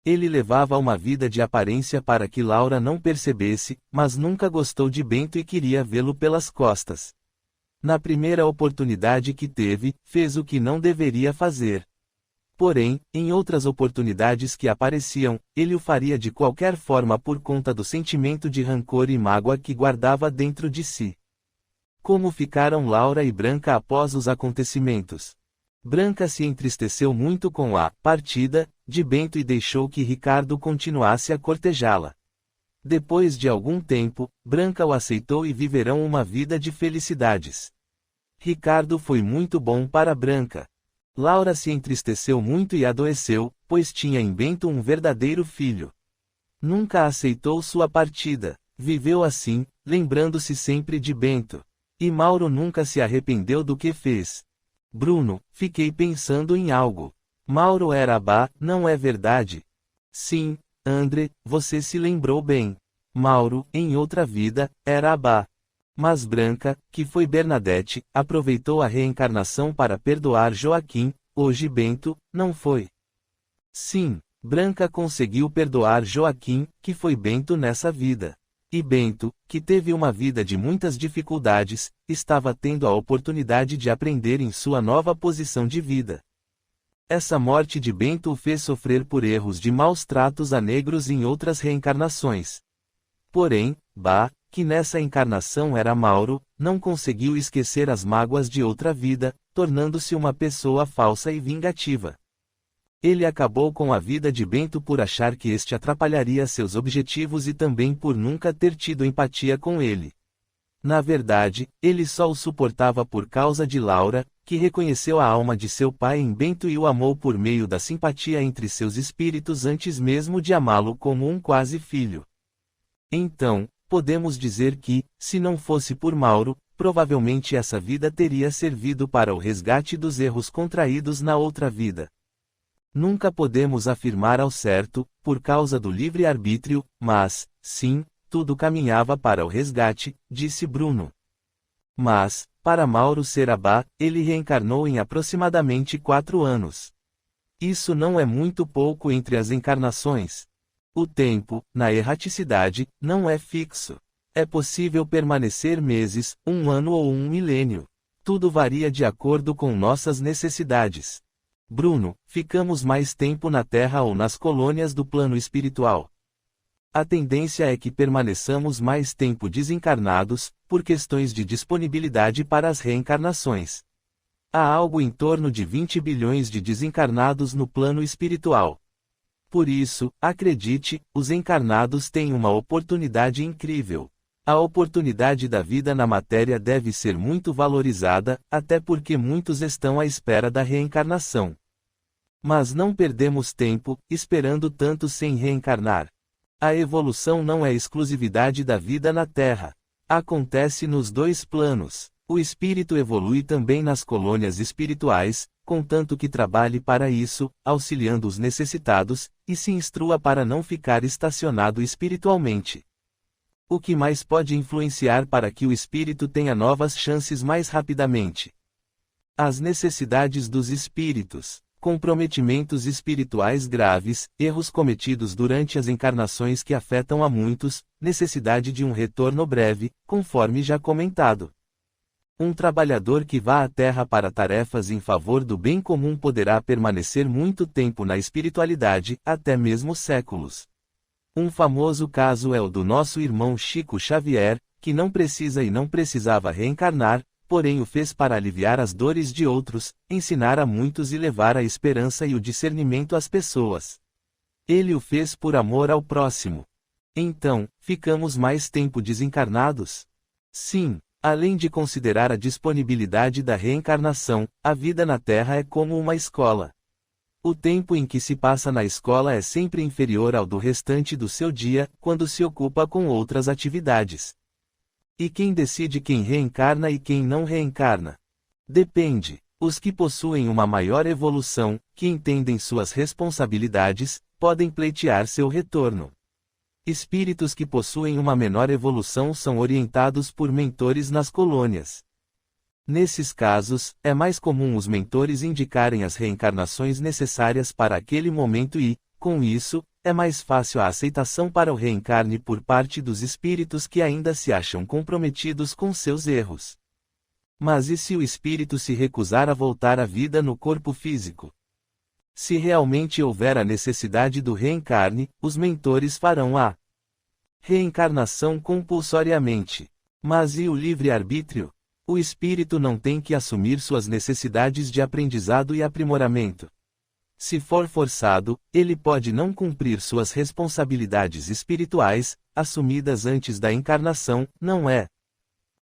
Ele levava uma vida de aparência para que Laura não percebesse, mas nunca gostou de Bento e queria vê-lo pelas costas. Na primeira oportunidade que teve, fez o que não deveria fazer. Porém, em outras oportunidades que apareciam, ele o faria de qualquer forma por conta do sentimento de rancor e mágoa que guardava dentro de si. Como ficaram Laura e Branca após os acontecimentos? Branca se entristeceu muito com a partida de Bento e deixou que Ricardo continuasse a cortejá-la. Depois de algum tempo, Branca o aceitou e viverão uma vida de felicidades. Ricardo foi muito bom para Branca. Laura se entristeceu muito e adoeceu, pois tinha em Bento um verdadeiro filho. Nunca aceitou sua partida. Viveu assim, lembrando-se sempre de Bento. E Mauro nunca se arrependeu do que fez. Bruno, fiquei pensando em algo. Mauro era Abá, não é verdade? Sim, André, você se lembrou bem. Mauro, em outra vida, era Abá. Mas Branca, que foi Bernadette, aproveitou a reencarnação para perdoar Joaquim, hoje Bento, não foi? Sim, Branca conseguiu perdoar Joaquim, que foi Bento nessa vida. E Bento, que teve uma vida de muitas dificuldades, estava tendo a oportunidade de aprender em sua nova posição de vida. Essa morte de Bento o fez sofrer por erros de maus tratos a negros em outras reencarnações. Porém, que nessa encarnação era Mauro, não conseguiu esquecer as mágoas de outra vida, tornando-se uma pessoa falsa e vingativa. Ele acabou com a vida de Bento por achar que este atrapalharia seus objetivos e também por nunca ter tido empatia com ele. Na verdade, ele só o suportava por causa de Laura, que reconheceu a alma de seu pai em Bento e o amou por meio da simpatia entre seus espíritos antes mesmo de amá-lo como um quase filho. Então, podemos dizer que, se não fosse por Mauro, provavelmente essa vida teria servido para o resgate dos erros contraídos na outra vida. Nunca podemos afirmar ao certo, por causa do livre-arbítrio, mas, sim, tudo caminhava para o resgate, disse Bruno. Mas, para Mauro Serabá, ele reencarnou em aproximadamente 4 anos. Isso não é muito pouco entre as encarnações. O tempo, na erraticidade, não é fixo. É possível permanecer meses, 1 ano ou 1 milênio. Tudo varia de acordo com nossas necessidades. Bruno, ficamos mais tempo na Terra ou nas colônias do plano espiritual? A tendência é que permaneçamos mais tempo desencarnados, por questões de disponibilidade para as reencarnações. Há algo em torno de 20 bilhões de desencarnados no plano espiritual. Por isso, acredite, os encarnados têm uma oportunidade incrível. A oportunidade da vida na matéria deve ser muito valorizada, até porque muitos estão à espera da reencarnação. Mas não perdemos tempo, esperando tanto sem reencarnar. A evolução não é exclusividade da vida na Terra. Acontece nos 2 planos. O espírito evolui também nas colônias espirituais, contanto que trabalhe para isso, auxiliando os necessitados, e se instrua para não ficar estacionado espiritualmente. O que mais pode influenciar para que o espírito tenha novas chances mais rapidamente? As necessidades dos espíritos. Comprometimentos espirituais graves, erros cometidos durante as encarnações que afetam a muitos, necessidade de um retorno breve, conforme já comentado. Um trabalhador que vá à Terra para tarefas em favor do bem comum poderá permanecer muito tempo na espiritualidade, até mesmo séculos. Um famoso caso é o do nosso irmão Chico Xavier, que não precisa e não precisava reencarnar, porém o fez para aliviar as dores de outros, ensinar a muitos e levar a esperança e o discernimento às pessoas. Ele o fez por amor ao próximo. Então, ficamos mais tempo desencarnados? Sim, além de considerar a disponibilidade da reencarnação, a vida na Terra é como uma escola. O tempo em que se passa na escola é sempre inferior ao do restante do seu dia, quando se ocupa com outras atividades. E quem decide quem reencarna e quem não reencarna? Depende. Os que possuem uma maior evolução, que entendem suas responsabilidades, podem pleitear seu retorno. Espíritos que possuem uma menor evolução são orientados por mentores nas colônias. Nesses casos, é mais comum os mentores indicarem as reencarnações necessárias para aquele momento e, com isso, é mais fácil a aceitação para o reencarne por parte dos espíritos que ainda se acham comprometidos com seus erros. Mas e se o espírito se recusar a voltar à vida no corpo físico? Se realmente houver a necessidade do reencarne, os mentores farão a reencarnação compulsoriamente. Mas e o livre-arbítrio? O espírito não tem que assumir suas necessidades de aprendizado e aprimoramento. Se for forçado, ele pode não cumprir suas responsabilidades espirituais, assumidas antes da encarnação, não é?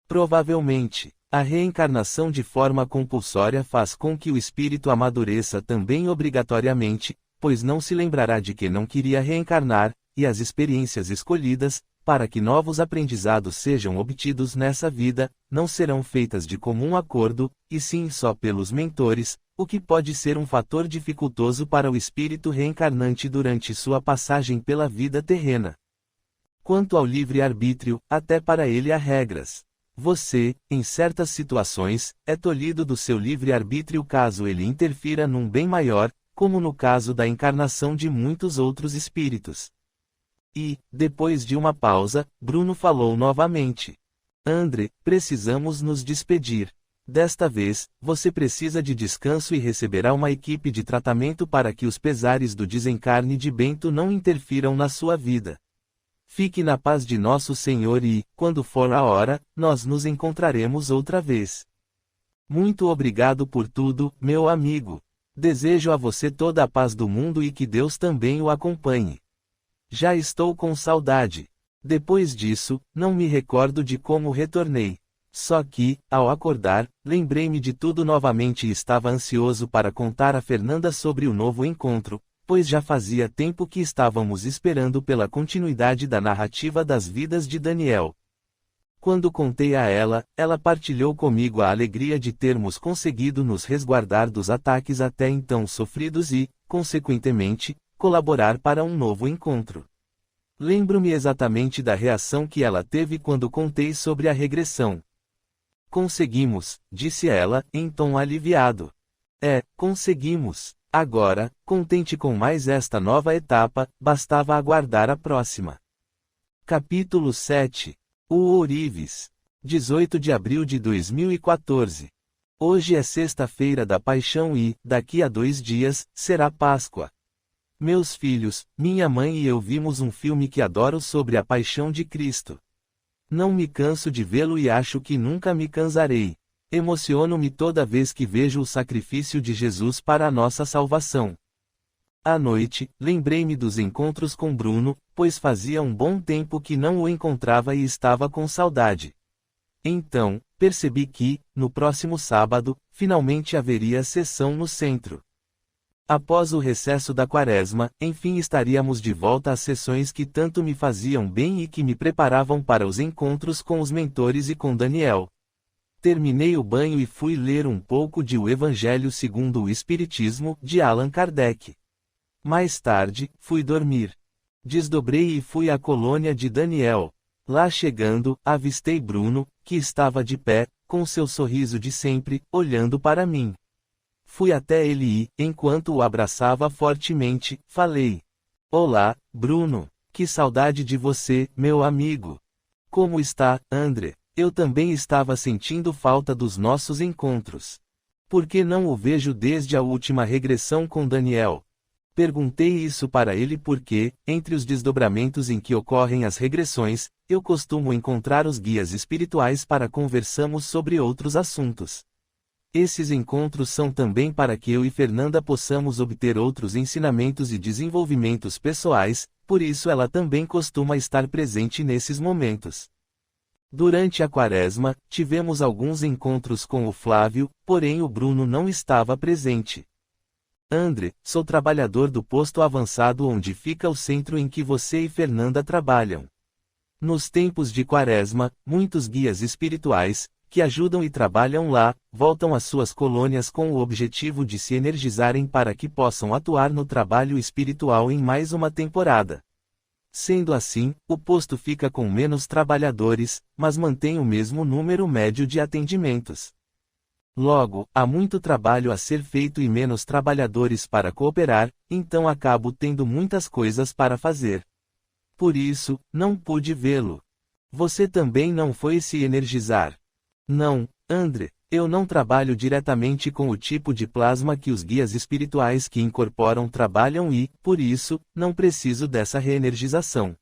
Provavelmente, a reencarnação de forma compulsória faz com que o espírito amadureça também obrigatoriamente, pois não se lembrará de que não queria reencarnar, e as experiências escolhidas, para que novos aprendizados sejam obtidos nessa vida, não serão feitas de comum acordo, e sim só pelos mentores, o que pode ser um fator dificultoso para o espírito reencarnante durante sua passagem pela vida terrena. Quanto ao livre-arbítrio, até para ele há regras. Você, em certas situações, é tolhido do seu livre-arbítrio caso ele interfira num bem maior, como no caso da encarnação de muitos outros espíritos. E, depois de uma pausa, Bruno falou novamente. André, precisamos nos despedir. Desta vez, você precisa de descanso e receberá uma equipe de tratamento para que os pesares do desencarne de Bento não interfiram na sua vida. Fique na paz de nosso Senhor e, quando for a hora, nós nos encontraremos outra vez. Muito obrigado por tudo, meu amigo. Desejo a você toda a paz do mundo e que Deus também o acompanhe. Já estou com saudade. Depois disso, não me recordo de como retornei. Só que, ao acordar, lembrei-me de tudo novamente e estava ansioso para contar a Fernanda sobre o novo encontro, pois já fazia tempo que estávamos esperando pela continuidade da narrativa das vidas de Daniel. Quando contei a ela, ela partilhou comigo a alegria de termos conseguido nos resguardar dos ataques até então sofridos e, consequentemente, colaborar para um novo encontro. Lembro-me exatamente da reação que ela teve quando contei sobre a regressão. Conseguimos, disse ela, em tom aliviado. Conseguimos. Agora, contente com mais esta nova etapa, bastava aguardar a próxima. Capítulo 7. O Ourives. 18 de abril de 2014. Hoje é sexta-feira da Paixão e, daqui a 2 dias, será Páscoa. Meus filhos, minha mãe e eu vimos um filme que adoro sobre a Paixão de Cristo. Não me canso de vê-lo e acho que nunca me cansarei. Emociono-me toda vez que vejo o sacrifício de Jesus para a nossa salvação. À noite, lembrei-me dos encontros com Bruno, pois fazia um bom tempo que não o encontrava e estava com saudade. Então, percebi que, no próximo sábado, finalmente haveria sessão no centro. Após o recesso da Quaresma, enfim estaríamos de volta às sessões que tanto me faziam bem e que me preparavam para os encontros com os mentores e com Daniel. Terminei o banho e fui ler um pouco de O Evangelho segundo o Espiritismo, de Allan Kardec. Mais tarde, fui dormir. Desdobrei e fui à colônia de Daniel. Lá chegando, avistei Bruno, que estava de pé, com seu sorriso de sempre, olhando para mim. Fui até ele e, enquanto o abraçava fortemente, falei: Olá, Bruno. Que saudade de você, meu amigo. Como está, André? Eu também estava sentindo falta dos nossos encontros. Por que não o vejo desde a última regressão com Daniel? Perguntei isso para ele porque, entre os desdobramentos em que ocorrem as regressões, eu costumo encontrar os guias espirituais para conversarmos sobre outros assuntos. Esses encontros são também para que eu e Fernanda possamos obter outros ensinamentos e desenvolvimentos pessoais, por isso ela também costuma estar presente nesses momentos. Durante a Quaresma, tivemos alguns encontros com o Flávio, porém o Bruno não estava presente. André, sou trabalhador do posto avançado onde fica o centro em que você e Fernanda trabalham. Nos tempos de Quaresma, muitos guias espirituais, que ajudam e trabalham lá, voltam às suas colônias com o objetivo de se energizarem para que possam atuar no trabalho espiritual em mais uma temporada. Sendo assim, o posto fica com menos trabalhadores, mas mantém o mesmo número médio de atendimentos. Logo, há muito trabalho a ser feito e menos trabalhadores para cooperar, então acabo tendo muitas coisas para fazer. Por isso, não pude vê-lo. Você também não foi se energizar? Não, André, eu não trabalho diretamente com o tipo de plasma que os guias espirituais que incorporam trabalham e, por isso, não preciso dessa reenergização.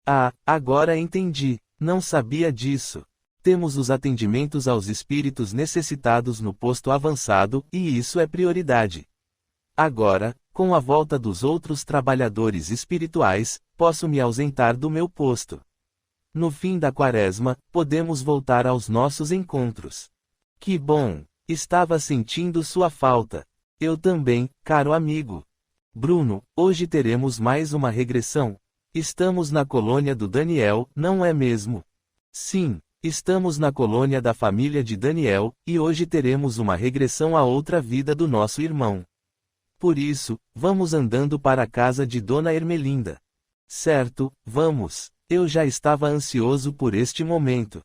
Ah, agora entendi, não sabia disso. Temos os atendimentos aos espíritos necessitados no posto avançado, e isso é prioridade. Agora, com a volta dos outros trabalhadores espirituais, posso me ausentar do meu posto. No fim da Quaresma, podemos voltar aos nossos encontros. Que bom! Estava sentindo sua falta. Eu também, caro amigo. Bruno, hoje teremos mais uma regressão. Estamos na colônia do Daniel, não é mesmo? Sim, estamos na colônia da família de Daniel, e hoje teremos uma regressão à outra vida do nosso irmão. Por isso, vamos andando para a casa de Dona Ermelinda. Certo, vamos. Eu já estava ansioso por este momento.